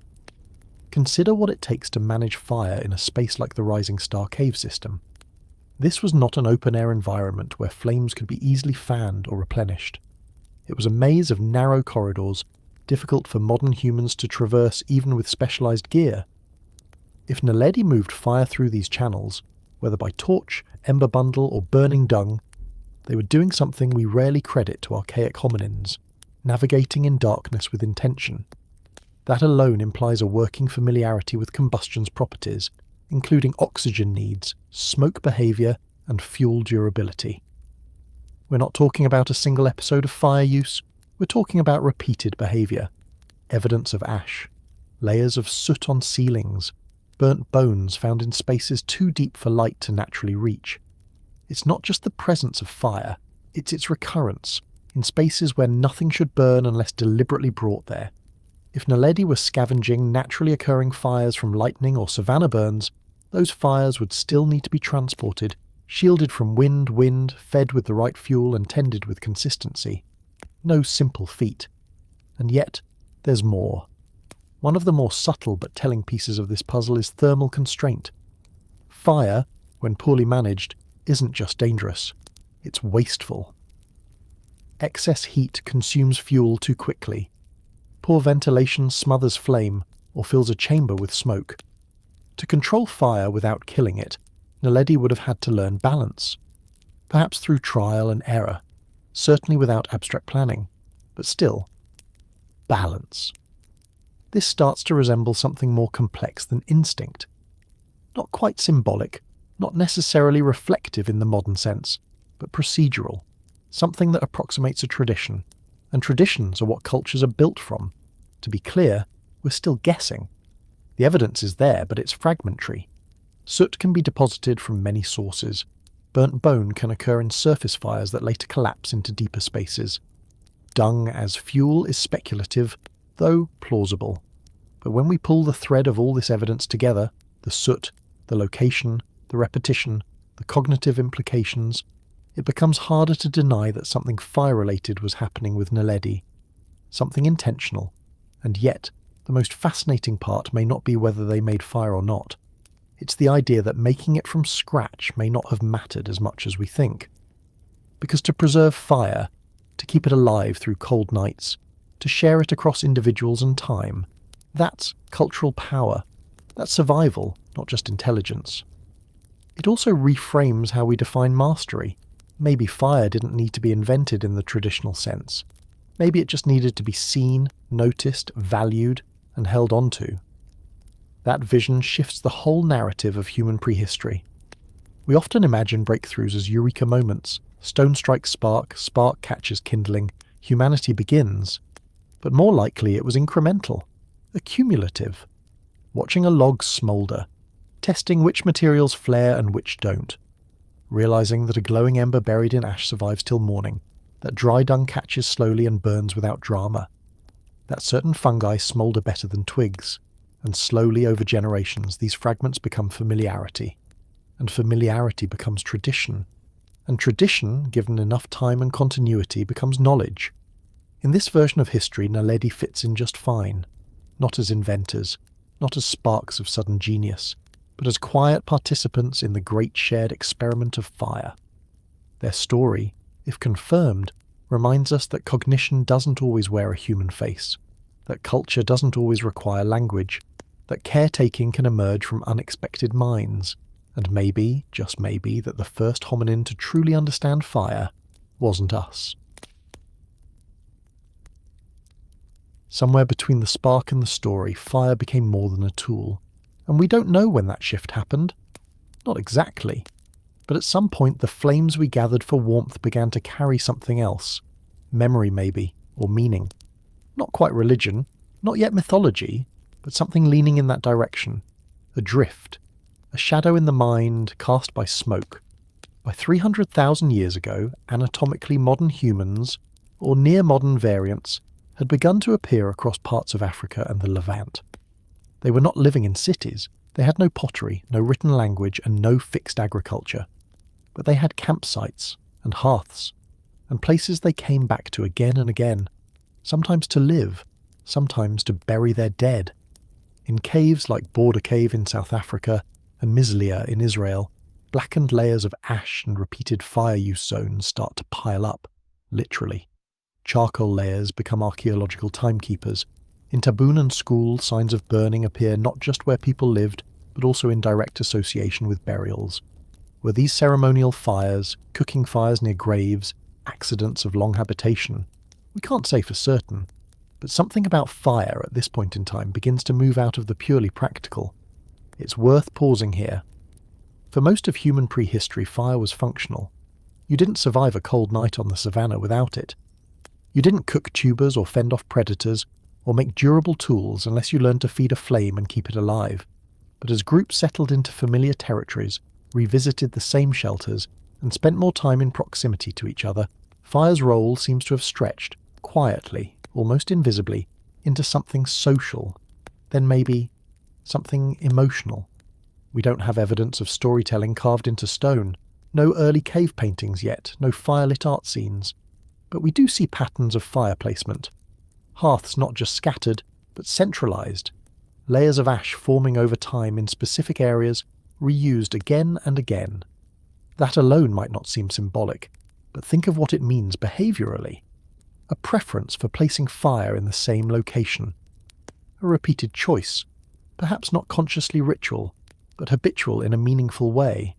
Consider what it takes to manage fire in a space like the Rising Star cave system. This was not an open-air environment where flames could be easily fanned or replenished. It was a maze of narrow corridors, difficult for modern humans to traverse even with specialised gear. If Naledi moved fire through these channels, whether by torch, ember bundle or burning dung, they were doing something we rarely credit to archaic hominins, navigating in darkness with intention. That alone implies a working familiarity with combustion's properties, including oxygen needs, smoke behaviour, and fuel durability. We're not talking about a single episode of fire use, we're talking about repeated behaviour, evidence of ash, layers of soot on ceilings, burnt bones found in spaces too deep for light to naturally reach. It's not just the presence of fire, it's its recurrence, in spaces where nothing should burn unless deliberately brought there. If Naledi were scavenging naturally occurring fires from lightning or savanna burns, those fires would still need to be transported, shielded from wind, fed with the right fuel and tended with consistency. No simple feat. And yet, there's more. One of the more subtle but telling pieces of this puzzle is thermal constraint. Fire, when poorly managed, isn't just dangerous, it's wasteful. Excess heat consumes fuel too quickly. Poor ventilation smothers flame or fills a chamber with smoke. To control fire without killing it, Naledi would have had to learn balance. Perhaps through trial and error, certainly without abstract planning, but still, balance. This starts to resemble something more complex than instinct. Not quite symbolic, not necessarily reflective in the modern sense, but procedural, something that approximates a tradition, and traditions are what cultures are built from. To be clear, we're still guessing. The evidence is there, but it's fragmentary. Soot can be deposited from many sources. Burnt bone can occur in surface fires that later collapse into deeper spaces. Dung as fuel is speculative, though plausible. But when we pull the thread of all this evidence together, the soot, the location, the repetition, the cognitive implications, it becomes harder to deny that something fire-related was happening with Naledi. Something intentional. And yet, the most fascinating part may not be whether they made fire or not. It's the idea that making it from scratch may not have mattered as much as we think. Because to preserve fire, to keep it alive through cold nights, to share it across individuals and time, that's cultural power. That's survival, not just intelligence. It also reframes how we define mastery. Maybe fire didn't need to be invented in the traditional sense. Maybe it just needed to be seen, noticed, valued, and held on to. That vision shifts the whole narrative of human prehistory. We often imagine breakthroughs as eureka moments. Stone strikes spark, spark catches kindling, humanity begins. But more likely it was incremental, accumulative. Watching a log smoulder, testing which materials flare and which don't. Realizing that a glowing ember buried in ash survives till morning, that dry dung catches slowly and burns without drama, that certain fungi smoulder better than twigs, and slowly over generations these fragments become familiarity, and familiarity becomes tradition, and tradition, given enough time and continuity, becomes knowledge. In this version of history, Naledi fits in just fine, not as inventors, not as sparks of sudden genius, but as quiet participants in the great shared experiment of fire. Their story, if confirmed, reminds us that cognition doesn't always wear a human face, that culture doesn't always require language, that caretaking can emerge from unexpected minds, and maybe, just maybe, that the first hominin to truly understand fire wasn't us. Somewhere between the spark and the story, fire became more than a tool, and we don't know when that shift happened. Not exactly. But at some point the flames we gathered for warmth began to carry something else. Memory maybe, or meaning. Not quite religion, not yet mythology, but something leaning in that direction. A drift. A shadow in the mind cast by smoke. By 300,000 years ago, anatomically modern humans, or near-modern variants, had begun to appear across parts of Africa and the Levant. They were not living in cities. They had no pottery, no written language, and no fixed agriculture. But they had campsites and hearths, and places they came back to again and again, sometimes to live, sometimes to bury their dead. In caves like Border Cave in South Africa and Mislia in Israel, blackened layers of ash and repeated fire use zones start to pile up, literally. Charcoal layers become archaeological timekeepers. In Tabun and School, signs of burning appear not just where people lived, but also in direct association with burials. Were these ceremonial fires, cooking fires near graves, accidents of long habitation? We can't say for certain, but something about fire at this point in time begins to move out of the purely practical. It's worth pausing here. For most of human prehistory, fire was functional. You didn't survive a cold night on the savannah without it. You didn't cook tubers or fend off predators, or make durable tools unless you learned to feed a flame and keep it alive. But as groups settled into familiar territories, revisited the same shelters, and spent more time in proximity to each other, fire's role seems to have stretched, quietly, almost invisibly, into something social, then maybe something emotional. We don't have evidence of storytelling carved into stone, no early cave paintings yet, no firelit art scenes. But we do see patterns of fire placement. Hearths not just scattered, but centralised. Layers of ash forming over time in specific areas, reused again and again. That alone might not seem symbolic, but think of what it means behaviourally. A preference for placing fire in the same location. A repeated choice, perhaps not consciously ritual, but habitual in a meaningful way.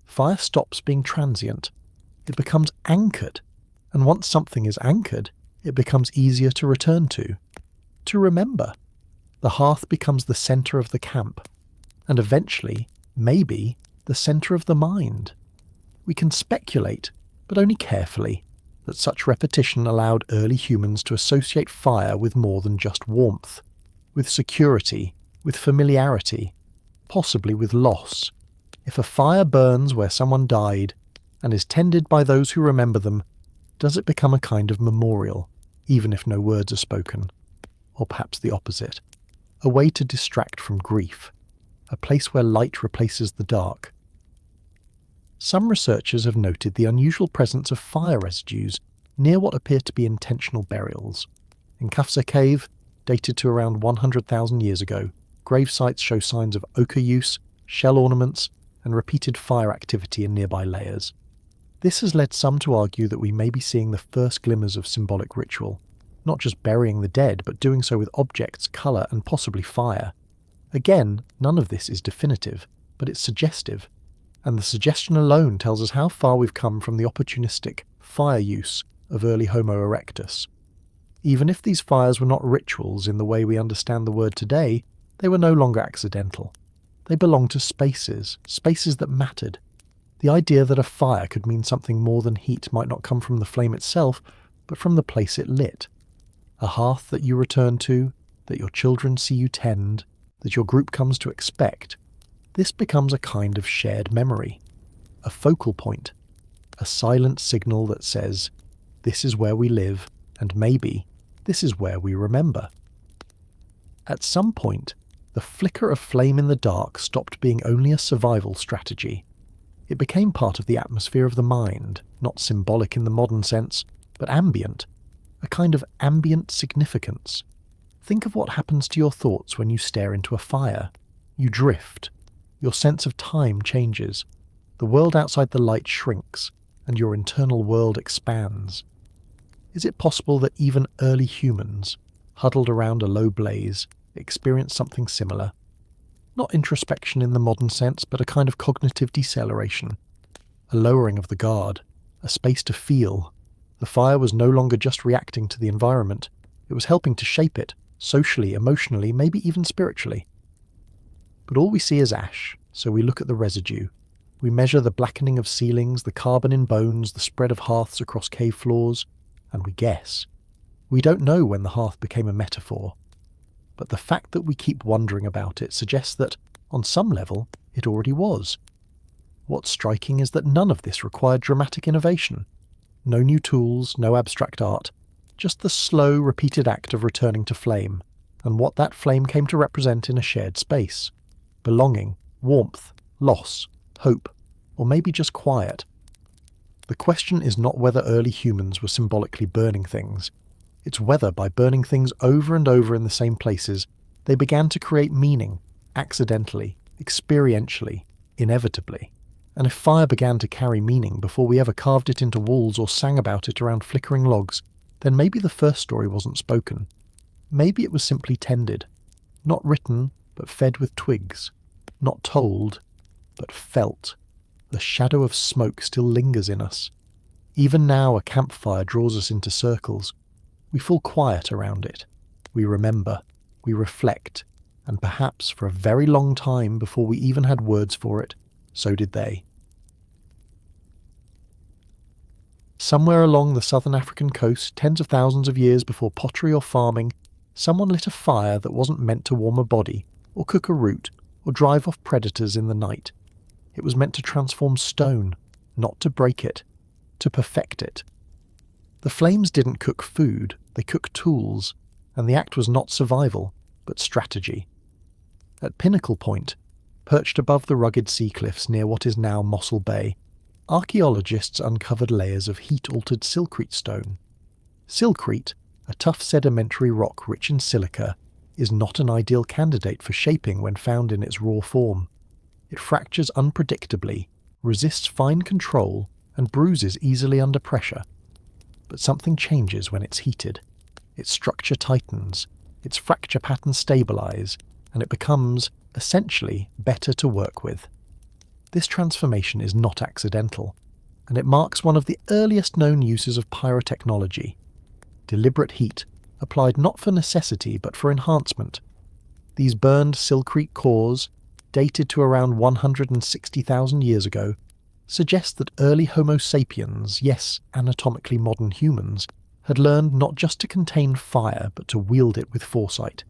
Fire stops being transient. It becomes anchored. And once something is anchored, it becomes easier to return to remember. The hearth becomes the centre of the camp, and eventually, maybe, the centre of the mind. We can speculate, but only carefully, that such repetition allowed early humans to associate fire with more than just warmth, with security, with familiarity, possibly with loss. If a fire burns where someone died, and is tended by those who remember them, does it become a kind of memorial, even if no words are spoken? Or perhaps the opposite. A way to distract from grief. A place where light replaces the dark. Some researchers have noted the unusual presence of fire residues near what appear to be intentional burials. In Kafsa Cave, dated to around 100,000 years ago, grave sites show signs of ochre use, shell ornaments, and repeated fire activity in nearby layers. This has led some to argue that we may be seeing the first glimmers of symbolic ritual, not just burying the dead, but doing so with objects, colour, and possibly fire. Again, none of this is definitive, but it's suggestive, and the suggestion alone tells us how far we've come from the opportunistic fire use of early Homo erectus. Even if these fires were not rituals in the way we understand the word today, they were no longer accidental. They belonged to spaces that mattered. The idea that a fire could mean something more than heat might not come from the flame itself, but from the place it lit. A hearth that you return to, that your children see you tend, that your group comes to expect. This becomes a kind of shared memory, a focal point, a silent signal that says, this is where we live, and maybe this is where we remember. At some point, the flicker of flame in the dark stopped being only a survival strategy. It became part of the atmosphere of the mind, not symbolic in the modern sense, but ambient, a kind of ambient significance. Think of what happens to your thoughts when you stare into a fire. You drift. Your sense of time changes. The world outside the light shrinks, and your internal world expands. Is it possible that even early humans, huddled around a low blaze, experienced something similar? Not introspection in the modern sense, but a kind of cognitive deceleration. A lowering of the guard. A space to feel. The fire was no longer just reacting to the environment. It was helping to shape it, socially, emotionally, maybe even spiritually. But all we see is ash, so we look at the residue. We measure the blackening of ceilings, the carbon in bones, the spread of hearths across cave floors, and we guess. We don't know when the hearth became a metaphor. But the fact that we keep wondering about it suggests that, on some level, it already was. What's striking is that none of this required dramatic innovation. No new tools, no abstract art, just the slow, repeated act of returning to flame, and what that flame came to represent in a shared space. Belonging, warmth, loss, hope, or maybe just quiet. The question is not whether early humans were symbolically burning things. It's whether, by burning things over and over in the same places, they began to create meaning, accidentally, experientially, inevitably. And if fire began to carry meaning before we ever carved it into walls or sang about it around flickering logs, then maybe the first story wasn't spoken. Maybe it was simply tended. Not written, but fed with twigs. Not told, but felt. The shadow of smoke still lingers in us. Even now a campfire draws us into circles. We fall quiet around it. We remember. We reflect. And perhaps for a very long time before we even had words for it, so did they. Somewhere along the southern African coast, tens of thousands of years before pottery or farming, someone lit a fire that wasn't meant to warm a body, or cook a root, or drive off predators in the night. It was meant to transform stone, not to break it, to perfect it. The flames didn't cook food, they cooked tools, and the act was not survival, but strategy. At Pinnacle Point, perched above the rugged sea cliffs near what is now Mossel Bay, archaeologists uncovered layers of heat-altered silkrete stone. Silkrete, a tough sedimentary rock rich in silica, is not an ideal candidate for shaping when found in its raw form. It fractures unpredictably, resists fine control, and bruises easily under pressure. But something changes when it's heated. Its structure tightens, its fracture patterns stabilize, and it becomes, essentially, better to work with. This transformation is not accidental, and it marks one of the earliest known uses of pyrotechnology. Deliberate heat, applied not for necessity but for enhancement. These burned silkrete cores, dated to around 160,000 years ago, suggest that early Homo sapiens, yes, anatomically modern humans, had learned not just to contain fire but to wield it with foresight.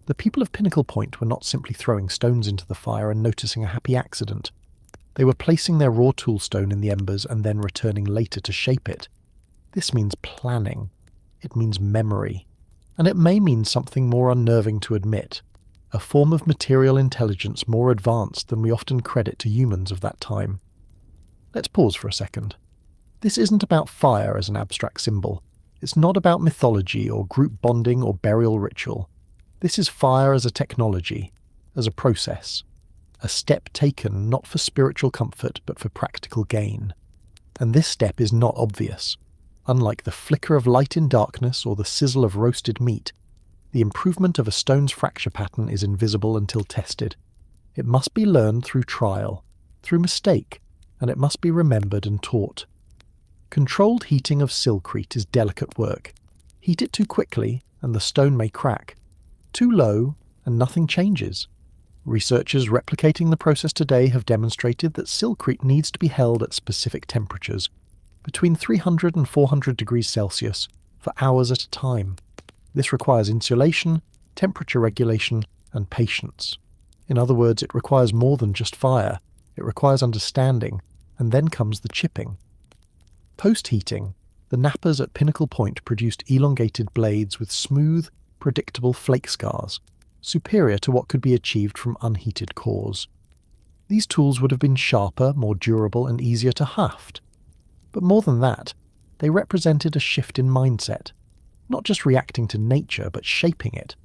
The people of Pinnacle Point were not simply throwing stones into the fire and noticing a happy accident. They were placing their raw toolstone in the embers and then returning later to shape it. This means planning. It means memory. And it may mean something more unnerving to admit, a form of material intelligence more advanced than we often credit to humans of that time. Let's pause for a second. This isn't about fire as an abstract symbol. It's not about mythology or group bonding or burial ritual. This is fire as a technology, as a process, a step taken not for spiritual comfort but for practical gain. And this step is not obvious. Unlike the flicker of light in darkness or the sizzle of roasted meat, the improvement of a stone's fracture pattern is invisible until tested. It must be learned through trial, through mistake, and it must be remembered and taught. Controlled heating of silkrete is delicate work. Heat it too quickly, and the stone may crack. Too low, and nothing changes. Researchers replicating the process today have demonstrated that silkrete needs to be held at specific temperatures, between 300 and 400 degrees Celsius, for hours at a time. This requires insulation, temperature regulation, and patience. In other words, it requires more than just fire. It requires understanding, and then comes the chipping. Post-heating, the nappers at Pinnacle Point produced elongated blades with smooth, predictable flake scars, superior to what could be achieved from unheated cores. These tools would have been sharper, more durable, and easier to haft. But more than that, they represented a shift in mindset, not just reacting to nature, but shaping it,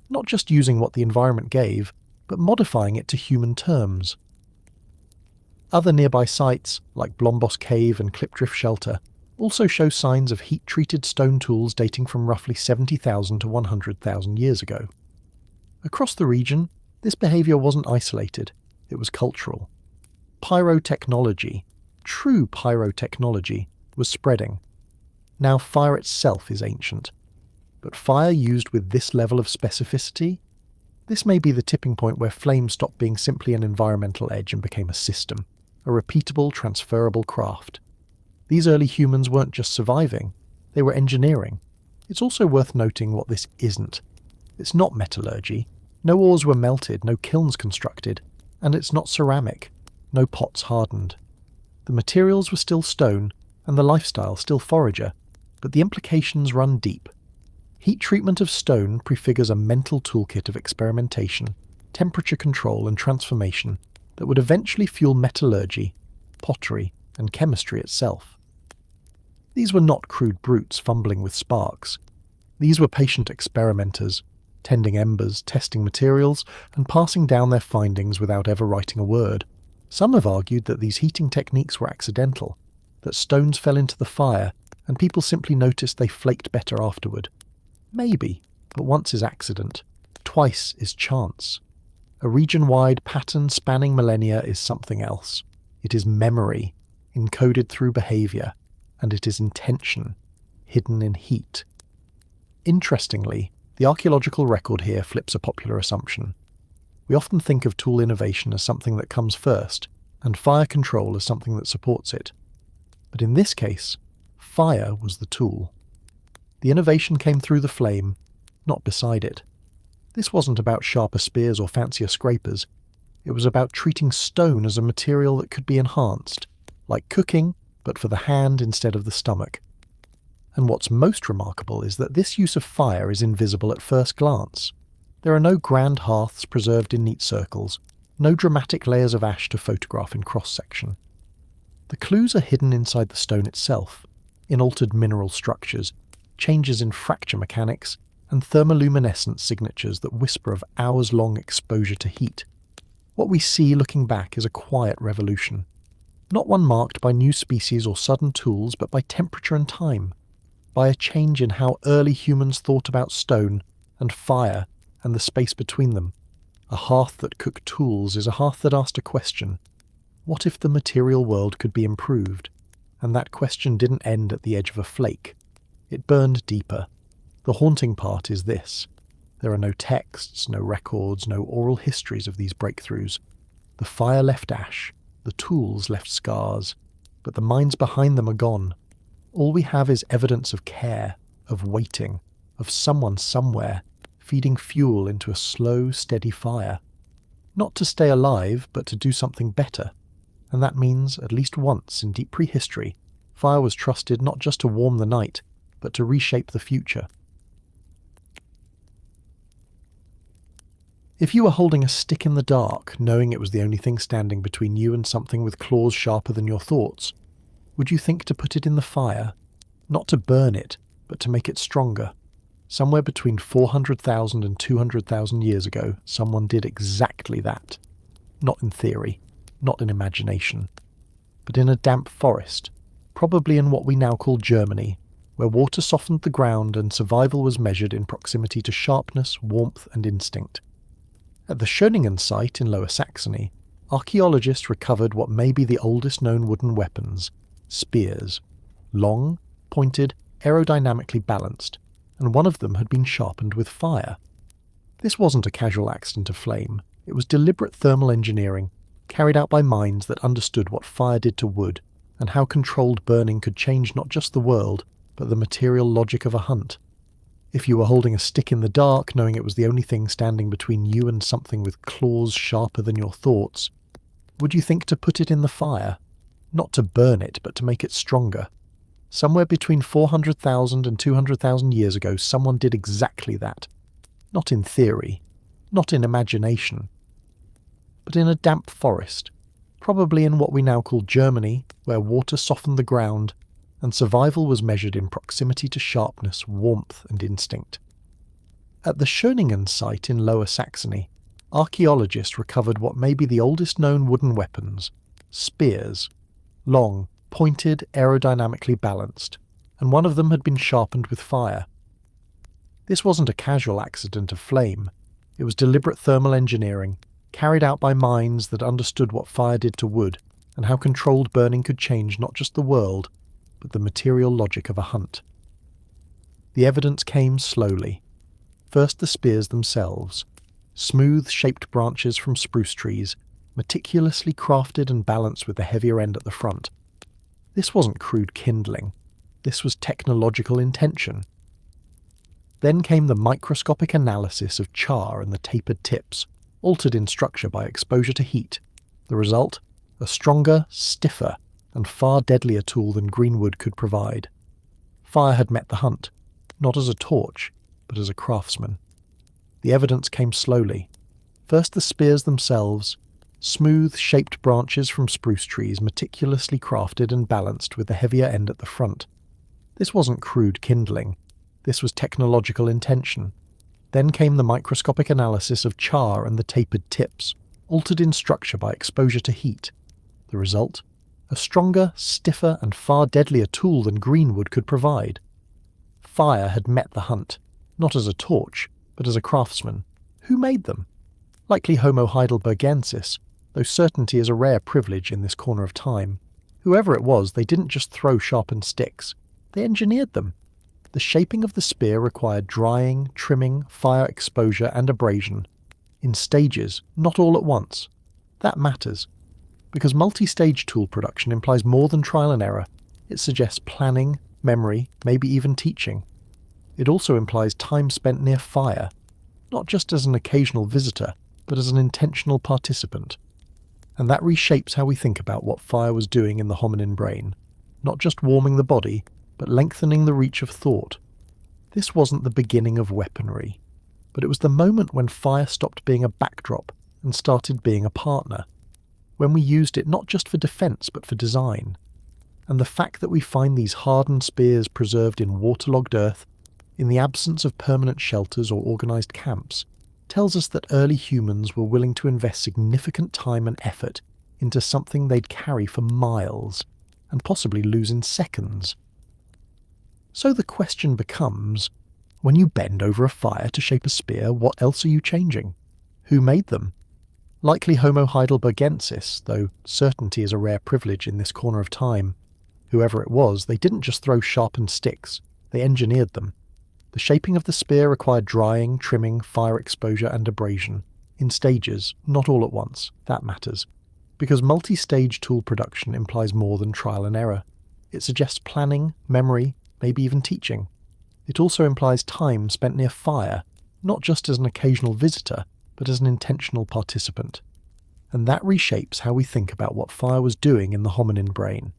not just using what the environment gave, but modifying it to human terms. Other nearby sites, like Blombos Cave and Clipdrift Shelter, also show signs of heat-treated stone tools dating from roughly 70,000 to 100,000 years ago. Across the region, this behaviour wasn't isolated, it was cultural. Pyrotechnology, true pyrotechnology, was spreading. Now fire itself is ancient. But fire used with this level of specificity? This may be the tipping point where flame stopped being simply an environmental edge and became a system, a repeatable, transferable craft. These early humans weren't just surviving, they were engineering. It's also worth noting what this isn't. It's not metallurgy. No ores were melted, no kilns constructed, and it's not ceramic. No pots hardened. The materials were still stone, and the lifestyle still forager, but the implications run deep. Heat treatment of stone prefigures a mental toolkit of experimentation, temperature control and transformation that would eventually fuel metallurgy, pottery, and chemistry itself. These were not crude brutes fumbling with sparks. These were patient experimenters, tending embers, testing materials, and passing down their findings without ever writing a word. Some have argued that these heating techniques were accidental, that stones fell into the fire and people simply noticed they flaked better afterward. Maybe, but once is accident, twice is chance. A region-wide pattern spanning millennia is something else. It is memory, encoded through behaviour, and it is intention, hidden in heat. Interestingly, the archaeological record here flips a popular assumption. We often think of tool innovation as something that comes first, and fire control as something that supports it. But in this case, fire was the tool. The innovation came through the flame, not beside it. This wasn't about sharper spears or fancier scrapers. It was about treating stone as a material that could be enhanced, like cooking, but for the hand instead of the stomach. And what's most remarkable is that this use of fire is invisible at first glance. There are no grand hearths preserved in neat circles, no dramatic layers of ash to photograph in cross-section. The clues are hidden inside the stone itself, in altered mineral structures, changes in fracture mechanics, and thermoluminescent signatures that whisper of hours-long exposure to heat. What we see looking back is a quiet revolution, not one marked by new species or sudden tools, but by temperature and time, by a change in how early humans thought about stone and fire and the space between them. A hearth that cooked tools is a hearth that asked a question. What if the material world could be improved? And that question didn't end at the edge of a flake. It burned deeper. The haunting part is this. There are no texts, no records, no oral histories of these breakthroughs. The fire left ash, the tools left scars, but the minds behind them are gone. All we have is evidence of care, of waiting, of someone somewhere, feeding fuel into a slow, steady fire. Not to stay alive, but to do something better. And that means, at least once in deep prehistory, fire was trusted not just to warm the night, but to reshape the future. If you were holding a stick in the dark, knowing it was the only thing standing between you and something with claws sharper than your thoughts, would you think to put it in the fire? Not to burn it, but to make it stronger. Somewhere between 400,000 and 200,000 years ago, someone did exactly that. Not in theory, not in imagination, but in a damp forest, probably in what we now call Germany, where water softened the ground and survival was measured in proximity to sharpness, warmth, and instinct. At the Schöningen site in Lower Saxony, archaeologists recovered what may be the oldest known wooden weapons, spears. Long, pointed, aerodynamically balanced, and one of them had been sharpened with fire. This wasn't a casual accident of flame. It was deliberate thermal engineering, carried out by minds that understood what fire did to wood, and how controlled burning could change not just the world, but the material logic of a hunt. If you were holding a stick in the dark, knowing it was the only thing standing between you and something with claws sharper than your thoughts, would you think to put it in the fire? Not to burn it, but to make it stronger. Somewhere between 400,000 and 200,000 years ago, someone did exactly that. Not in theory, not in imagination, but in a damp forest, probably in what we now call Germany, where water softened the ground, and survival was measured in proximity to sharpness, warmth, and instinct. At the Schöningen site in Lower Saxony, archaeologists recovered what may be the oldest known wooden weapons, spears. Long, pointed, aerodynamically balanced, and one of them had been sharpened with fire. This wasn't a casual accident of flame. It was deliberate thermal engineering, carried out by minds that understood what fire did to wood, and how controlled burning could change not just the world, but the material logic of a hunt. The evidence came slowly. First the spears themselves, smooth-shaped branches from spruce trees, meticulously crafted and balanced with the heavier end at the front. This wasn't crude kindling. This was technological intention. Then came the microscopic analysis of char and the tapered tips, altered in structure by exposure to heat. The result? a stronger, stiffer, and far deadlier tool than green wood could provide. Fire had met the hunt, not as a torch, but as a craftsman. The evidence came slowly. First the spears themselves, smooth, shaped branches from spruce trees meticulously crafted and balanced with the heavier end at the front. This wasn't crude kindling. This was technological intention. Then came the microscopic analysis of char and the tapered tips, altered in structure by exposure to heat. The result? A stronger, stiffer, and far deadlier tool than green wood could provide. Fire had met the hunt, not as a torch, but as a craftsman. Who made them? Likely Homo heidelbergensis, though certainty is a rare privilege in this corner of time. Whoever it was, they didn't just throw sharpened sticks. They engineered them. The shaping of the spear required drying, trimming, fire exposure, and abrasion. In stages, not all at once. That matters. Because multi-stage tool production implies more than trial and error. It suggests planning, memory, maybe even teaching. It also implies time spent near fire, not just as an occasional visitor, but as an intentional participant. And that reshapes how we think about what fire was doing in the hominin brain, not just warming the body, but lengthening the reach of thought. This wasn't the beginning of weaponry, but it was the moment when fire stopped being a backdrop and started being a partner, when we used it not just for defense but for design. And the fact that we find these hardened spears preserved in waterlogged earth, in the absence of permanent shelters or organized camps, tells us that early humans were willing to invest significant time and effort into something they'd carry for miles, and possibly lose in seconds. So the question becomes, when you bend over a fire to shape a spear, what else are you changing? Who made them? Likely Homo heidelbergensis, though certainty is a rare privilege in this corner of time. Whoever it was, they didn't just throw sharpened sticks, they engineered them. The shaping of the spear required drying, trimming, fire exposure, and abrasion. In stages, not all at once. That matters. Because multi-stage tool production implies more than trial and error. It suggests planning, memory, maybe even teaching. It also implies time spent near fire, not just as an occasional visitor, but as an intentional participant. And that reshapes how we think about what fire was doing in the hominin brain.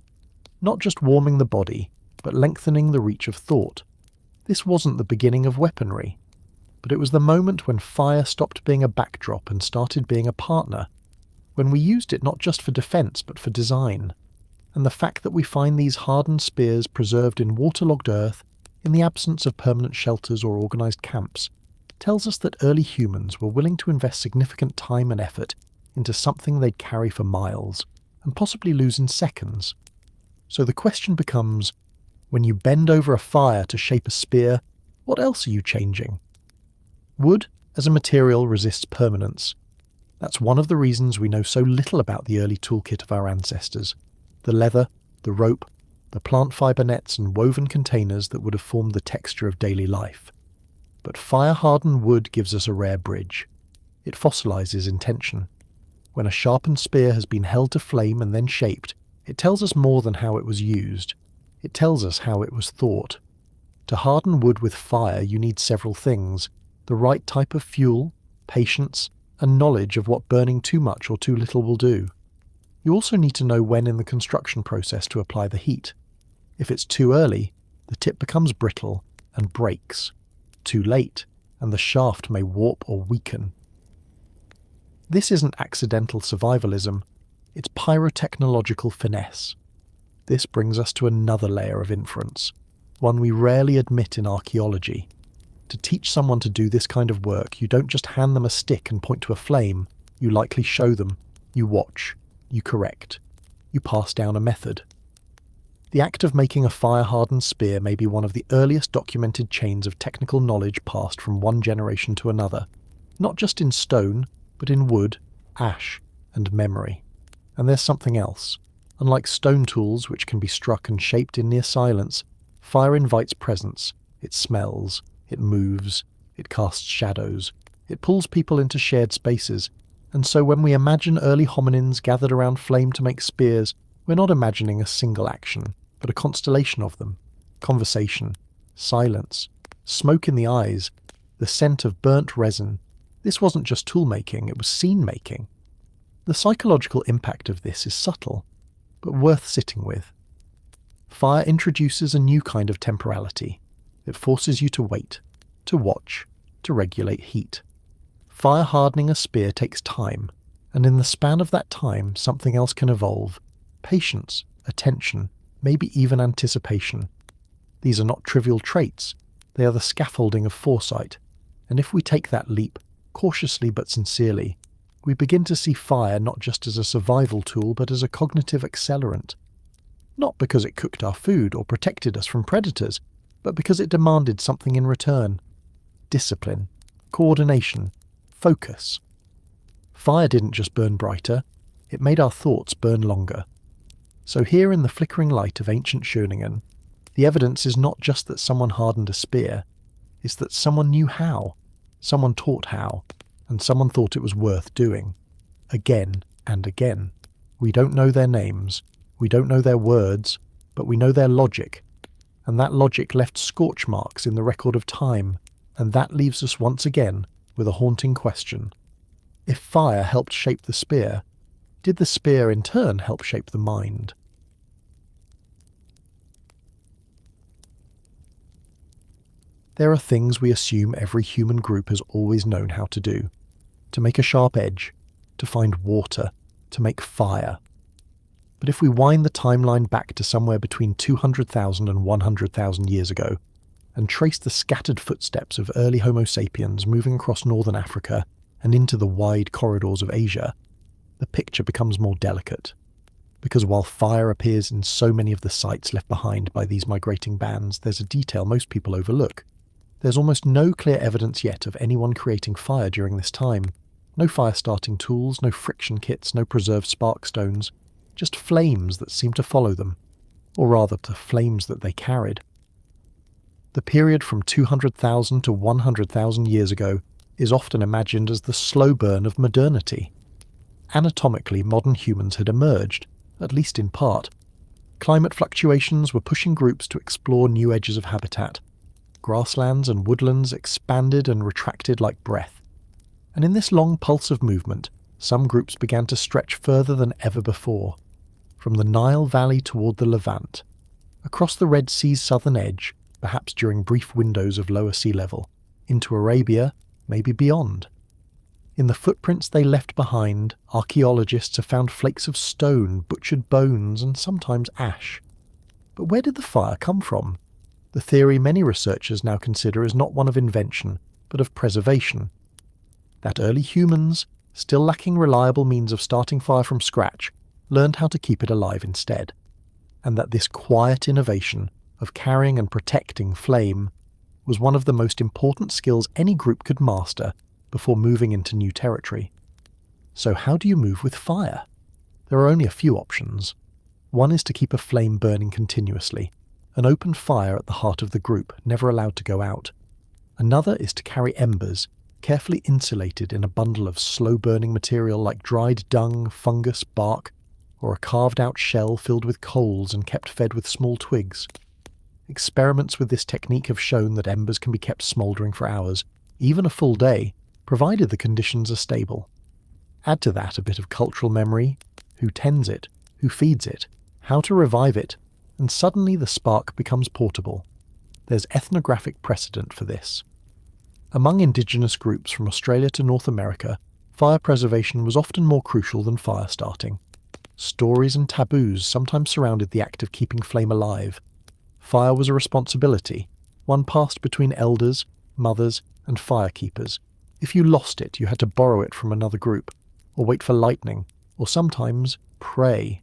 Not just warming the body, but lengthening the reach of thought. This wasn't the beginning of weaponry, but it was the moment when fire stopped being a backdrop and started being a partner, when we used it not just for defense but for design. And the fact that we find these hardened spears preserved in waterlogged earth, in the absence of permanent shelters or organized camps, tells us that early humans were willing to invest significant time and effort into something they'd carry for miles, and possibly lose in seconds. So the question becomes, when you bend over a fire to shape a spear, what else are you changing? Wood, as a material, resists permanence. That's one of the reasons we know so little about the early toolkit of our ancestors. The leather, the rope, the plant fibre nets and woven containers that would have formed the texture of daily life. But fire-hardened wood gives us a rare bridge. It fossilizes intention. When a sharpened spear has been held to flame and then shaped, it tells us more than how it was used. It tells us how it was thought. To harden wood with fire, you need several things: the right type of fuel, patience, and knowledge of what burning too much or too little will do. You also need to know when in the construction process to apply the heat. If it's too early, the tip becomes brittle and breaks. Too late, and the shaft may warp or weaken. This isn't accidental survivalism, it's pyrotechnological finesse. This brings us to another layer of inference, one we rarely admit in archaeology. To teach someone to do this kind of work, you don't just hand them a stick and point to a flame, you likely show them, you watch, you correct, you pass down a method. The act of making a fire-hardened spear may be one of the earliest documented chains of technical knowledge passed from one generation to another, not just in stone, but in wood, ash, and memory. And there's something else. Unlike stone tools, which can be struck and shaped in near silence, fire invites presence. It smells, it moves, it casts shadows, it pulls people into shared spaces. And so when we imagine early hominins gathered around flame to make spears, we're not imagining a single action, but a constellation of them. Conversation, silence, smoke in the eyes, the scent of burnt resin. This wasn't just tool making, it was scene making. The psychological impact of this is subtle, but worth sitting with. Fire introduces a new kind of temporality. It forces you to wait, to watch, to regulate heat. Fire hardening a spear takes time, and in the span of that time something else can evolve. Patience, attention, maybe even anticipation. These are not trivial traits, they are the scaffolding of foresight, and if we take that leap, cautiously but sincerely, we begin to see fire not just as a survival tool but as a cognitive accelerant. Not because it cooked our food or protected us from predators, but because it demanded something in return. Discipline, coordination, focus. Fire didn't just burn brighter, it made our thoughts burn longer. So here in the flickering light of ancient Schöningen, the evidence is not just that someone hardened a spear, it's that someone knew how, someone taught how, and someone thought it was worth doing. Again and again. We don't know their names, we don't know their words, but we know their logic. And that logic left scorch marks in the record of time, and that leaves us once again with a haunting question. If fire helped shape the spear, did the spear in turn help shape the mind? There are things we assume every human group has always known how to do. To make a sharp edge, to find water, to make fire. But if we wind the timeline back to somewhere between 200,000 and 100,000 years ago, and trace the scattered footsteps of early Homo sapiens moving across northern Africa and into the wide corridors of Asia, the picture becomes more delicate. Because while fire appears in so many of the sites left behind by these migrating bands, there's a detail most people overlook. There's almost no clear evidence yet of anyone creating fire during this time. No fire-starting tools, no friction kits, no preserved spark stones, just flames that seem to follow them, or rather the flames that they carried. The period from 200,000 to 100,000 years ago is often imagined as the slow burn of modernity. Anatomically, modern humans had emerged, at least in part. Climate fluctuations were pushing groups to explore new edges of habitat. Grasslands and woodlands expanded and retracted like breath. And in this long pulse of movement, some groups began to stretch further than ever before. From the Nile Valley toward the Levant, across the Red Sea's southern edge, perhaps during brief windows of lower sea level, into Arabia, maybe beyond. In the footprints they left behind, archaeologists have found flakes of stone, butchered bones, and sometimes ash. But where did the fire come from? The theory many researchers now consider is not one of invention, but of preservation. That early humans, still lacking reliable means of starting fire from scratch, learned how to keep it alive instead. And that this quiet innovation of carrying and protecting flame was one of the most important skills any group could master before moving into new territory. So how do you move with fire? There are only a few options. One is to keep a flame burning continuously, an open fire at the heart of the group, never allowed to go out. Another is to carry embers, carefully insulated in a bundle of slow-burning material like dried dung, fungus, bark, or a carved-out shell filled with coals and kept fed with small twigs. Experiments with this technique have shown that embers can be kept smouldering for hours, even a full day, provided the conditions are stable. Add to that a bit of cultural memory, who tends it, who feeds it, how to revive it, and suddenly the spark becomes portable. There's ethnographic precedent for this. Among indigenous groups from Australia to North America, fire preservation was often more crucial than fire starting. Stories and taboos sometimes surrounded the act of keeping flame alive. Fire was a responsibility, one passed between elders, mothers, and firekeepers. If you lost it, you had to borrow it from another group, or wait for lightning, or sometimes pray.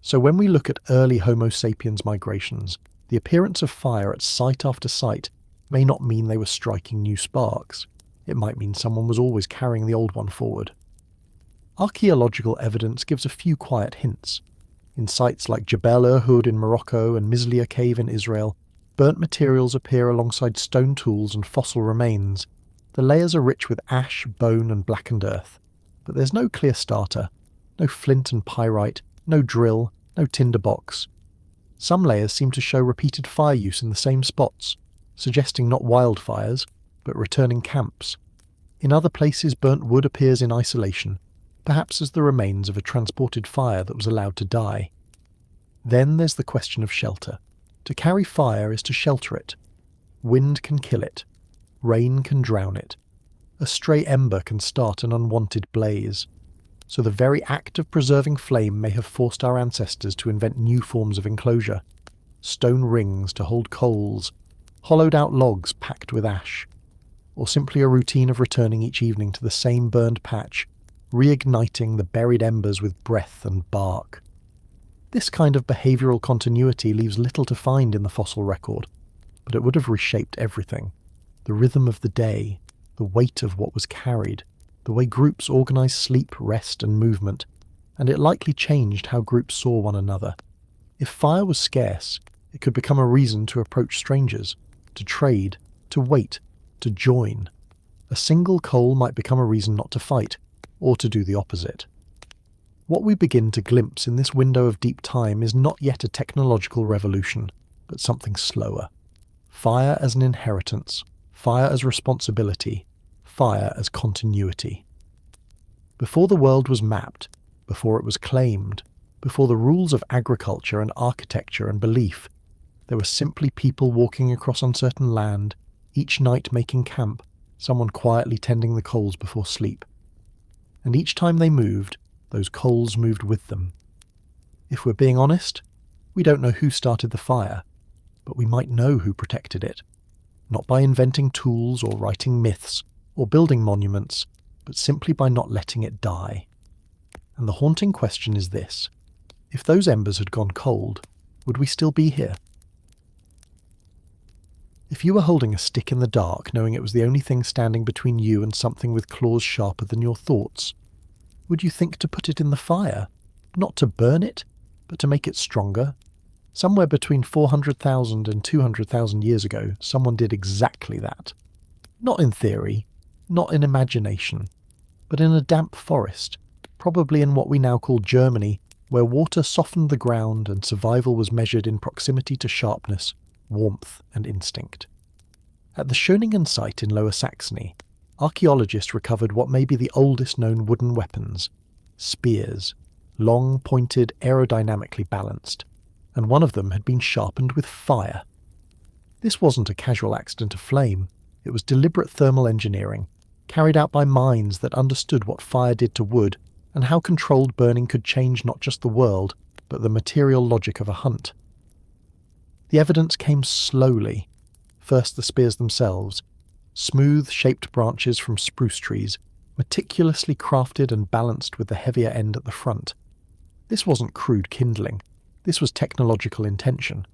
So when we look at early Homo sapiens migrations, the appearance of fire at site after site may not mean they were striking new sparks. It might mean someone was always carrying the old one forward. Archaeological evidence gives a few quiet hints. In sites like Jebel Erhoud in Morocco and Mislia Cave in Israel, burnt materials appear alongside stone tools and fossil remains. The layers are rich with ash, bone, and blackened earth. But there's no clear starter, no flint and pyrite, no drill, no tinderbox. Some layers seem to show repeated fire use in the same spots, suggesting not wildfires, but returning camps. In other places, burnt wood appears in isolation, perhaps as the remains of a transported fire that was allowed to die. Then there's the question of shelter. To carry fire is to shelter it. Wind can kill it. Rain can drown it. A stray ember can start an unwanted blaze. So the very act of preserving flame may have forced our ancestors to invent new forms of enclosure. Stone rings to hold coals, hollowed-out logs packed with ash, or simply a routine of returning each evening to the same burned patch, reigniting the buried embers with breath and bark. This kind of behavioural continuity leaves little to find in the fossil record, but it would have reshaped everything. The rhythm of the day, the weight of what was carried, the way groups organised sleep, rest and movement, and it likely changed how groups saw one another. If fire was scarce, it could become a reason to approach strangers, to trade, to wait, to join. A single coal might become a reason not to fight, or to do the opposite. What we begin to glimpse in this window of deep time is not yet a technological revolution, but something slower. Fire as an inheritance, fire as responsibility, fire as continuity. Before the world was mapped, before it was claimed, before the rules of agriculture and architecture and belief, there were simply people walking across uncertain land, each night making camp, someone quietly tending the coals before sleep. And each time they moved, those coals moved with them. If we're being honest, we don't know who started the fire, but we might know who protected it. Not by inventing tools or writing myths or building monuments, but simply by not letting it die. And the haunting question is this: if those embers had gone cold, would we still be here? If you were holding a stick in the dark, knowing it was the only thing standing between you and something with claws sharper than your thoughts, would you think to put it in the fire? Not to burn it, but to make it stronger? Somewhere between 400,000 and 200,000 years ago, someone did exactly that. Not in theory, not in imagination, but in a damp forest, probably in what we now call Germany, where water softened the ground and survival was measured in proximity to sharpness, warmth and instinct. At the Schöningen site in Lower Saxony, archaeologists recovered what may be the oldest known wooden weapons: spears, long, pointed, aerodynamically balanced, and one of them had been sharpened with fire. This wasn't a casual accident of flame, it was deliberate thermal engineering, carried out by minds that understood what fire did to wood and how controlled burning could change not just the world, but the material logic of a hunt. The evidence came slowly. First the spears themselves, smooth, shaped branches from spruce trees, meticulously crafted and balanced with the heavier end at the front. This wasn't crude kindling. This was technological intention.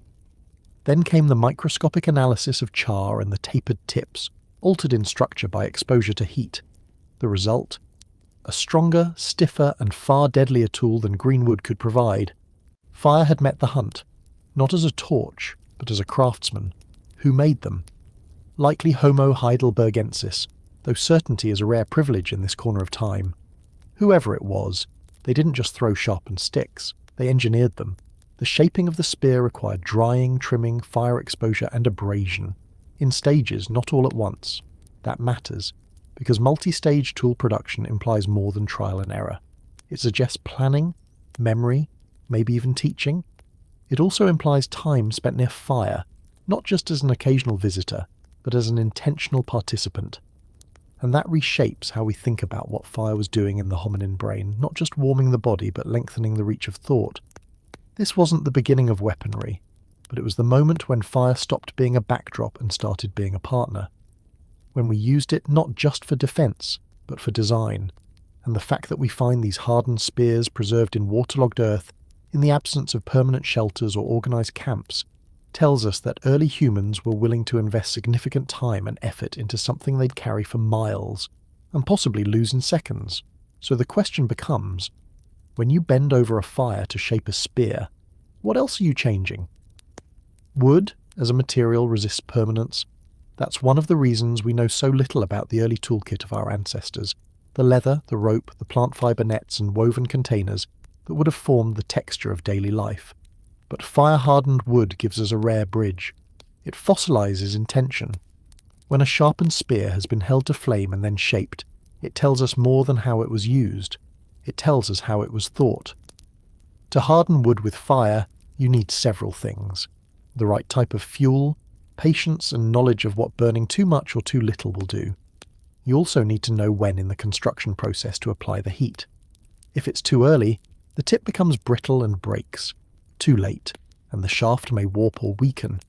Then came the microscopic analysis of char and the tapered tips, altered in structure by exposure to heat. The result? A stronger, stiffer and far deadlier tool than green wood could provide. Fire had met the hunt, not as a torch, but as a craftsman. Who made them? Likely Homo heidelbergensis, though certainty is a rare privilege in this corner of time. Whoever it was, they didn't just throw sharpened sticks, they engineered them. The shaping of the spear required drying, trimming, fire exposure and abrasion. In stages, not all at once. That matters, because multi-stage tool production implies more than trial and error. It suggests planning, memory, maybe even teaching. It also implies time spent near fire, not just as an occasional visitor, but as an intentional participant. And that reshapes how we think about what fire was doing in the hominin brain, not just warming the body, but lengthening the reach of thought. This wasn't the beginning of weaponry, but it was the moment when fire stopped being a backdrop and started being a partner. When we used it not just for defense, but for design. And the fact that we find these hardened spears preserved in waterlogged earth, in the absence of permanent shelters or organized camps, tells us that early humans were willing to invest significant time and effort into something they'd carry for miles, and possibly lose in seconds. So the question becomes, when you bend over a fire to shape a spear, what else are you changing? Wood, as a material, resists permanence. That's one of the reasons we know so little about the early toolkit of our ancestors, the leather, the rope, the plant fibre nets and woven containers that would have formed the texture of daily life. But fire-hardened wood gives us a rare bridge. It fossilizes intention. When a sharpened spear has been held to flame and then shaped, it tells us more than how it was used. It tells us how it was thought. To harden wood with fire, you need several things: the right type of fuel, patience and knowledge of what burning too much or too little will do. You also need to know when in the construction process to apply the heat. If it's too early, the tip becomes brittle and breaks. Too late, and the shaft may warp or weaken.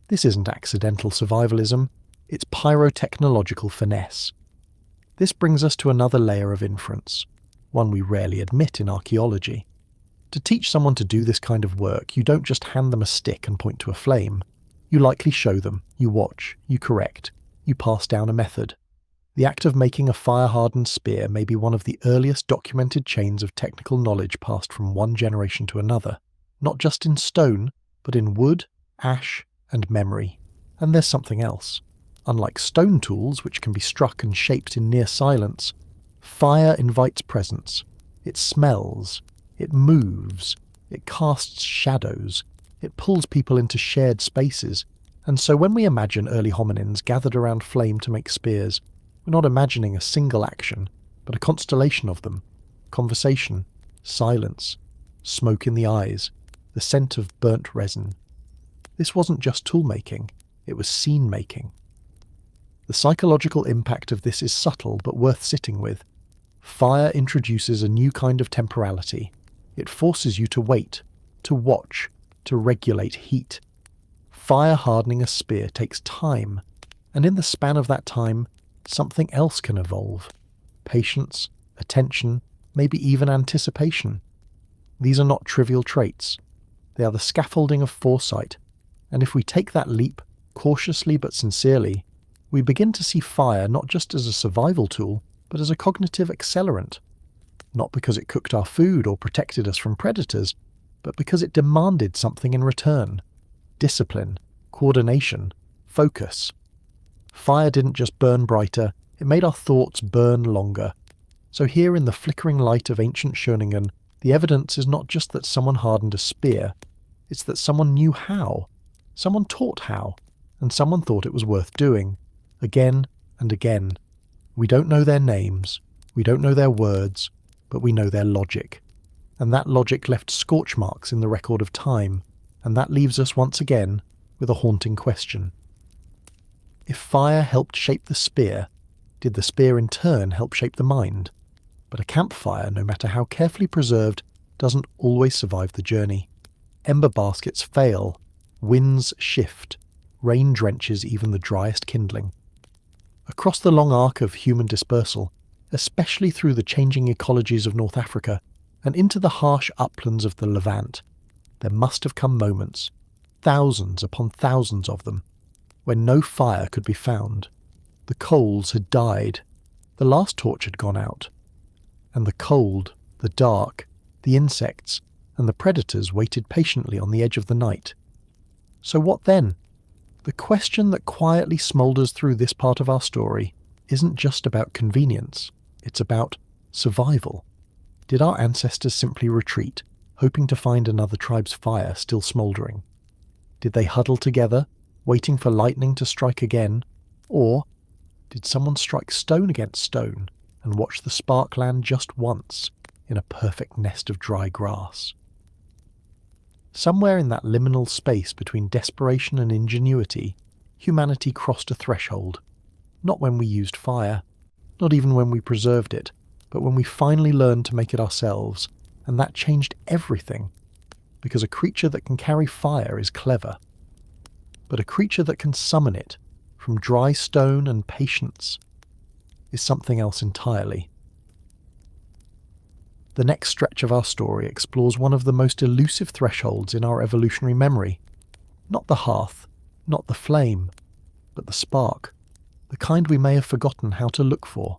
This isn't accidental survivalism, it's pyrotechnological finesse. This brings us to another layer of inference, one we rarely admit in archaeology. To teach someone to do this kind of work, you don't just hand them a stick and point to a flame. You likely show them, you watch, you correct, you pass down a method. The act of making a fire-hardened spear may be one of the earliest documented chains of technical knowledge passed from one generation to another, not just in stone, but in wood, ash, and memory. And there's something else. Unlike stone tools, which can be struck and shaped in near silence, fire invites presence. It smells, it moves, it casts shadows, it pulls people into shared spaces. And so when we imagine early hominins gathered around flame to make spears, we're not imagining a single action, but a constellation of them. Conversation, silence, smoke in the eyes, the scent of burnt resin. This wasn't just tool-making, it was scene-making. The psychological impact of this is subtle but worth sitting with. Fire introduces a new kind of temporality. It forces you to wait, to watch, to regulate heat. Fire hardening a spear takes time, and in the span of that time, something else can evolve. Patience, attention, maybe even anticipation. These are not trivial traits. They are the scaffolding of foresight, and if we take that leap, cautiously but sincerely, we begin to see fire not just as a survival tool, but as a cognitive accelerant. Not because it cooked our food or protected us from predators, but because it demanded something in return. Discipline, coordination, focus. Fire didn't just burn brighter, it made our thoughts burn longer. So here in the flickering light of ancient Schöningen, the evidence is not just that someone hardened a spear, it's that someone knew how, someone taught how, and someone thought it was worth doing, again and again. We don't know their names, we don't know their words, but we know their logic. And that logic left scorch marks in the record of time, and that leaves us once again with a haunting question. If fire helped shape the spear, did the spear in turn help shape the mind? But a campfire, no matter how carefully preserved, doesn't always survive the journey. Ember baskets fail, winds shift, rain drenches even the driest kindling. Across the long arc of human dispersal, especially through the changing ecologies of North Africa and into the harsh uplands of the Levant, there must have come moments, thousands upon thousands of them, when no fire could be found. The coals had died, the last torch had gone out, and the cold, the dark, the insects, and the predators waited patiently on the edge of the night. So what then? The question that quietly smoulders through this part of our story isn't just about convenience, it's about survival. Did our ancestors simply retreat, hoping to find another tribe's fire still smouldering? Did they huddle together, waiting for lightning to strike again? Or did someone strike stone against stone and watch the spark land just once in a perfect nest of dry grass? Somewhere in that liminal space between desperation and ingenuity, humanity crossed a threshold. Not when we used fire, not even when we preserved it, but when we finally learned to make it ourselves, and that changed everything. Because a creature that can carry fire is clever. But a creature that can summon it, from dry stone and patience, is something else entirely. The next stretch of our story explores one of the most elusive thresholds in our evolutionary memory. Not the hearth, not the flame, but the spark, the kind we may have forgotten how to look for,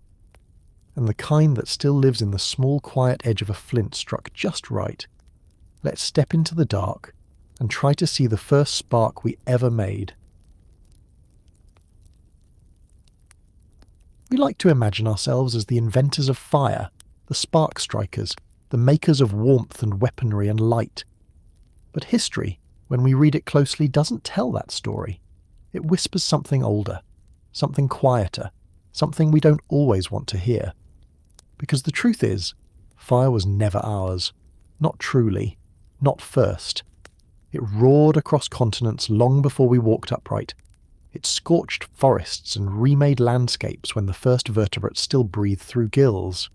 and the kind that still lives in the small quiet edge of a flint struck just right. Let's step into the dark and try to see the first spark we ever made. We like to imagine ourselves as the inventors of fire, the spark strikers, the makers of warmth and weaponry and light. But history, when we read it closely, doesn't tell that story. It whispers something older, something quieter, something we don't always want to hear. Because the truth is, Fire was never ours. Not truly. Not first. It roared across continents long before we walked upright. It scorched forests and remade landscapes when the first vertebrates still breathed through gills.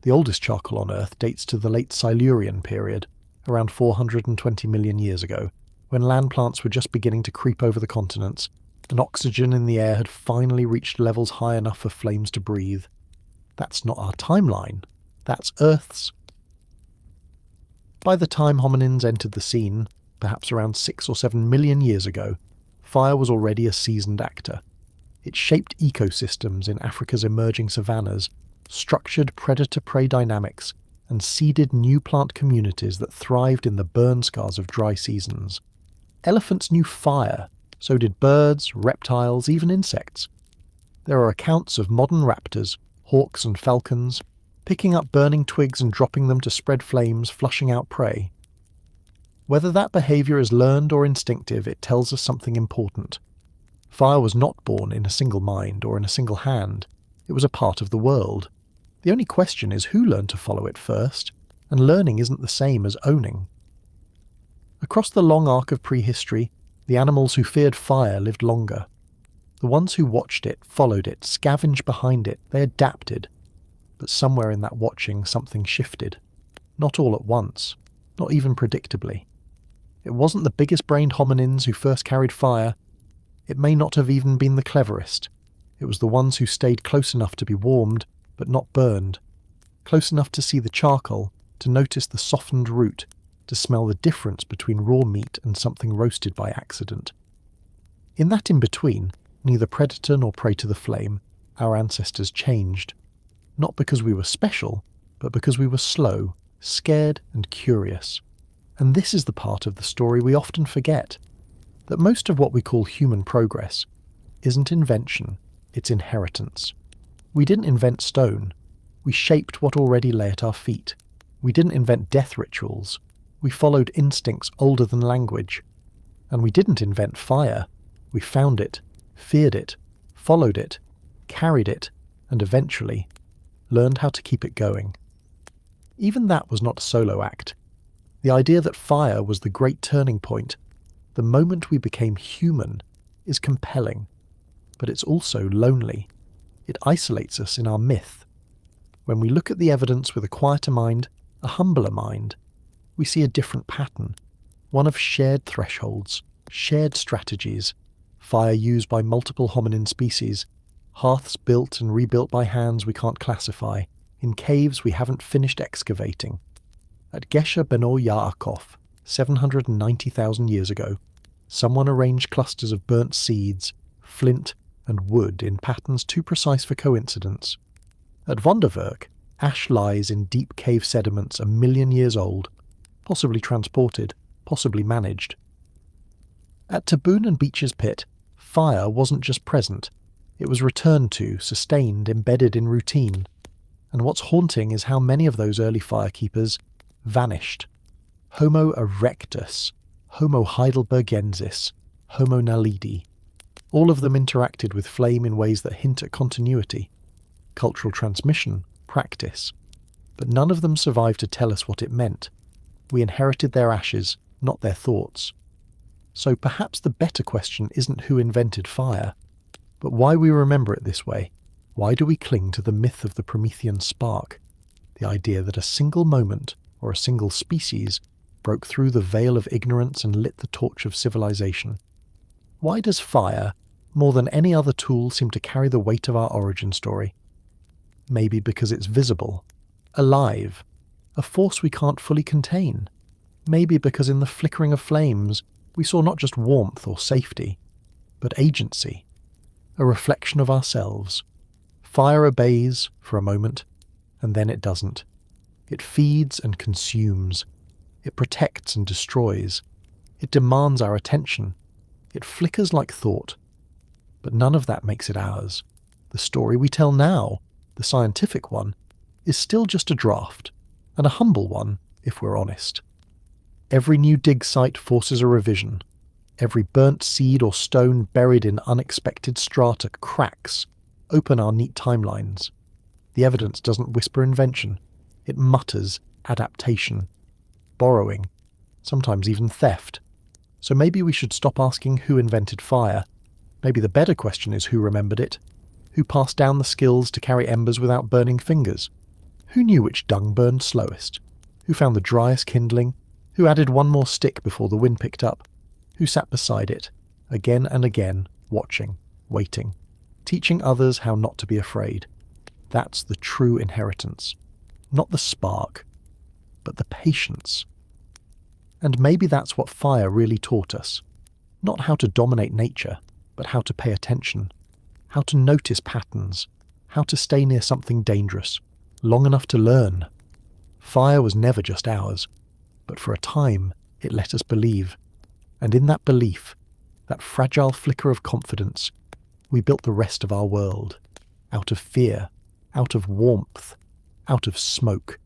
The oldest charcoal on Earth dates to the late Silurian period, around 420 million years ago, when land plants were just beginning to creep over the continents, and oxygen in the air had finally reached levels high enough for flames to breathe. That's not our timeline. That's Earth's. By the time hominins entered the scene, perhaps around 6 or 7 million years ago, fire was already a seasoned actor. It shaped ecosystems in Africa's emerging savannas, structured predator-prey dynamics, and seeded new plant communities that thrived in the burn scars of dry seasons. Elephants knew fire, so did birds, reptiles, even insects. There are accounts of modern raptors, hawks and falcons, picking up burning twigs and dropping them to spread flames, flushing out prey. Whether that behaviour is learned or instinctive, it tells us something important. Fire was not born in a single mind or in a single hand. It was a part of the world. The only question is who learned to follow it first, and learning isn't the same as owning. Across the long arc of prehistory, the animals who feared fire lived longer. The ones who watched it, followed it, scavenged behind it, they adapted. But somewhere in that watching, something shifted. Not all at once, not even predictably. It wasn't the biggest-brained hominins who first carried fire. It may not have even been the cleverest. It was the ones who stayed close enough to be warmed, but not burned. Close enough to see the charcoal, to notice the softened root, to smell the difference between raw meat and something roasted by accident. In that in-between, neither predator nor prey to the flame, our ancestors changed. Not because we were special, but because we were slow, scared and curious. And this is the part of the story we often forget, that most of what we call human progress isn't invention, it's inheritance. We didn't invent stone. We shaped what already lay at our feet. We didn't invent death rituals. We followed instincts older than language. And we didn't invent fire. We found it, feared it, followed it, carried it, and eventually learned how to keep it going. Even that was not a solo act. The idea that fire was the great turning point, the moment we became human, is compelling, but it's also lonely. It isolates us in our myth. When we look at the evidence with a quieter mind, a humbler mind, we see a different pattern, one of shared thresholds, shared strategies, fire used by multiple hominin species, hearths built and rebuilt by hands we can't classify, in caves we haven't finished excavating. At Gesher Beno Yaakov, 790,000 years ago, someone arranged clusters of burnt seeds, flint, and wood in patterns too precise for coincidence. At Vonderwerk, ash lies in deep cave sediments 1 million years old, possibly transported, possibly managed. At Taboon and Beech's Pit, fire wasn't just present, it was returned to, sustained, embedded in routine. And what's haunting is how many of those early firekeepers vanished. Homo erectus, Homo heidelbergensis, Homo naledi. All of them interacted with flame in ways that hint at continuity, cultural transmission, practice. But none of them survived to tell us what it meant. We inherited their ashes, not their thoughts. So perhaps the better question isn't who invented fire, but why we remember it this way. Why do we cling to the myth of the Promethean spark? The idea that a single moment, or a single species, broke through the veil of ignorance and lit the torch of civilization. Why does fire, more than any other tool, seem to carry the weight of our origin story? Maybe because it's visible, alive, a force we can't fully contain. Maybe because in the flickering of flames, we saw not just warmth or safety, but agency, a reflection of ourselves. Fire obeys for a moment, and then it doesn't. It feeds and consumes. It protects and destroys. It demands our attention. It flickers like thought. But none of that makes it ours. The story we tell now, the scientific one, is still just a draft, and a humble one, if we're honest. Every new dig site forces a revision. Every burnt seed or stone buried in unexpected strata cracks, open our neat timelines. The evidence doesn't whisper invention. It mutters adaptation, borrowing, sometimes even theft. So maybe we should stop asking who invented fire. Maybe the better question is who remembered it? Who passed down the skills to carry embers without burning fingers? Who knew which dung burned slowest? Who found the driest kindling? Who added one more stick before the wind picked up? Who sat beside it, again and again, watching, waiting, teaching others how not to be afraid? That's the true inheritance. Not the spark, but the patience. And maybe that's what fire really taught us. Not how to dominate nature, but how to pay attention, how to notice patterns, how to stay near something dangerous, long enough to learn. Fire was never just ours, but for a time it let us believe. And in that belief, that fragile flicker of confidence, we built the rest of our world, out of fear, out of warmth, out of smoke.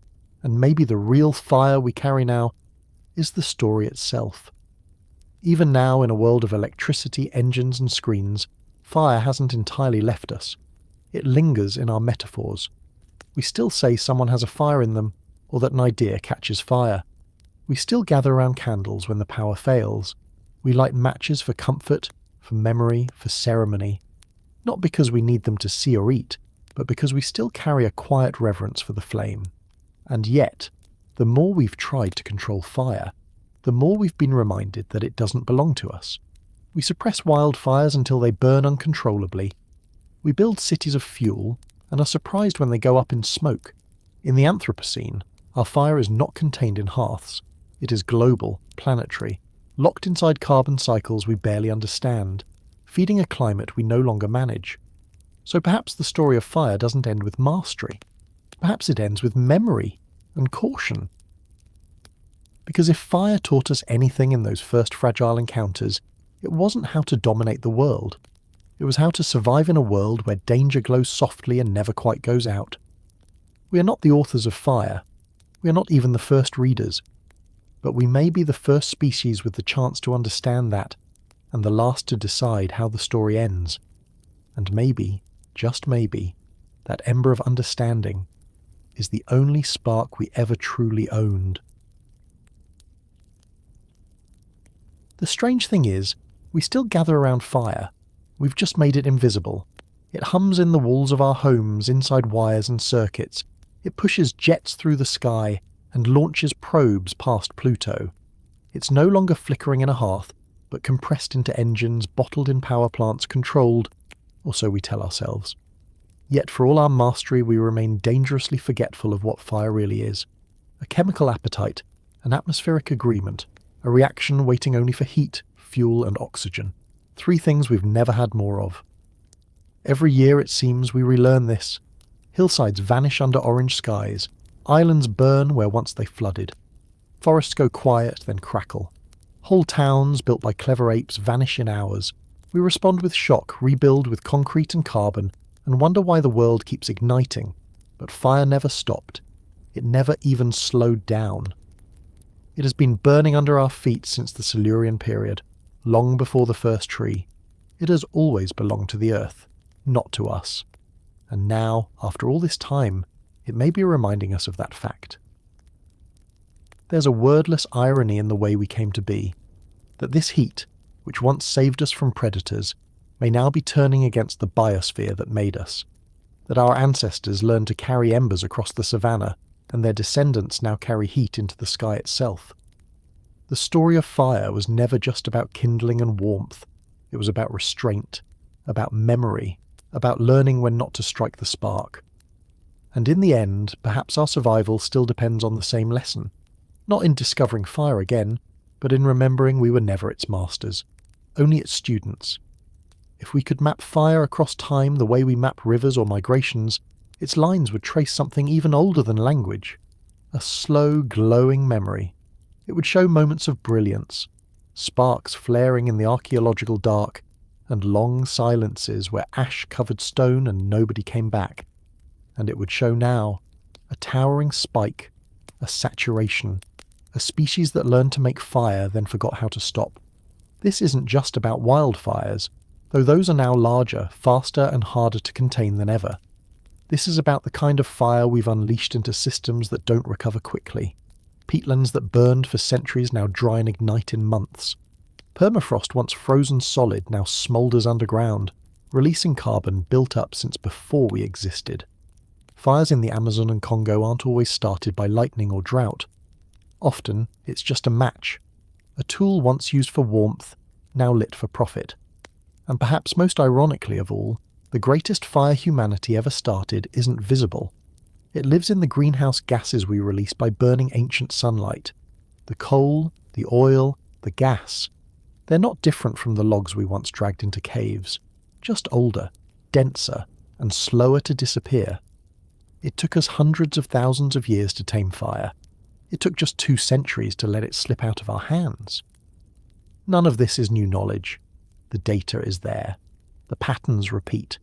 And maybe the real fire we carry now is the story itself. Even now, in a world of electricity, engines and screens, fire hasn't entirely left us. It lingers in our metaphors. We still say someone has a fire in them, or that an idea catches fire. We still gather around candles when the power fails. We light matches for comfort, for memory, for ceremony. Not because we need them to see or eat, but because we still carry a quiet reverence for the flame. And yet, the more we've tried to control fire, the more we've been reminded that it doesn't belong to us. We suppress wildfires until they burn uncontrollably. We build cities of fuel and are surprised when they go up in smoke. In the Anthropocene, our fire is not contained in hearths. It is global, planetary, locked inside carbon cycles we barely understand, feeding a climate we no longer manage. So perhaps the story of fire doesn't end with mastery. Perhaps it ends with memory and caution. Because if fire taught us anything in those first fragile encounters, it wasn't how to dominate the world. It was how to survive in a world where danger glows softly and never quite goes out. We are not the authors of fire. We are not even the first readers. But we may be the first species with the chance to understand that, and the last to decide how the story ends. And maybe, just maybe, that ember of understanding is the only spark we ever truly owned. The strange thing is, we still gather around fire. We've just made it invisible. It hums in the walls of our homes, inside wires and circuits. It pushes jets through the sky and launches probes past Pluto. It's no longer flickering in a hearth, but compressed into engines, bottled in power plants, controlled, or so we tell ourselves. Yet for all our mastery, we remain dangerously forgetful of what fire really is. A chemical appetite, an atmospheric agreement, a reaction waiting only for heat, fuel and oxygen. 3 things we've never had more of. Every year, it seems, we relearn this. Hillsides vanish under orange skies. Islands burn where once they flooded. Forests go quiet, then crackle. Whole towns, built by clever apes, vanish in hours. We respond with shock, rebuild with concrete and carbon, and wonder why the world keeps igniting. But fire never stopped. It never even slowed down. It has been burning under our feet since the Silurian period, long before the first tree. It has always belonged to the earth, not to us. And now, after all this time, it may be reminding us of that fact. There's a wordless irony in the way we came to be, that this heat, which once saved us from predators, may now be turning against the biosphere that made us, that our ancestors learned to carry embers across the savannah, and their descendants now carry heat into the sky itself. The story of fire was never just about kindling and warmth. It was about restraint, about memory, about learning when not to strike the spark. And in the end, perhaps our survival still depends on the same lesson. Not in discovering fire again, but in remembering we were never its masters, only its students. If we could map fire across time the way we map rivers or migrations, its lines would trace something even older than language. A slow, glowing memory. It would show moments of brilliance, sparks flaring in the archaeological dark, and long silences where ash covered stone and nobody came back. And it would show now a towering spike, a saturation, a species that learned to make fire then forgot how to stop. This isn't just about wildfires, though those are now larger, faster and harder to contain than ever. This is about the kind of fire we've unleashed into systems that don't recover quickly. Peatlands that burned for centuries now dry and ignite in months. Permafrost once frozen solid now smoulders underground, releasing carbon built up since before we existed. Fires in the Amazon and Congo aren't always started by lightning or drought. Often, it's just a match, a tool once used for warmth, now lit for profit. And perhaps most ironically of all, the greatest fire humanity ever started isn't visible. It lives in the greenhouse gases we release by burning ancient sunlight. The coal, the oil, the gas. They're not different from the logs we once dragged into caves, just older, denser, and slower to disappear. It took us hundreds of thousands of years to tame fire. It took just 2 centuries to let it slip out of our hands. None of this is new knowledge. The data is there. The patterns repeat.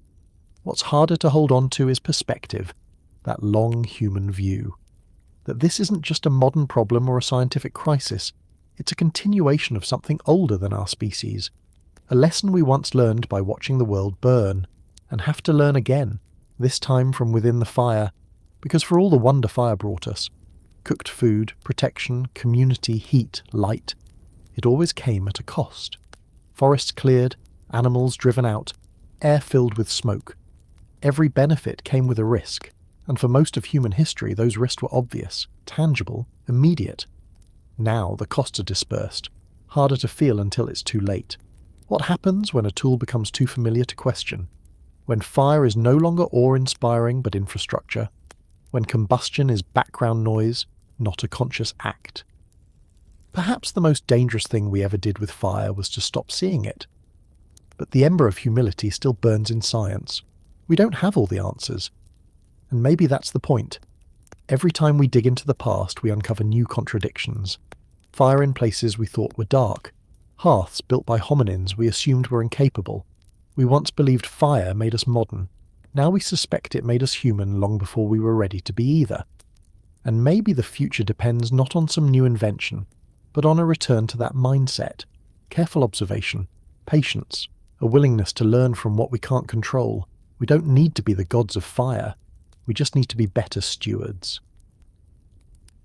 What's harder to hold on to is perspective, that long human view. That this isn't just a modern problem or a scientific crisis. It's a continuation of something older than our species. A lesson we once learned by watching the world burn, and have to learn again, this time from within the fire, because for all the wonder fire brought us, cooked food, protection, community, heat, light, it always came at a cost. Forests cleared, animals driven out, air filled with smoke. Every benefit came with a risk, and for most of human history those risks were obvious, tangible, immediate. Now the costs are dispersed, harder to feel until it's too late. What happens when a tool becomes too familiar to question? When fire is no longer awe-inspiring but infrastructure? When combustion is background noise, not a conscious act? Perhaps the most dangerous thing we ever did with fire was to stop seeing it. But the ember of humility still burns in science. We don't have all the answers. And maybe that's the point. Every time we dig into the past, we uncover new contradictions. Fire in places we thought were dark. Hearths built by hominins we assumed were incapable. We once believed fire made us modern. Now we suspect it made us human long before we were ready to be either. And maybe the future depends not on some new invention, but on a return to that mindset. Careful observation, patience, a willingness to learn from what we can't control. We don't need to be the gods of fire. We just need to be better stewards.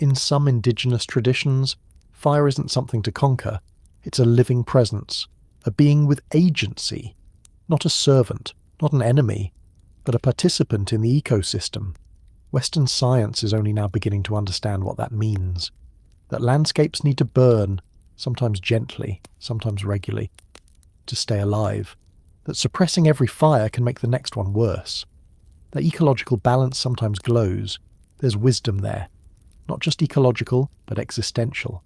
In some indigenous traditions, fire isn't something to conquer. It's a living presence, a being with agency. Not a servant, not an enemy, but a participant in the ecosystem. Western science is only now beginning to understand what that means. That landscapes need to burn, sometimes gently, sometimes regularly, to stay alive. That suppressing every fire can make the next one worse. That ecological balance sometimes glows. There's wisdom there. Not just ecological, but existential.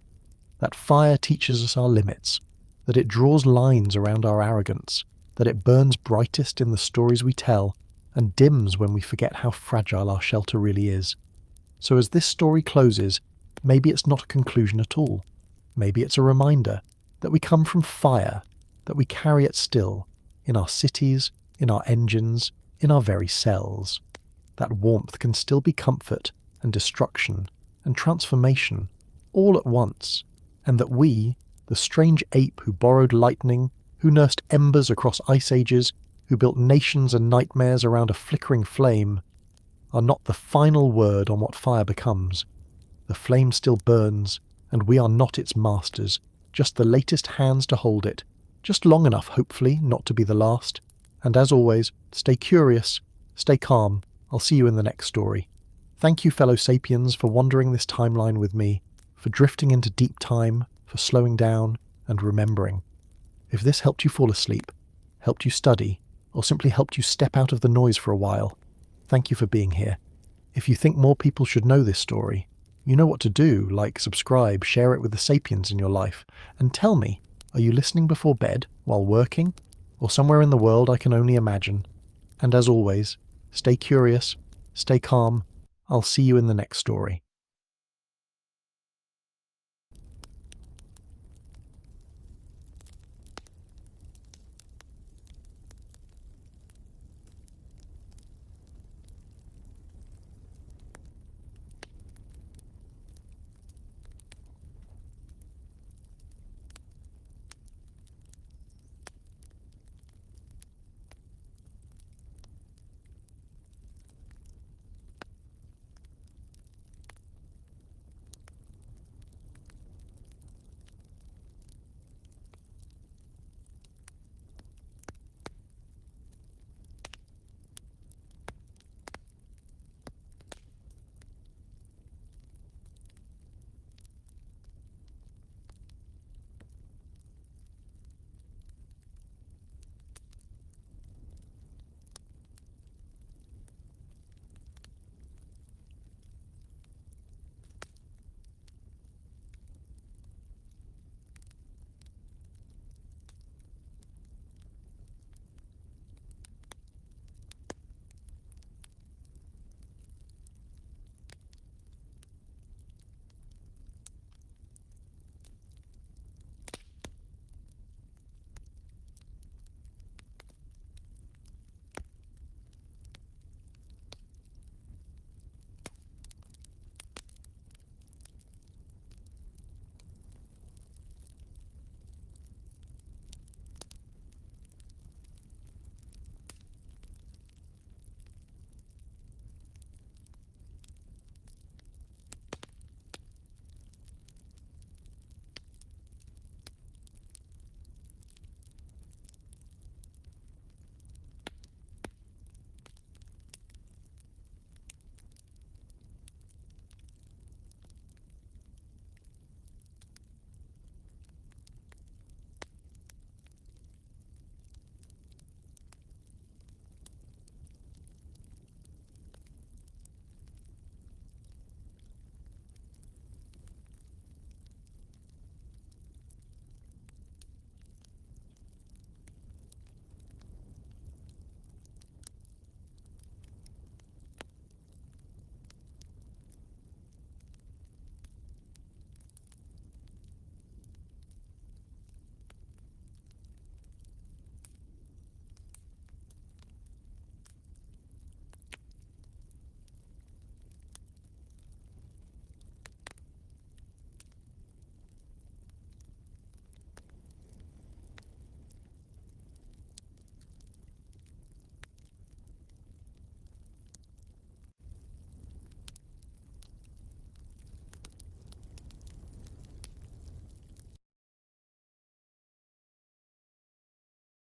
That fire teaches us our limits. That it draws lines around our arrogance. That it burns brightest in the stories we tell, and dims when we forget how fragile our shelter really is. So as this story closes, maybe it's not a conclusion at all. Maybe it's a reminder that we come from fire, that we carry it still, in our cities, in our engines, in our very cells. That warmth can still be comfort and destruction and transformation all at once, and that we, the strange ape who borrowed lightning, who nursed embers across ice ages, who built nations and nightmares around a flickering flame, are not the final word on what fire becomes. The flame still burns, and we are not its masters, just the latest hands to hold it, just long enough, hopefully, not to be the last. And as always, stay curious, stay calm. I'll see you in the next story. Thank you, fellow sapiens, for wandering this timeline with me, for drifting into deep time, for slowing down and remembering. If this helped you fall asleep, helped you study, or simply helped you step out of the noise for a while, thank you for being here. If you think more people should know this story, you know what to do, like, subscribe, share it with the sapiens in your life, and tell me, are you listening before bed, while working, or somewhere in the world I can only imagine? And as always, stay curious, stay calm. I'll see you in the next story.